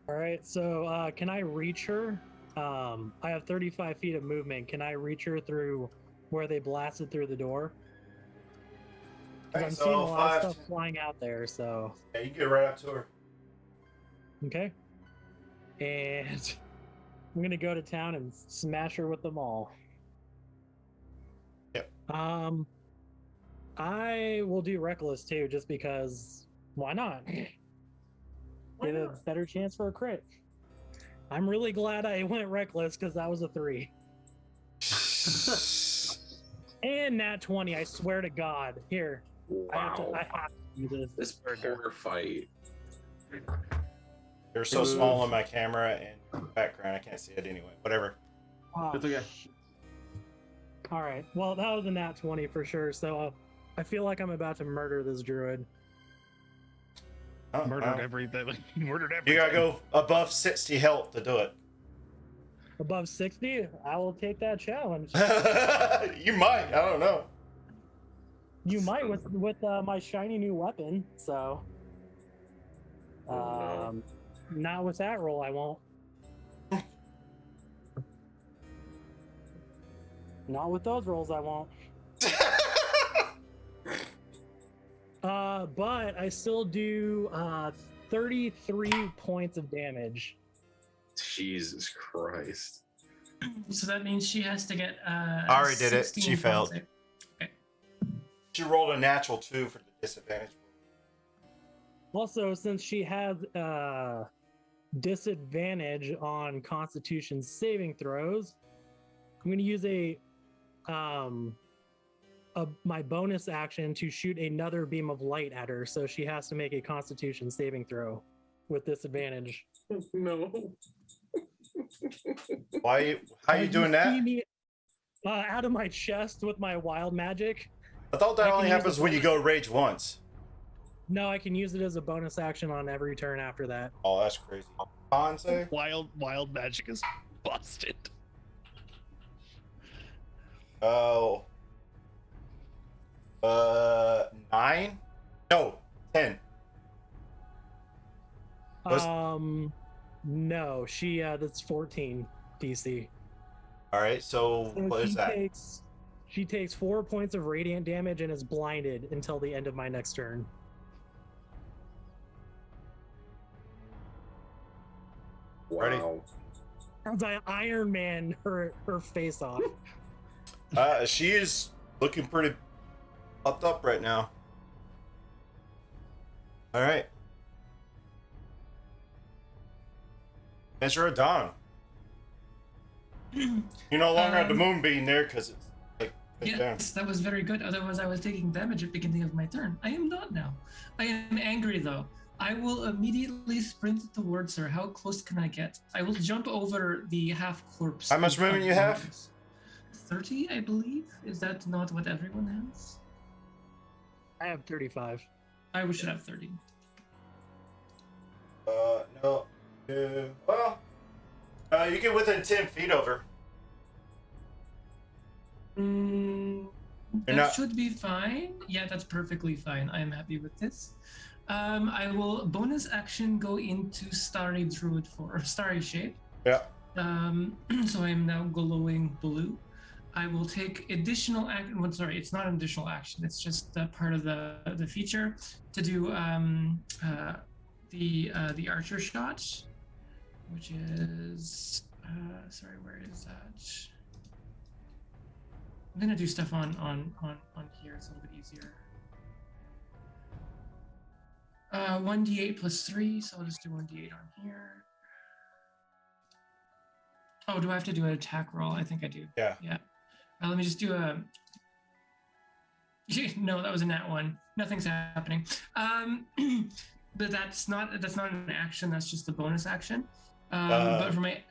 All right, so can I reach her? I have 35 feet of movement. Can I reach her through where they blasted through the door? 'Cause Okay, I'm so seeing a lot 5. of stuff flying out there, so Yeah, you get right up to her. okay. And I'm gonna go to town and smash her with them all. Yep. I will do reckless too, just because. Why not? Get a better chance for a crit. I'm really glad I went reckless because that was a 3. And nat 20, I swear to God. Here, Wow. I have to do this. This poor fight. You're so small on my camera and background, I can't see it anyway. Whatever. Oh, It's okay. all right. Well, that was a nat 20 for sure. So I feel like I'm about to murder this druid. Oh, Murdered wow. everything. Murdered everything. You gotta go above 60 health to do it. Above 60, I will take that challenge. You might. I don't know. You might with my shiny new weapon. So, Oh, no. not with that roll, I won't. Not with those rolls, I won't. But I still do 33 points of damage. Jesus Christ. So that means she has to get. I already did it. 16 She failed. points. Okay. She rolled a natural 2 for the disadvantage. Also, since she has disadvantage on Constitution saving throws, I'm going to use my bonus action to shoot another beam of light at her. So she has to make a Constitution saving throw with disadvantage. No. Why? How you doing that? See me, out of my chest with my wild magic. I thought that I only can use happens a when you go rage once. No, I can use it as a bonus action on every turn after that. Oh, that's crazy. Con save? Wild magic is busted. Oh. 9? No, 10. No, she that's 14 DC. All right, so So what is that? She takes 4 points of radiant damage and is blinded until the end of my next turn. Wow. As I Iron Man her face off. She is looking pretty upped up right now. All right. Measure of Dawn. You no longer have the moonbeam there because it's like it's down. Yes, that was very good. Otherwise, I was taking damage at the beginning of my turn. I am not now. I am angry though. I will immediately sprint towards her. How close can I get? I will jump over the half corpse. How much movement you have? 30, I believe. Is that not what everyone has? I have 35. I should have 30. No. Well, you get within 10 feet of her. That not- should be fine. Yeah, that's perfectly fine. I am happy with this. I will bonus action go into Starry Druid or Starry Shape. Yeah. So I am now glowing blue. I will take additional action. Well, sorry, it's not an additional action. It's just part of the feature to do the archer shot, which is sorry, where is that? I'm gonna do stuff on here. It's a little bit easier. 1d8 plus 3, so I'll just do 1d8 on here. Oh, do I have to do an attack roll? I think I do. Yeah. Yeah. Let me just do a. No, that was a nat 1. Nothing's happening. But that's not an action. That's just a bonus action. But for my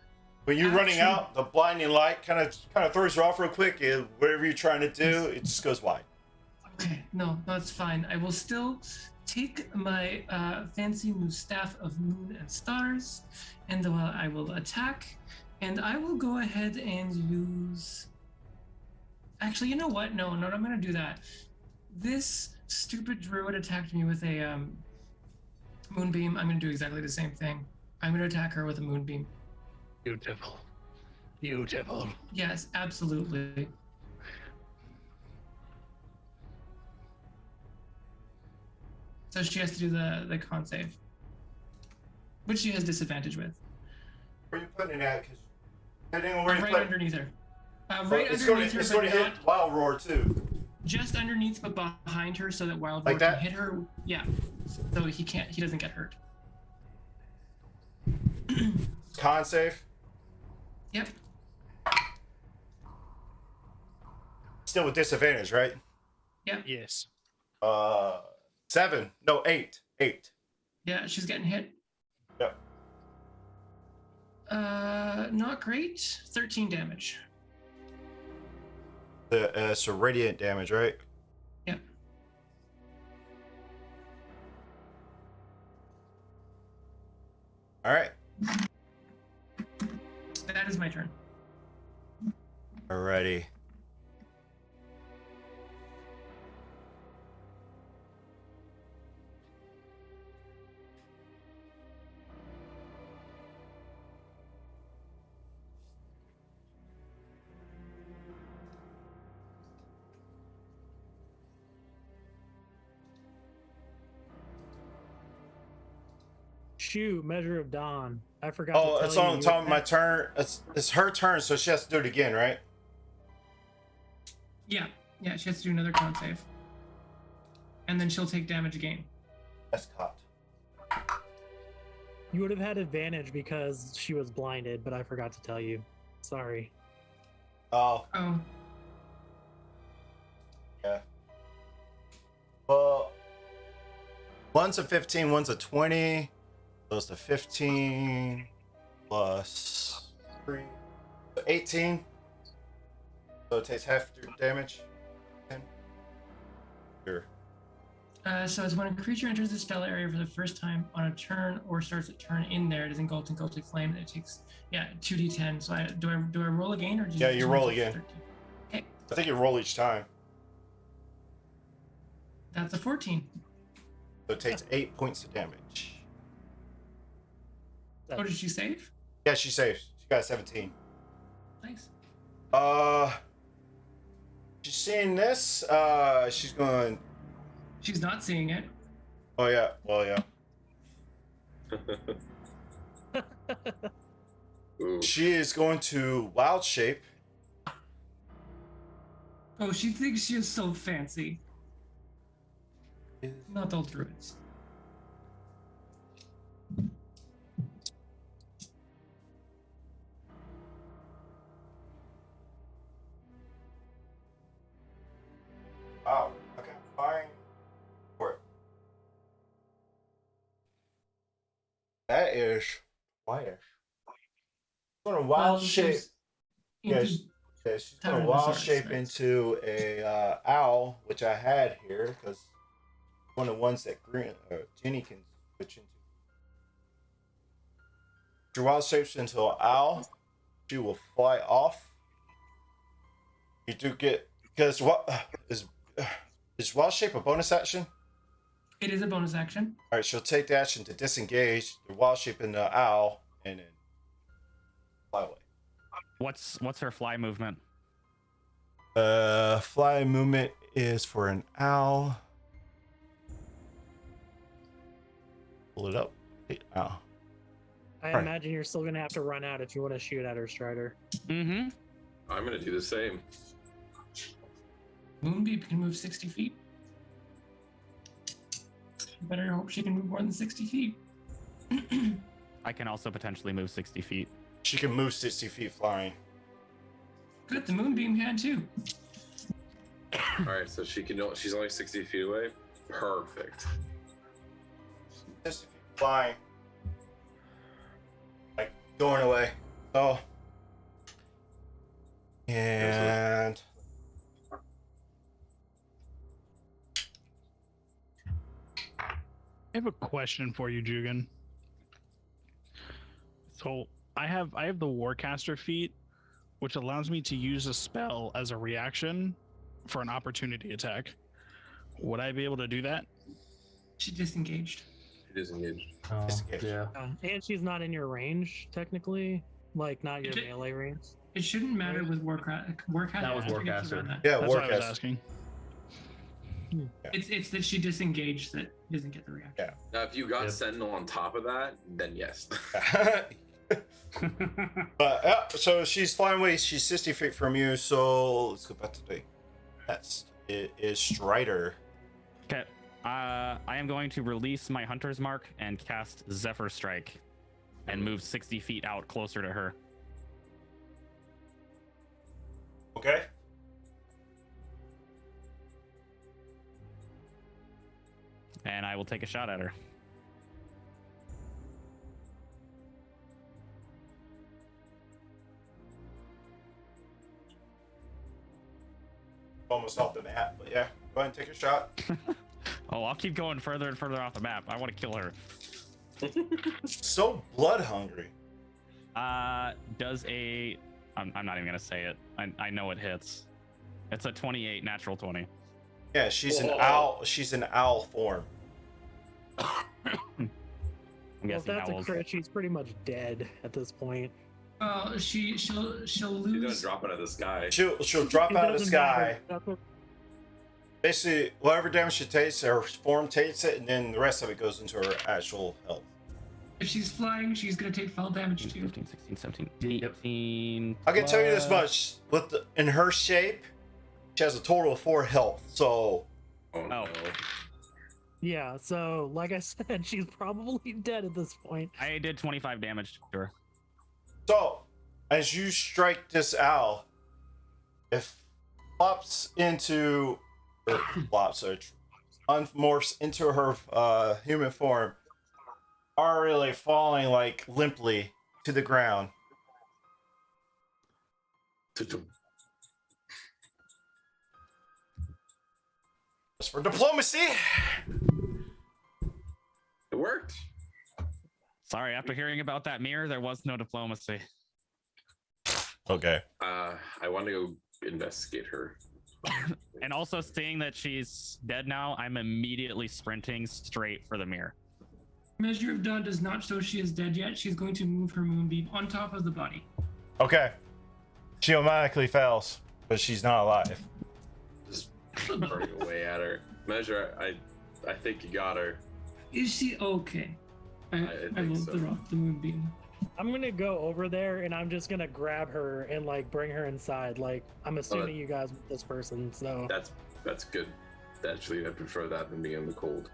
When you're running action- out, the blinding light kind of throws you off real quick. And whatever you're trying to do, it just goes wide. Okay, no, that's fine. I will still take my fancy new staff of moon and stars, and I will attack, and I will go ahead and use. Actually, you know what? No, I'm going to do that. This stupid druid attacked me with a moonbeam. I'm going to do exactly the same thing. I'm going to attack her with a moonbeam. Beautiful. Beautiful. Yes, absolutely. So she has to do the con save, which she has disadvantage with. Where are you putting it at? Because I'm right underneath her. Right it's underneath going her, to but hit not Wild Roar too. just underneath, but behind her, so that Wild Like Roar that? can hit her. Yeah, so he doesn't get hurt. Con save. Yep. Still with disadvantage, right? Yes. 7. No, 8. 8. Yeah, she's getting hit. Yep. Not great. 13 damage. So radiant damage, right? Yep. All right. That is my turn. Alrighty. Shoot, Measure of Dawn. I forgot. Oh, to it's tell on you, top of my turn. It's her turn, so she has to do it again, right? Yeah, she has to do another con save. and then she'll take damage again. That's caught. You would have had advantage because she was blinded, but I forgot to tell you. Sorry. Oh, Oh, yeah. Well, one's a 15, one's a 20. Goes to 15 plus 3. So 18. So it takes half your damage. 10. Sure. so it's when a creature enters the spell area for the first time on a turn or starts a turn in there, it is engulfed in ghostly flame. And it takes 2d10. So do I roll again or just Yeah, you roll again. 13? Okay, I think you roll each time. that's a 14. So it takes 8 points of damage. Oh, did she save? Yeah, she saves. She got a 17. Nice. She's seeing this. She's going. She's not seeing it. Oh yeah. Well, yeah. Ooh. She is going to wild shape. Oh, she thinks she is so fancy. Not all druids. Wow. I can't find for it. That is twice. Going to wild shape. Yeah, Into- yeah, she's Tower going of to wild Bazaars, shape right. into a owl, which I had here because one of the ones that Jenny can switch into. She wild shapes into an owl. She will fly off. You do get because what is wild shape a bonus action? It is a bonus action. All right, she'll take the action to disengage the wild shape in the owl and then fly away. What's her fly movement? Fly movement is for an owl. Pull it up. Hey, owl. I Right. imagine you're still gonna have to run out if you want to shoot at her, Strider. Mm-hmm. I'm gonna do the same. Moonbeam can move 60 feet. You better hope she can move more than 60 feet. I can also potentially move 60 feet. She can move 60 feet flying. Good, the moonbeam can too. All right, so she's only 60 feet away. Perfect. 60 feet flying. Like going away. Oh. And I have a question for you, Jugan. So I have the Warcaster feat, which allows me to use a spell as a reaction for an opportunity attack. Would I be able to do that? She disengaged. She disengaged. Oh, Disengage. yeah. And she's not in your range, technically. Like, not your Is it- melee range. It shouldn't matter with Warcaster. That was Warcaster. yeah, That's what I was Warcast. asking. It's that she disengaged that doesn't get the reaction. Yeah. Now, if you got Yep. Sentinel on top of that, then yes. But yeah, so she's flying away. She's 60 feet from you. So let's go back to the next. It is Strider. Okay. I am going to release my Hunter's Mark and cast Zephyr Strike and move 60 feet out closer to her. Okay. And I will take a shot at her. Almost off the map, but yeah, go ahead and take a shot. Oh, I'll keep going further and further off the map. I want to kill her. So blood hungry. Does a... I'm not even going to say it. I know it hits. It's a 28, natural 20. Yeah, she's an Whoa. owl. She's an owl form. I'm Well, if guessing that's a owls. crit, she's pretty much dead at this point. She'll She's gonna lose. drop out of the sky. She'll drop It out of the doesn't sky. matter. That's what- Basically, whatever damage she takes, her form takes it, and then the rest of it goes into her actual health. If she's flying, she's gonna take fall damage too. 15, 16, 17, Yep. 18. I can tell you this plus- much: in her shape, she has a total of 4 health. So Oh, Oh. no. Yeah, so like I said, she's probably dead at this point. I did 25 damage to her. So, as you strike this owl, it flops into, or flops, or unmorphs into her human form, already falling like limply to the ground. As for diplomacy, It worked. Sorry, after hearing about that mirror, there was no diplomacy. okay. I want to go investigate her. And also seeing that she's dead now, I'm immediately sprinting straight for the mirror. Measure of Dawn does not show she is dead yet. She's going to move her moonbeam on top of the body. Okay. She automatically fails, but she's not alive. Just burning away at her. Measure, I think you got her. Is she okay? I think will so. drop the moonbeam. I'm gonna go over there and I'm just gonna grab her and like bring her inside. Like I'm assuming you guys with this person, so That's good. Actually, I prefer that than being in the cold.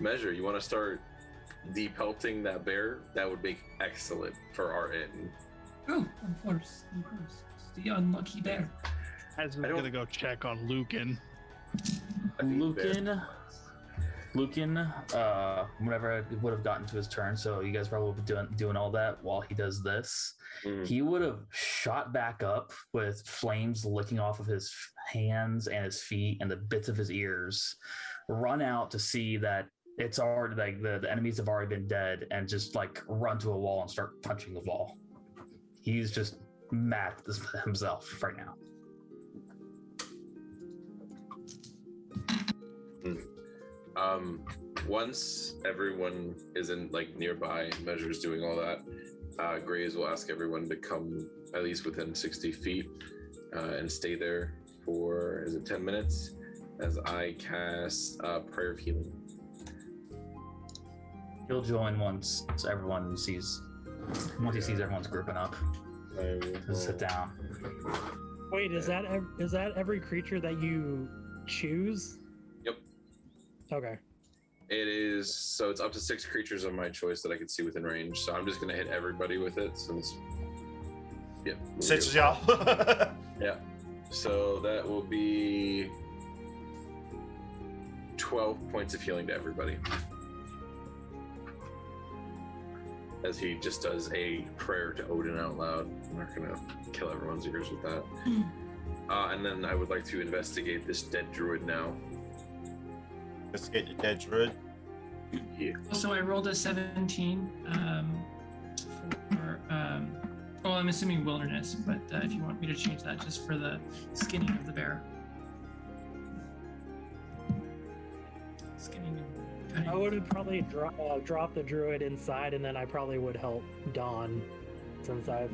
Measure, you want to start depelting that bear? That would make excellent for our inn. Oh, of course. It's the unlucky bear. As we're gonna go check on Lucan. I think Lucan, whenever it would have gotten to his turn, so you guys probably would be doing all that while he does this. He would have shot back up with flames licking off of his hands and his feet and the bits of his ears, run out to see that it's already like the enemies have already been dead, and just like run to a wall and start punching the wall. He's just mad at himself right now. Once everyone is in like nearby, Measure's doing all that, Grays will ask everyone to come at least within 60 feet and stay there for, is it 10 minutes? As I cast Prayer of Healing. He'll join once he sees everyone's grouping up. Just sit down. wait, is that every creature that you choose? Yep. Okay. It is, so it's up to 6 creatures of my choice that I can see within range. So I'm just gonna hit everybody with it since. Yeah. 6 is y'all. Yeah. So that will be 12 points of healing to everybody. As he just does a prayer to Odin out loud. I'm not gonna kill everyone's ears with that. And then I would like to investigate this dead druid now. Let's get the dead druid. Yeah. Also, I rolled a 17 for, well, I'm assuming wilderness, but if you want me to change that just for the skinning of the bear. Skinning and cutting. I would have probably dropped the druid inside, and then I probably would help Dawn, since I've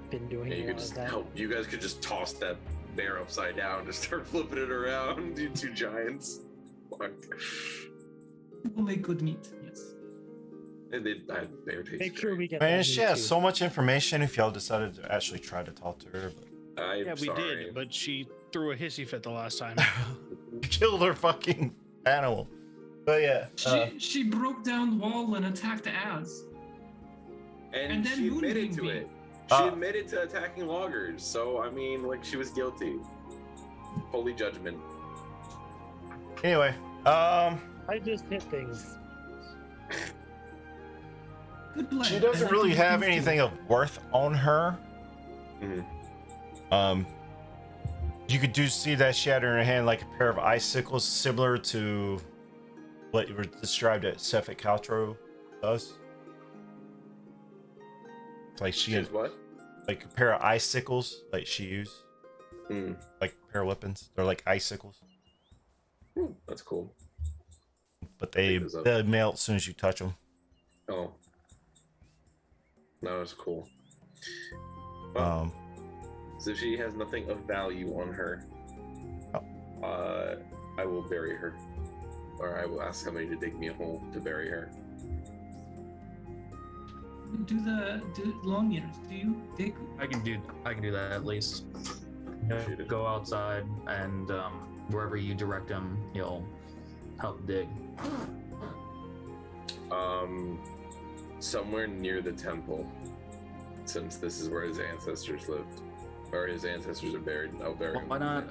been doing Yeah, a you could lot just of that. help. You guys could just toss that bear upside down to start flipping it around. You 2 giants. Fuck. We'll make good meat, yes. And I had bear taste. Make sure we get Man, that she meat has too. so much information if y'all decided to actually try to talk to her. But I'm Yeah, we sorry. did, but she threw a hissy fit the last time. killed her fucking animal. But yeah. She broke down the wall and attacked Az. And then she admitted moonbeamed to me. it. She admitted to attacking loggers. So I mean, like, she was guilty. Holy judgment. Anyway, I just hit things. Good play. she I doesn't like really your have defense too. anything of worth on her. Mhm. You could see that she had in her hand like a pair of icicles, similar to what you were described at Cephalic Caltro does. It's like she had She's what? like a pair of icicles, like she used, Mm. like a pair of weapons. They're like icicles, Ooh, that's cool. but they Pick those up. melt as soon as you touch them. Oh. That was cool. Well, so she has nothing of value on her. I will bury her. Or I will ask somebody to dig me a hole to bury her. Do long ears. Do you dig? I can do that at least. He'll Shoot it. go outside, and wherever you direct him, he'll help dig? Somewhere near the temple, since this is where his ancestors lived, or his ancestors are buried. I'll bury him. Why not?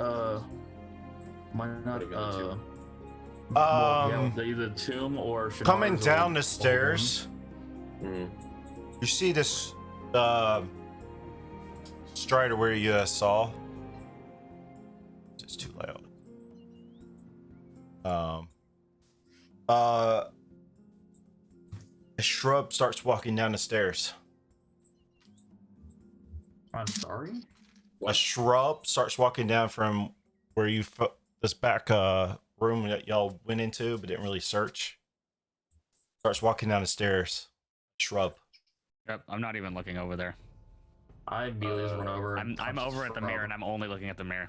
Why not? Put him in the tomb. Well, yeah, either tomb or Coming Shinar's down old- the old stairs, Mhm. you see this strider where you saw. It's too loud. A shrub starts walking down the stairs. one. I'm sorry. A shrub starts walking down from where you this back room that y'all went into but didn't really search. Starts walking down the stairs. Shrub. Yep, I'm not even looking over there. I immediately just run over. I'm and touch over at the shrub. mirror and I'm only looking at the mirror.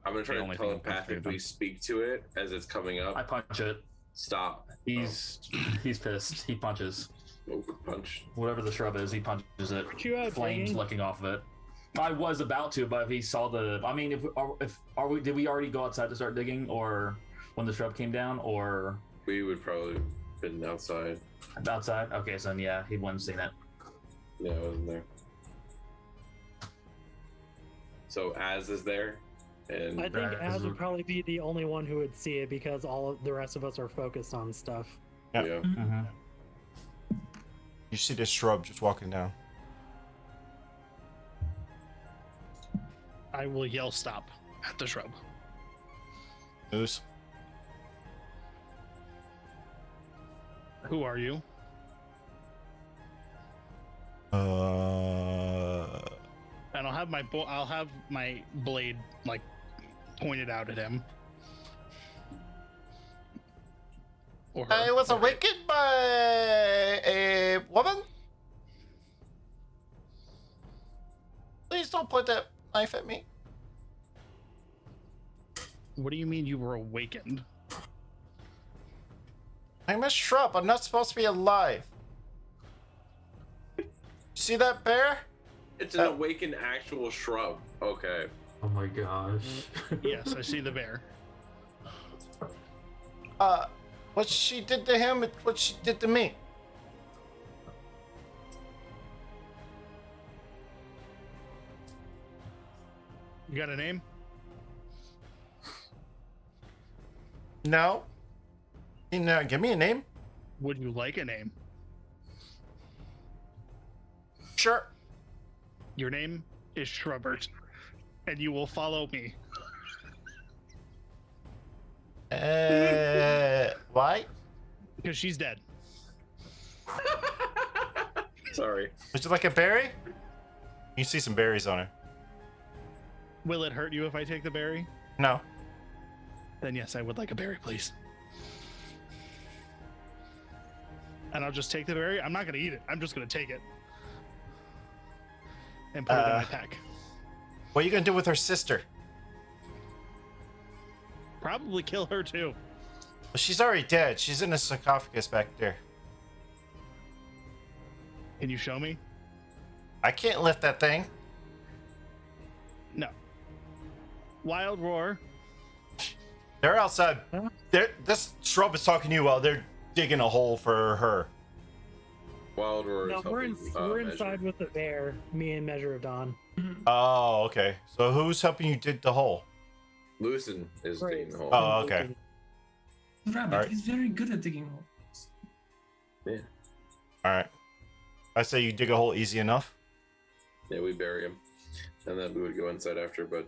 I'm gonna try The to only thing I'm telepathically speak to it as it's coming up. I punch it. Stop. He's pissed. He punches Oh, punch. whatever the shrub is. He punches it. Aren't you out Flames digging? licking off of it. I was about to, but if he saw the, I mean, did we already go outside to start digging, or when the shrub came down, or We would probably have been outside. outside? Okay, so then yeah, he wouldn't have seen it. Yeah, I wasn't there. So Az is there, and I think Right, Az this would is- probably be the only one who would see it because all of the rest of us are focused on stuff. Yeah. yeah. Mm-hmm. You see this shrub just walking down. I will yell stop at the shrub. Moose. Who are you? And I'll have my blade like pointed out at him. Or her. I was awakened by a woman. Please don't point that knife at me. What do you mean you were awakened? I'm a shrub. I'm not supposed to be alive. See that bear? It's an awakened actual shrub. Okay. Oh my gosh. Yes, I see the bear. What she did to him, it's what she did to me. You got a name? No. Give me a name. Would you like a name? Sure. Your name is Shrubbert, and you will follow me. Why? Because she's dead. Sorry. Would you like a berry? You see some berries on her. Will it hurt you if I take the berry? No. Then yes, I would like a berry, please. And I'll just take the berry. I'm not going to eat it. I'm just going to take it. And put it in my pack. What are you gonna do with her sister? Probably kill her too. Well, she's already dead. She's in a sarcophagus back there. Can you show me? I can't lift that thing. No. Wild Roar. They're outside. Huh? This shrub is talking to you while they're digging a hole for her. Wild Roar No, is we're helping, inside Measure. with the bear. Me and Measure of Dawn. Oh, okay. So who's helping you dig the hole? Lucen is Right. digging the hole. Oh, okay. Rabbit, Alright. he's very good at digging holes. Yeah. All right. I say you dig a hole easy enough. Yeah, we bury him, and then we would go inside after, but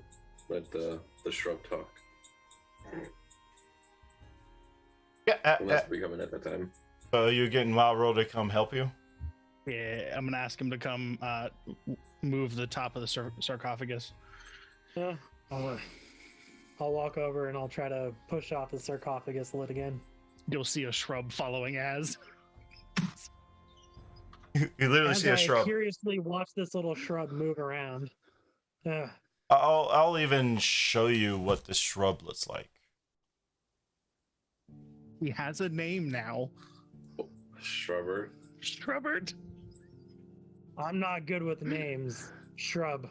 let the shrub talk. Yeah. Unless we come in at that time. So you're getting Wild Roll to come help you? Yeah, I'm gonna ask him to come move the top of the sarcophagus. Yeah, I'll walk over and I'll try to push off the sarcophagus lid again. You'll see a shrub following Az. You literally As see a I shrub. curiously watch this little shrub move around. I'll even show you what the shrub looks like. He has a name now. Shrubber. Shrubbert. I'm not good with names. Shrub.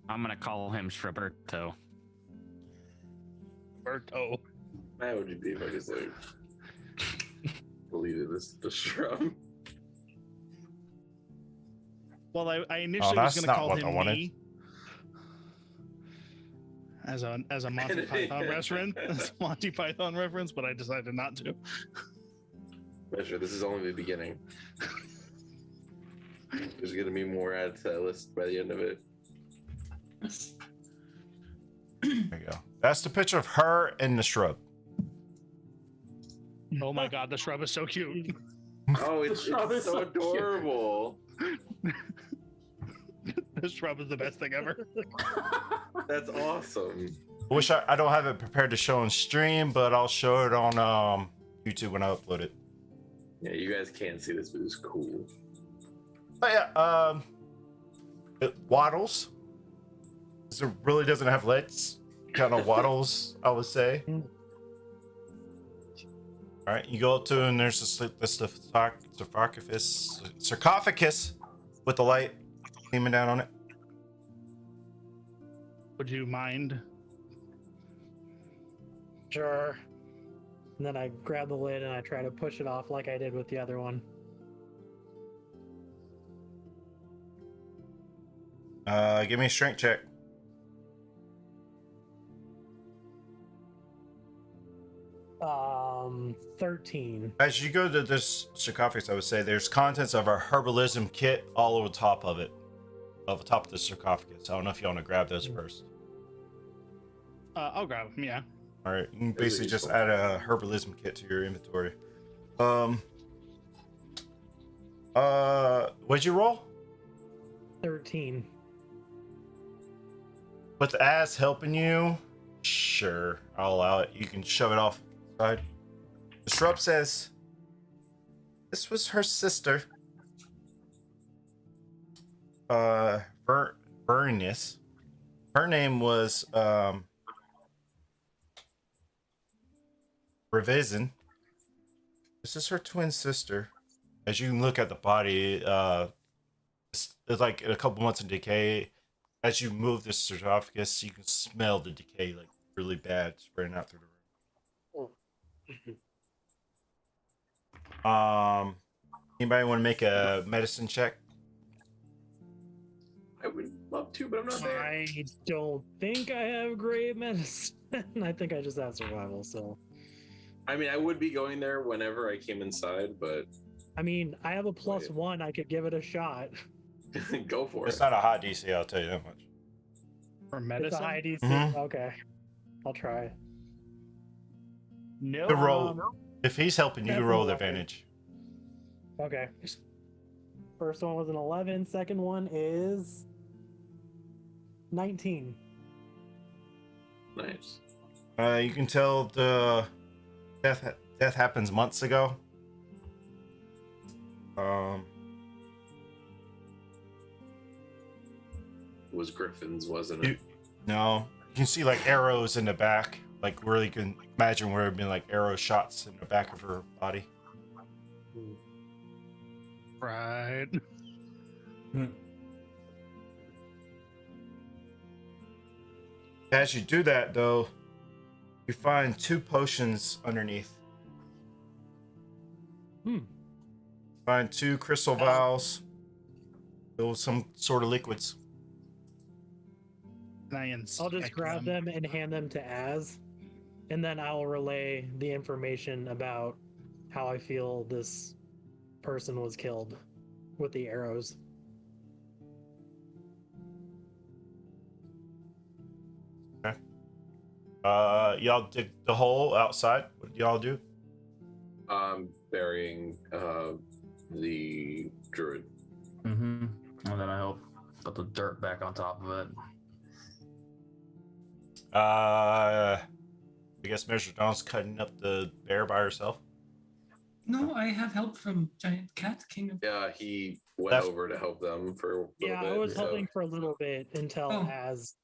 I'm gonna call him Shrubberto. Berto. How would you be if I just like deleted the shrub? Well, I initially was that's going to not call what him I wanted. me as a Monty Python reference, but I decided not to. Measure, this is only the beginning. There's gonna be more added to that list by the end of it. There you go. That's the picture of her in the shrub. Oh my god, the shrub is so cute. Oh, it's shrub is so so cute. adorable. The shrub is the best thing ever. That's awesome. I wish I don't have it prepared to show on stream, but I'll show it on YouTube when I upload it. Yeah, you guys can't see this, but it's cool. But yeah, it waddles. It really doesn't have legs. Kind of waddles, I would say. All right, you go up to it, and there's the sarcophagus with the light beaming down on it. Would you mind? Sure. And then I grab the lid and I try to push it off like I did with the other one. Give me a strength check. Um, 13. As you go to this sarcophagus, I would say there's contents of a herbalism kit all over the top of it, over top of the sarcophagus. I don't know if you want to grab those first. I'll grab them. Yeah. All right, you can basically just add a herbalism kit to your inventory. What'd you roll? 13. With Az helping you, sure, I'll allow it. You can shove it off the side. The shrub says, "This was her sister, Bernice. Her name was Revision. This is her twin sister. As you can look at the body, it's like a couple months in decay. As you move this sarcophagus, you can smell the decay like really bad spreading out through the room. Anybody want to make a medicine check? I would love to, but I'm not there. I don't think I have great medicine. I think I just have survival, so. I mean, I would be going there whenever I came inside, but I mean, I have a +1. I could give it a shot. go for It's it. not a high DC, I'll tell you that much. For It's medicine. a high DC. Mhm. Okay. I'll try. No. Good roll. If he's helping, you can roll the That's an 11. advantage. Okay. First one was an 11. Second one is 19. Nice. You can tell the death happens months ago. It was Griffin's, wasn't it? No, you can see like arrows in the back, like where you can imagine where it'd been like arrow shots in the back of her body. Right. As you do that, though, you find 2 potions underneath. Find 2 crystal vials filled with some sort of liquids. I'll just grab them and hand them to Az, and then I'll relay the information about how I feel this person was killed with the arrows. Y'all dig the hole outside. What do y'all do? Burying the druid. Mm-hmm. And then I help put the dirt back on top of it. I guess Measure Dawn's cutting up the bear by herself. No, I have help from Giant Cat, King of. Yeah, he went That's- over to help them for a little bit. Yeah, I was so- helping for a little bit until Oh. Az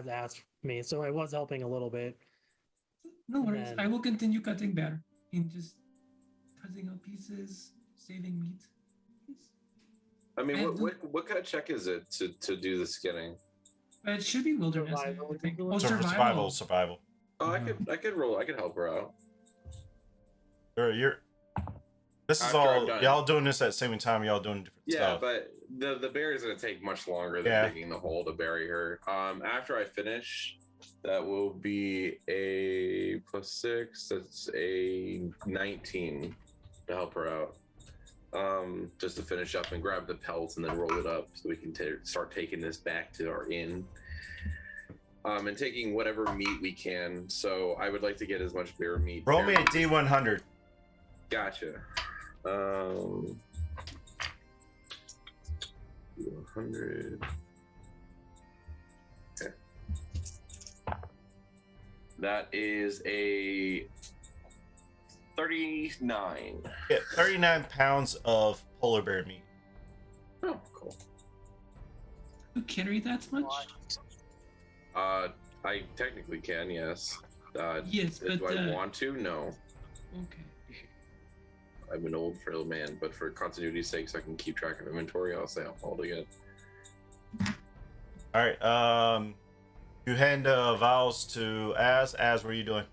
asked me, so I was helping a little bit. No worries. then- I will continue cutting bear in just cutting up pieces, saving meat. Yes. I mean, And- what kind of check is it to do the skinning? It should be wilderness. Survival, I think. I Oh, think. survival. Survival. Oh, I could roll. I could help her out. This is After all I'm done. y'all doing this at the same time. Y'all doing different Yeah, stuff. but the bury is gonna take much longer than digging the hole to bury her. After I finish, that will be a +6. That's a 19 to help her out. Just to finish up and grab the pelts and then roll it up so we can start taking this back to our inn. And taking whatever meat we can. So I would like to get as much bear meat. Roll me a D100. Gotcha. 100. Okay. That is a 39. Get 39 pounds of polar bear meat. Oh, cool. You carry that much? I technically can, yes. Yes, but do I want to? No. Okay. I'm an old, frail man, but for continuity's sake, so I can keep track of inventory, I'll say I'll hold again. All right. You hand vials to Az. Az, what are you doing?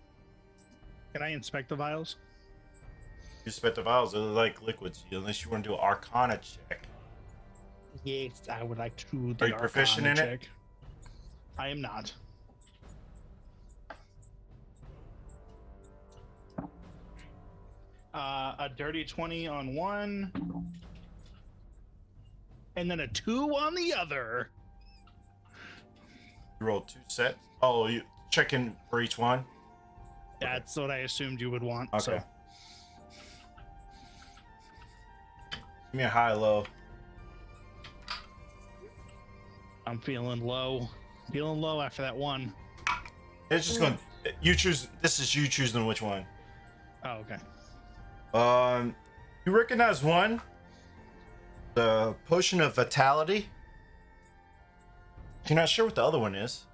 Can I inspect the vials? You inspect the vials. They're like liquids. Unless you want to do an Arcana check. Yes, I would like to do Are you proficient in it? I am not. A dirty 20 on one, and then a 2 on the other. You roll 2 sets. Oh, you checking for each one? That's what I assumed you would want. Okay. So. Give me a high-low. I'm feeling low. Feeling low after that one. It's just going. You choose. This is you choosing which one. Oh, okay. You recognize one? The potion of Fatality. You're not sure what the other one is.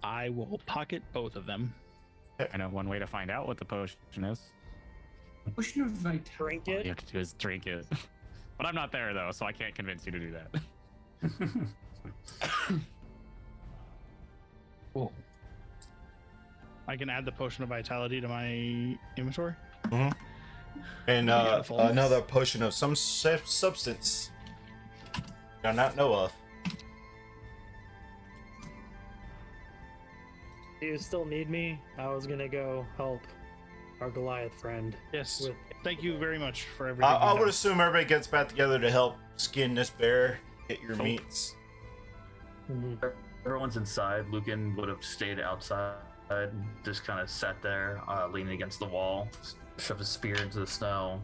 I will pocket both of them. I know one way to find out what the potion is. Potion of vitality. Drink All it. you have to do is drink it. But I'm not there though, so I can't convince you to do that. Cool. I can add the potion of vitality to my inventory. Mm-hmm. And Beautiful. another potion of some substance I do not know of. Do you still need me? I was gonna go help our Goliath friend. Yes. With Thank you very much for everything. I you've would done. assume everybody gets back together to help skin this bear, get your Cool. meats. Everyone's inside. Lucan would have stayed outside, just kind of sat there, leaning against the wall, shoved his spear into the snow,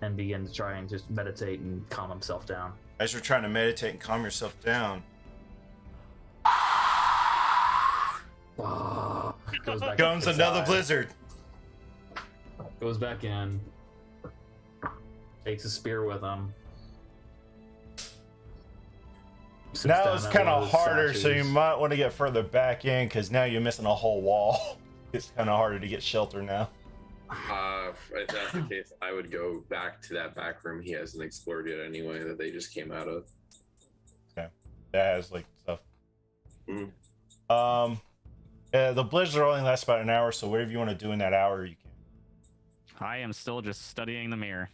and began to try and just meditate and calm himself down. As you're trying to meditate and calm yourself down, Goes back comes another inside, blizzard. Goes back in, takes his spear with him. Sits Now down it's at kind one of his harder, so you statues. might want to get further back in because now you're missing a whole wall. It's kind of harder to get shelter now. If that's the case, I would go back to that back room he hasn't explored yet anyway, that they just came out of. That has like stuff. Mm. The blizzard only lasts about an hour, so whatever you want to do in that hour, you can. I am still just studying the mirror.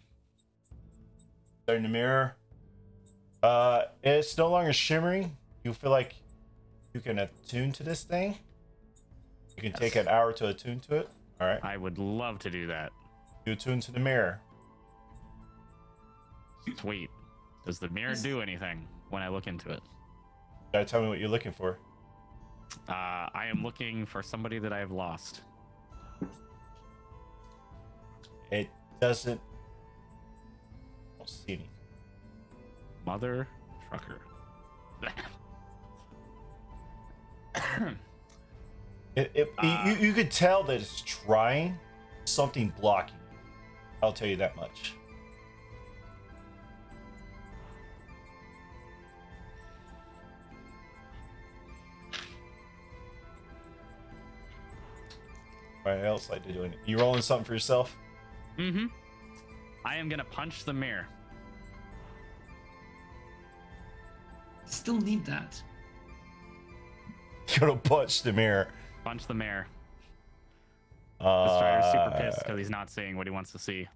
Start in the mirror. It's no longer shimmering. You feel like you can attune to this thing. You can take an hour to attune to it. All right. I would love to do that. You attune to the mirror. Sweet. Does the mirror do anything when I look into it? Gotta tell me what you're looking for. I am looking for somebody that I have lost. It doesn't. I don't see anything. Mother trucker. You could tell that it's trying something blocking you. I'll tell you that much. Anybody else like to do anything? You rolling something for yourself? Mm-hmm. I am gonna punch the mirror. Still need that. You gonna punch the mirror. Punch the mirror. The Strider's super pissed Uh, because he's not seeing what he wants to see.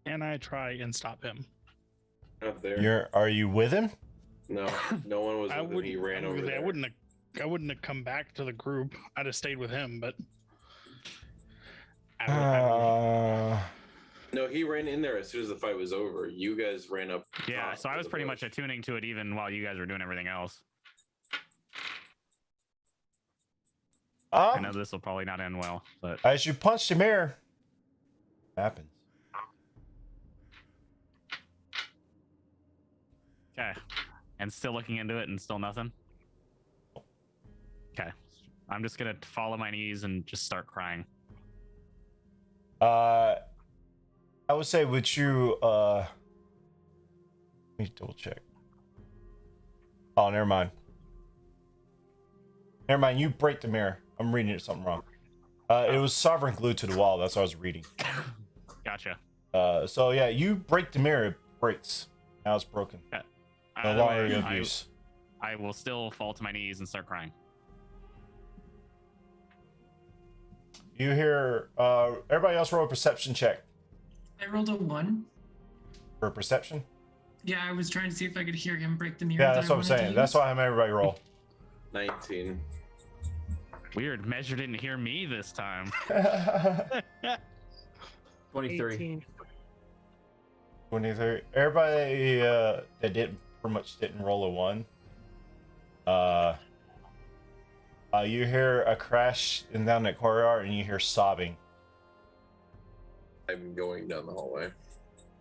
And I try and stop him. Up there. are you with him? No, no one was I with him. would. He ran over there. I wouldn't have come back to the group. I'd have stayed with him, but. I No, he ran in there as soon as the fight was over. You guys ran up. Yeah, top so I of was the pretty much bush. attuning to it even while you guys were doing everything else. I know this will probably not end well, but As you punch the mirror, happens. okay. And still looking into it and still nothing? Okay. I'm just gonna fall on my knees and just start crying. I would say would you let me double check. Oh, never mind. Never mind, you break the mirror. I'm reading it something wrong. It was sovereign glued to the wall, that's what I was reading. Gotcha. So yeah, you break the mirror, it breaks. Now it's broken. No Either longer way, of use. I will still fall to my knees and start crying. You hear everybody else roll a perception check. I rolled a 1. For perception? Yeah, I was trying to see if I could hear him break the mirror. Yeah, that that's I what I'm wanted to saying. That's use. why I'm everybody roll. 19. Weird, Measure didn't hear me this time. 23. 18. 23. Everybody that didn't pretty much didn't roll a 1. You hear a crash down that corridor and you hear sobbing. I'm going down the hallway.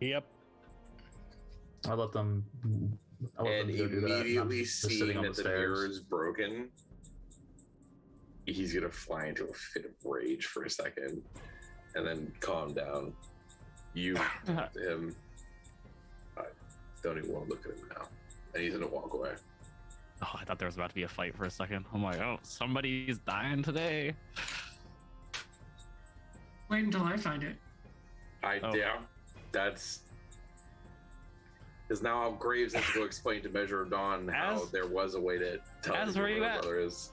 Yep. I let them. And go do that. I'm immediately just sitting seeing on that the stairs. mirror is broken, he's gonna fly into a fit of rage for a second and then calm down. You talk to him. I don't even want to look at him now. And he's gonna walk away. Oh, I thought there was about to be a fight for a second. I'm like, oh, somebody's dying today. Wait until I find it. Yeah, that's because now Graves has to go explain to Measure of Dawn how As- there was a way to tell as him where who you her at? brother is.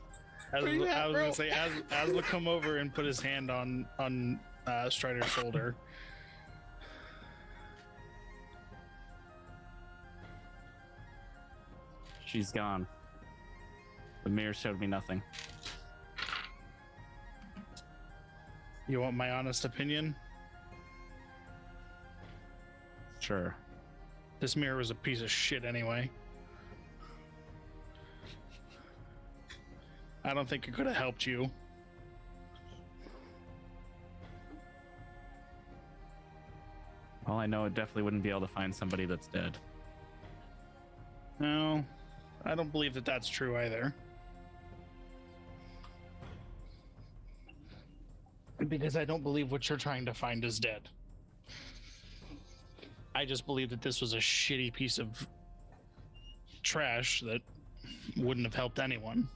I Where you at, was bro? gonna say, as will come over and put his hand on Strider's shoulder. She's gone. The mirror showed me nothing. You want my honest opinion? Sure. This mirror was a piece of shit anyway. I don't think it could have helped you. Well, I know it definitely wouldn't be able to find somebody that's dead. No, I don't believe that that's true either. Because I don't believe what you're trying to find is dead. I just believe that this was a shitty piece of trash that wouldn't have helped anyone.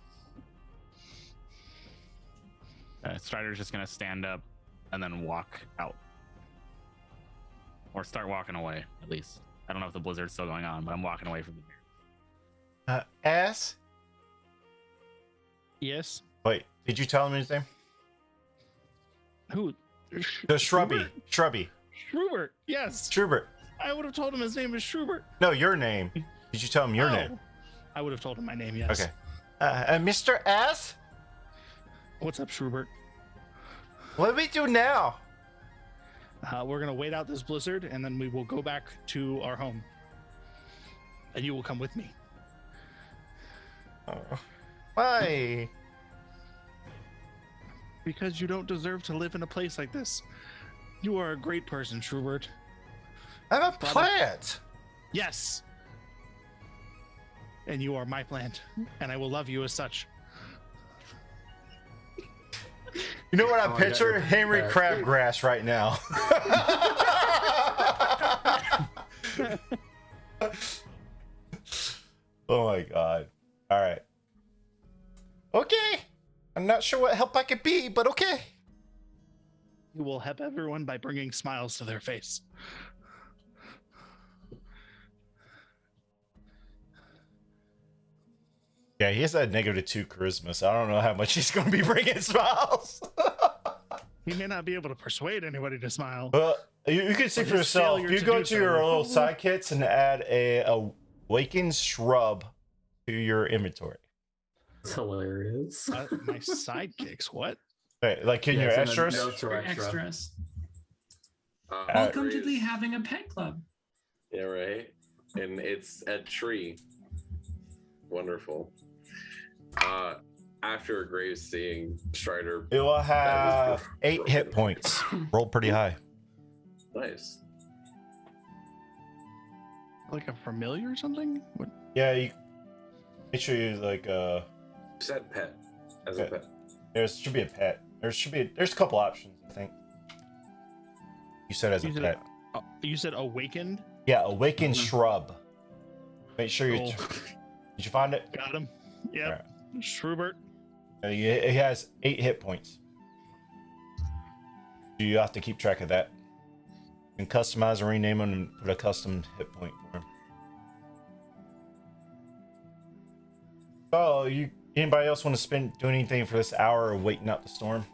Strider's just gonna stand up and then walk out. Or start walking away, at least. I don't know if the blizzard's still going on, but I'm walking away from the mirror. Ass? Yes? Wait, did you tell him his name? Who? The Shrubby. Shrubby. Schubert. Yes. Schubert. I would have told him his name is Schubert. No, your name. Did you tell him your name? I would have told him my name, yes. Okay. Mr. S? What's up, Schubert? What do we do now? We're going to wait out this blizzard, and then we will go back to our home. And you will come with me. Oh. Why? Because you don't deserve to live in a place like this. You are a great person, Schubert. I'm a plant. Yes. And you are my plant, and I will love you as such. You know what Oh, I'm I got your picturing? Henry plant. Crabgrass right now. Oh my god. All right. Okay. I'm not sure what help I could be, but okay. You will help everyone by bringing smiles to their face. Yeah, he has that -2 charisma, so I don't know how much he's going to be bringing smiles. He may not be able to persuade anybody to smile. Well, you can see But for his yourself. failure You to go do to so your will- little side kits and add a awakened shrub to your inventory. It's hilarious. My sidekicks, what? Right, like in Yeah, your it's in the extras. notes or Or extra. extras. Uh, Welcome to Graves. the having a pet club. Yeah, right. And it's a tree. Wonderful. After Graves seeing Strider, It will That have was 8 hit points. Roll pretty high. nice. Like a familiar or something? What? Yeah, you make sure you like You said pet as a Okay. pet. there should be a pet. There's a couple options, I think. You said as a You said, pet. you said awakened? Yeah, awakened Mhm. shrub. Make sure you Cool. did you find it? Got him. Yep. Schrubert. It has 8 hit points. You have to keep track of that. You can customize and rename them and put a custom hit point for them. So, anybody else want to do anything for this hour of waiting out the storm?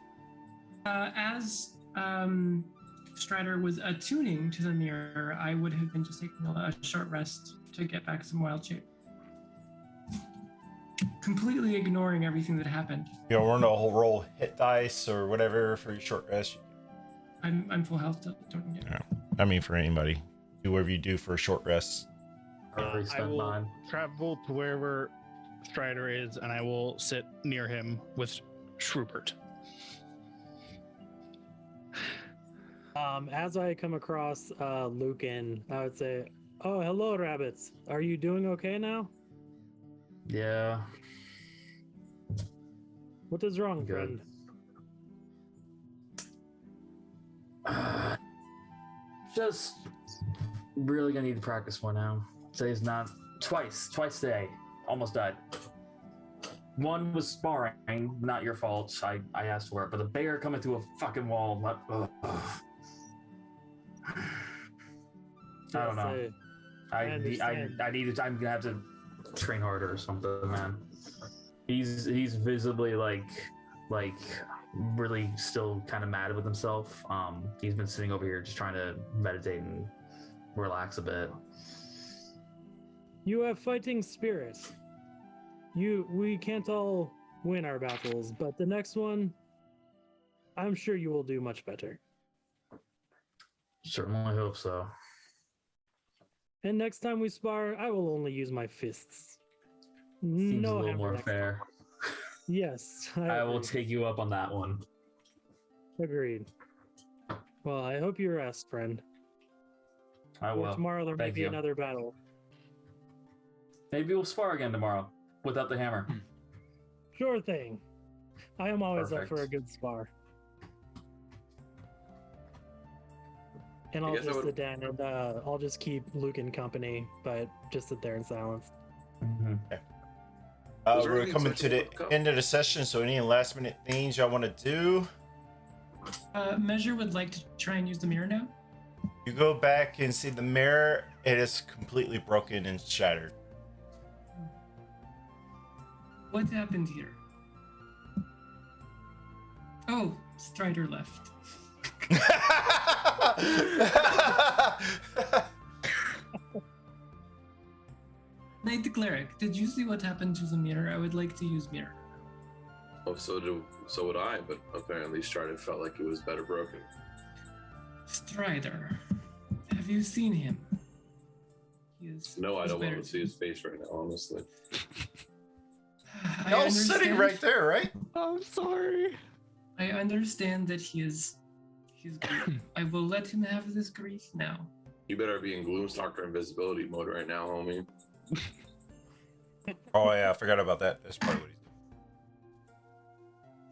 As Strider was attuning to the mirror, I would have been just taking a short rest to get back some wild shape. Completely ignoring everything that happened. You know, run a whole roll hit dice or whatever for your short rest. I'm full health. Don't get. Yeah. I mean, for anybody, do whatever you do for a short rest. I already I spent will mine. travel to wherever Strider is, and I will sit near him with Schrubert. As I come across Lucan, I would say, "Oh, hello, rabbits. Are you doing okay now? Yeah. What is wrong, Good. friend?" Just really gonna need to practice more now. Today's not twice today. Almost died. One was sparring, not your fault. I asked for it, but the bear coming through a fucking wall. I don't know. Say, I understand. need to. I'm gonna have to train harder or something, man. He's visibly like really still kind of mad with himself. He's been sitting over here just trying to meditate and relax a bit. You have fighting spirit. We can't all win our battles, but the next one, I'm sure you will do much better. Certainly hope so. And next time we spar, I will only use my fists. Seems no a little hammer more next fair. time. Yes, I will agree. take you up on that one. Agreed. Well, I hope you rest, friend. I Or will. tomorrow there may Thank be you. another battle. Maybe we'll spar again tomorrow without the hammer. Sure thing. I am always up for a Perfect. good spar. And I I'll guess I just would- sit down and I'll just keep Luke in company, but just sit there in silence. Mm-hmm. Was there We're anything coming to the special about end of the session, so any last minute things y'all want to do? Measure would like to try and use the mirror now. You go back and see the mirror, it is completely broken and shattered. What happened here? Oh, Strider left. Knight the Cleric, did you see what happened to the mirror? I would like to use mirror. Oh, so would I, but apparently Strider felt like it was better broken. Strider, have you seen him? He is. No, I he's don't want better to see his face right now, honestly. I Y'all sitting understand- right there, right? I'm sorry. I understand that he's grief. I will let him have this grief now. You better be in Gloomstalker invisibility mode right now, homie. Oh yeah, I forgot about that. That's probably what he's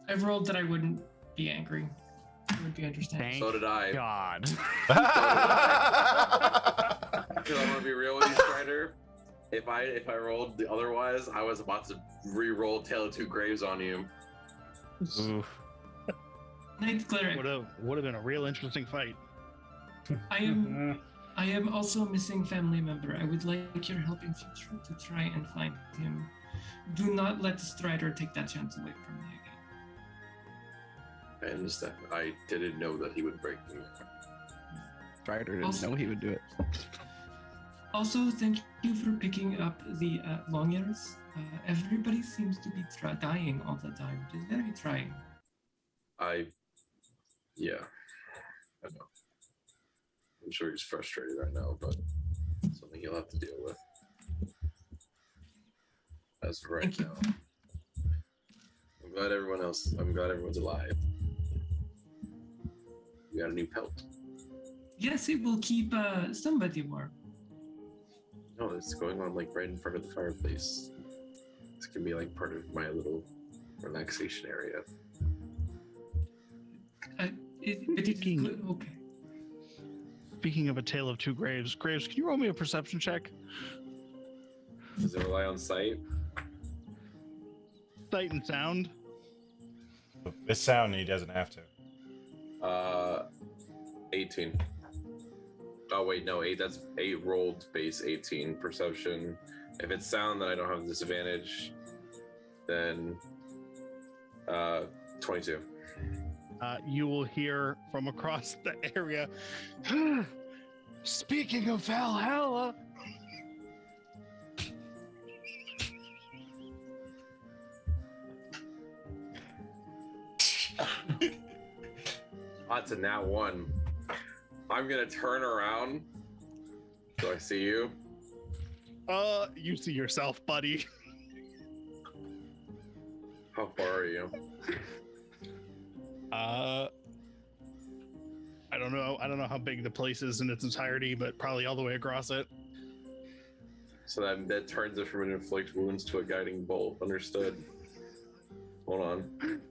I've rolled that I wouldn't be angry. I would be understanding. Thank So did I. God. doing. Because I'm gonna be real with you, Strider. If I rolled otherwise, I was about to re-roll Tale of Two Graves on you. Oof. Knight Cleric, Would have been a real interesting fight. I am also a missing family member. I would like your help in future to try and find him Do not let the Strider take that chance away from me again. I understand. I didn't know that he would break me. Strider didn't Also- know he would do it. Also, thank you for picking up the long ears. Everybody seems to be dying all the time, which is very trying. Yeah, I know. I'm sure he's frustrated right now, but something he'll have to deal with. As of right Thank you. now, I'm glad everyone's alive. We got a new pelt. Yes, it will keep somebody warm. No, it's going on like right in front of the fireplace. This can be like part of my little relaxation area. Speaking- Good. Okay. Speaking of A Tale of Two Graves, Graves, can you roll me a perception check? Does it rely on sight? Sight and sound. It's sound, and he doesn't have to. 18. Oh wait, no, 8. That's 8 rolled base 18 perception. If it's sound, then I don't have disadvantage. Then 22. You will hear from across the area. Speaking of Valhalla. That's a nat 1. I'm gonna turn around. Do I see you? You see yourself, buddy. How far are you? I don't know. I don't know how big the place is in its entirety, but probably all the way across it. So that turns it from an inflict wounds to a guiding bolt. Understood. Hold on.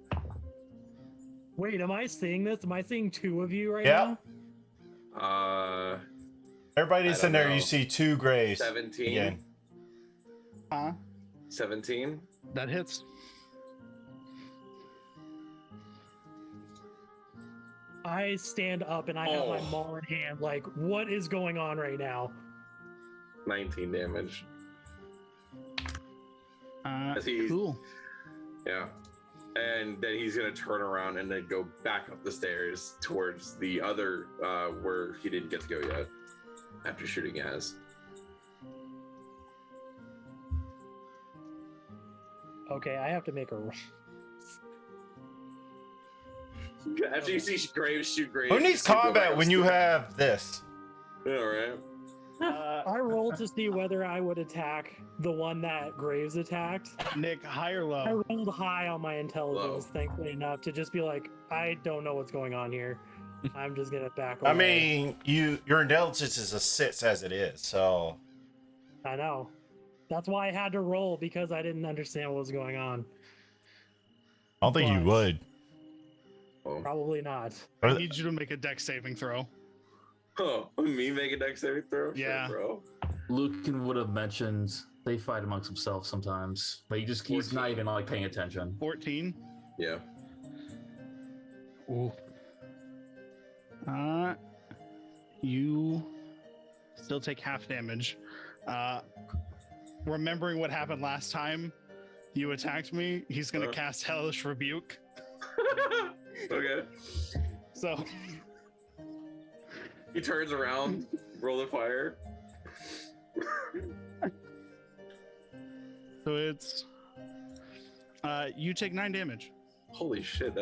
Wait, am I seeing this? Am I seeing two of you right Yeah. now? Everybody's I in don't there. know. You see 2 graves. 17. Again. Huh? 17. That hits. I stand up and I have my Oh. maul in hand. Like, what is going on right now? 19 damage. As he's- Cool. Yeah. And then he's gonna turn around and then go back up the stairs towards the other where he didn't get to go yet after shooting Az. Okay, I have to make a roll. After you see Graves shoot Graves. Who needs you go back combat when you upstairs. have this? Yeah, right. I rolled to see whether I would attack the one that Graves attacked. Nick, high or I low? rolled high on my intelligence, Low. thankfully enough to just be like, I don't know what's going on here. I'm just gonna back away. I mean, your intelligence is a 6 as it is, so I know. That's why I had to roll, because I didn't understand what was going on. I don't think you But- would. Oh. Probably not. I need you to make a dex saving throw. Oh, me make a dex saving throw? Yeah. Sure, bro. Lucan would have mentioned they fight amongst themselves sometimes, but he's not 14. even like paying attention. 14. Yeah. Ooh. You still take half damage. Remembering what happened last time you attacked me, he's gonna cast Hellish Rebuke. Okay. So He turns around, roll the fire. it's you take 9 damage. Holy shit,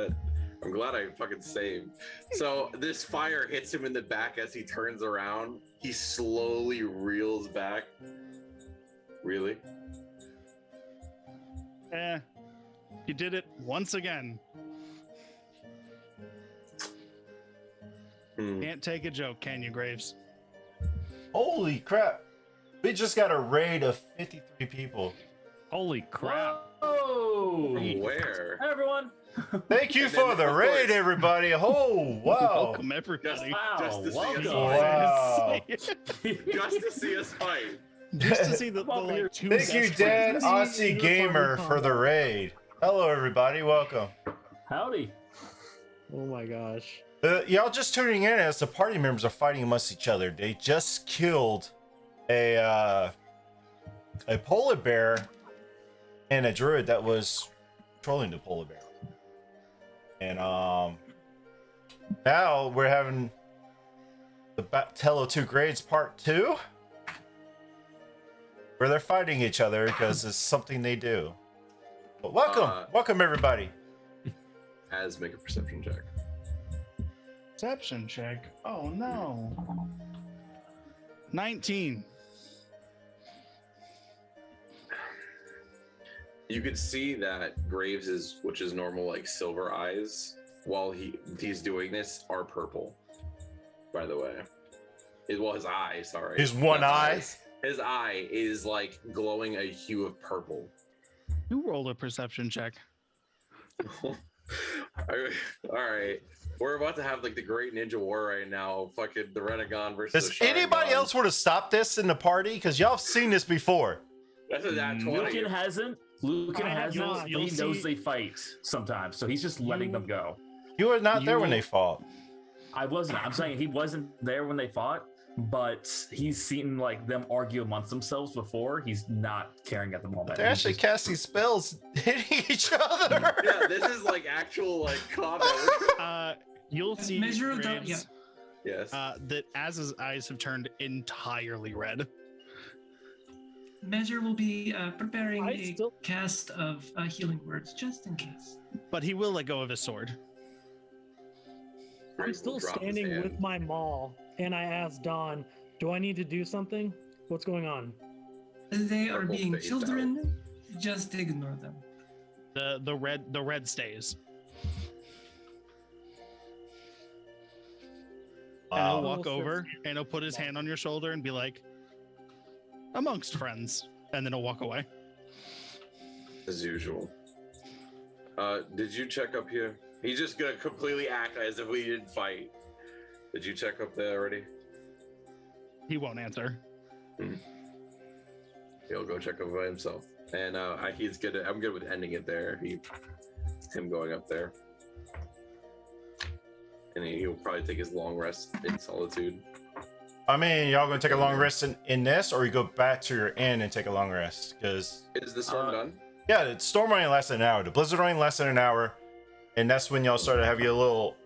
I'm glad I fucking saved. So this fire hits him in the back as he turns around. He slowly reels back. Really? You did it once again. Can't take a joke, can you, Graves? Holy crap. We just got a raid of 53 people. Holy crap. Oh! From where? Hi, everyone. Thank you And then, for the of raid, course- everybody. Oh, wow. Welcome, everybody. Just to see us Wow, fight. Wow. Just to see us fight. Just to see the Up here. like 2 Thank you, best Dan friends. Aussie Gamer, for the raid. Hello, everybody. Welcome. Howdy. Oh my gosh. Y'all just tuning in as the party members are fighting amongst each other. They just killed a polar bear and a druid that was controlling the polar bear. And now we're having the Battle of Two Grades Part 2, where they're fighting each other because it's something they do. But welcome everybody. As make a perception check. Perception check. Oh no. 19. You could see that Graves' which is normal like silver eyes, while he's doing this, are purple. By the way, his eye. Sorry, His one not eye. eyes. His eye is like glowing a hue of purple. You roll a perception check. All right, we're about to have like the Great Ninja War right now. Fucking the Renegon versus. Does the anybody Sharingan. else want to stop this in the party? Because y'all have seen this before. That's a nat 20. Lucan hasn't. Lucan I have hasn't. not. You'll He knows see- they fight sometimes, so he's just letting them go. You were not there when You- they fought. I wasn't. I'm saying he wasn't there when they fought, but he's seen like them argue amongst themselves before. He's not caring at the moment. They're He's actually just- casting spells, hitting each other. Yeah, this is like actual like combat. You'll see Measure the- Graves, yeah. Yes. that as his eyes have turned entirely red. Measure will be preparing I a still- cast of healing words just in case. But he will let go of his sword. I'm Graves will still drop his standing hand. with my maul, and I asked Dawn, "Do I need to do something? What's going on?" They are Purple being phased children. Just ignore them. The red stays. And he'll Wow. walk over and he'll put his hand on your shoulder and be like, amongst friends. And then he'll walk away. As usual. Did you check up here? He's just gonna completely act as if we didn't fight. Did you check up there already? He won't answer. He'll go check up by himself. And he's good. I'm good with ending it there. Him going up there. And he'll probably take his long rest in solitude. I mean, y'all gonna take a long rest in this, or you go back to your inn and take a long rest? Because Is the storm done? yeah, the storm only lasts an hour. The blizzard only lasts an hour, and that's when y'all start to have your little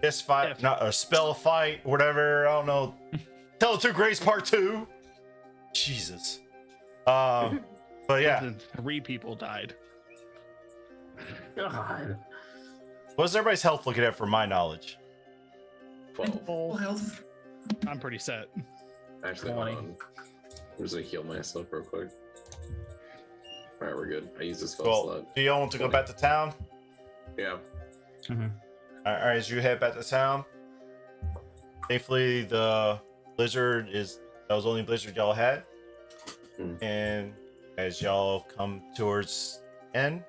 fist fight, not a spell fight, whatever. I don't know. Tell it to Grace Part 2. Jesus. But yeah, Then 3 people died. God. what's everybody's health looking at, from my knowledge? 12. Full health. I'm pretty set. Actually, 20. hold on. I'm just gonna heal myself real quick. Alright, we're good. I use this spell Well, slot. do y'all want to go back to town? Yeah. All right, as you head back to town, thankfully the blizzard that was the only blizzard y'all had. And as y'all come towards end,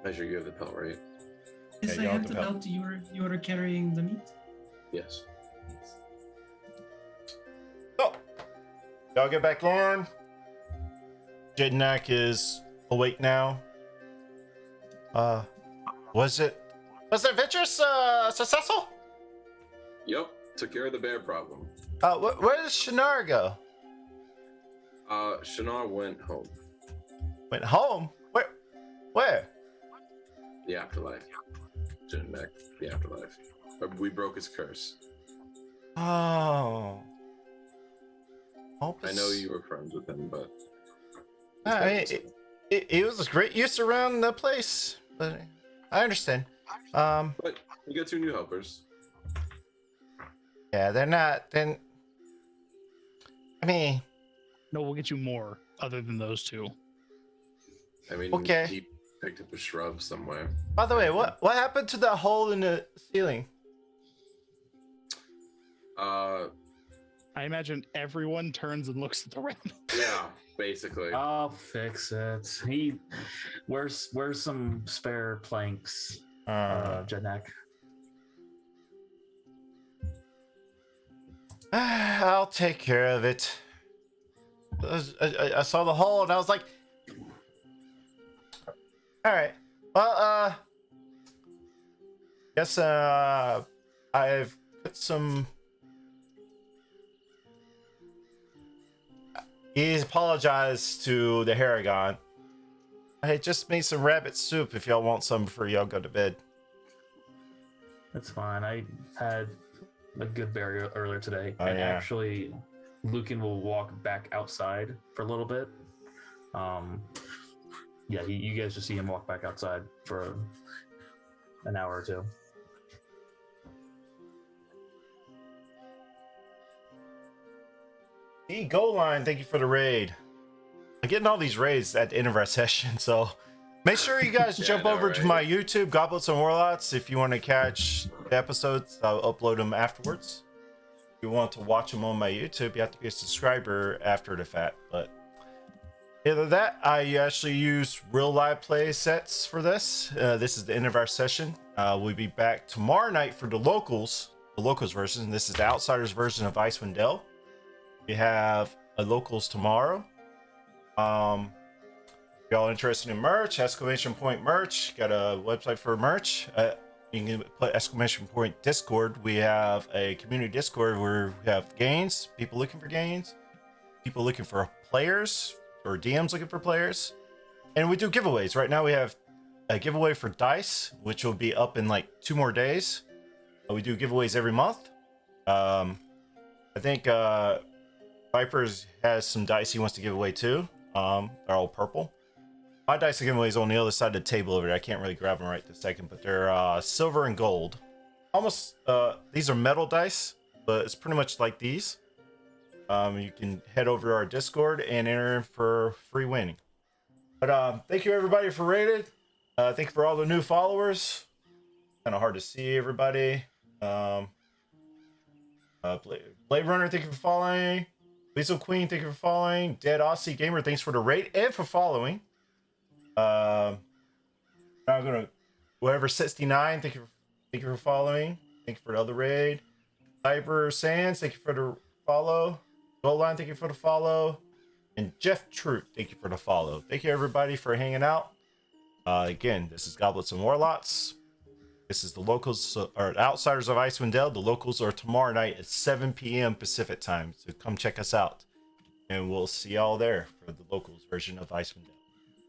Measure, you have the pelt, right? Yes, Yeah, I y'all have have the the belt. belt. You are carrying the meat. Yes. so y'all get back on. Jednak is awake now. Was the adventure successful? Yep. Took care of the bear problem. Where did Shannara go? Shannara went home. Went home? Where? The afterlife. Jednak, the afterlife. We broke his curse. Oh. I know you were friends with him, but I mean, it was a great use around the place, but I understand. but we got 2 new helpers. Yeah, they're not. Then, I mean, No, we'll get you more other than those 2. I mean, Okay. he picked up a shrub somewhere. by the way, what happened to that hole in the ceiling? Uh, I imagine everyone turns and looks at the ramp. yeah, basically. I'll fix it. Where's some spare planks, Jednak? I'll take care of it. I saw the hole and I was like, all right. Well, guess I've put some. he apologized to the Haragon. I just made some rabbit soup if y'all want some before y'all go to bed. That's fine. I had a good berry earlier today, Oh, and yeah. actually, Lucan will walk back outside for a little bit. Yeah, you guys just see him walk back outside for an hour or two. Hey, Goal Line, thank you for the raid. I'm getting all these raids at the end of our session, so make sure you guys Yeah, jump I know, over to right? my YouTube, Goblets and Warlocks, if you want to catch the episodes. I'll upload them afterwards. If you want to watch them on my YouTube, you have to be a subscriber after the fact. But either that, I actually use real live play sets for this. This is the end of our session. We'll be back tomorrow night for the locals version. This is the Outsiders version of Icewind Dale. We have a locals tomorrow. If y'all interested in merch, exclamation point merch. Got a website for merch. You can put exclamation point Discord. We have a community Discord where we have gains, people looking for gains, people looking for players, or DMs looking for players. And we do giveaways. Right now we have a giveaway for dice, which will be up in like 2 more days. We do giveaways every month. I think Vipers has some dice he wants to give away too. They're all purple. My dice are given away is on the other side of the table over there. I can't really grab them right this second, but they're silver and gold. Almost, these are metal dice, but it's pretty much like these. You can head over to our Discord and enter in for free winning. But thank you everybody for rated. Thank you for all the new followers. Kind of hard to see everybody. Blade Runner, thank you for following. Weasel Queen, thank you for following. Dead Aussie Gamer, thanks for the rate and for following. Now I'm gonna whoever 69, thank you for following. Thank you for the other raid. Cyber Sands, thank you for the follow. Gold Line, thank you for the follow. And Jeff Troop, thank you for the follow. Thank you everybody for hanging out. Again, this is Goblets and Warlocks. This is the locals, or Outsiders of Icewind Dale. The locals are tomorrow night at 7 p.m. Pacific time. So come check us out. And we'll see y'all there for the locals version of Icewind Dale.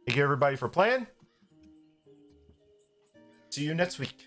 Thank you everybody for playing. See you next week.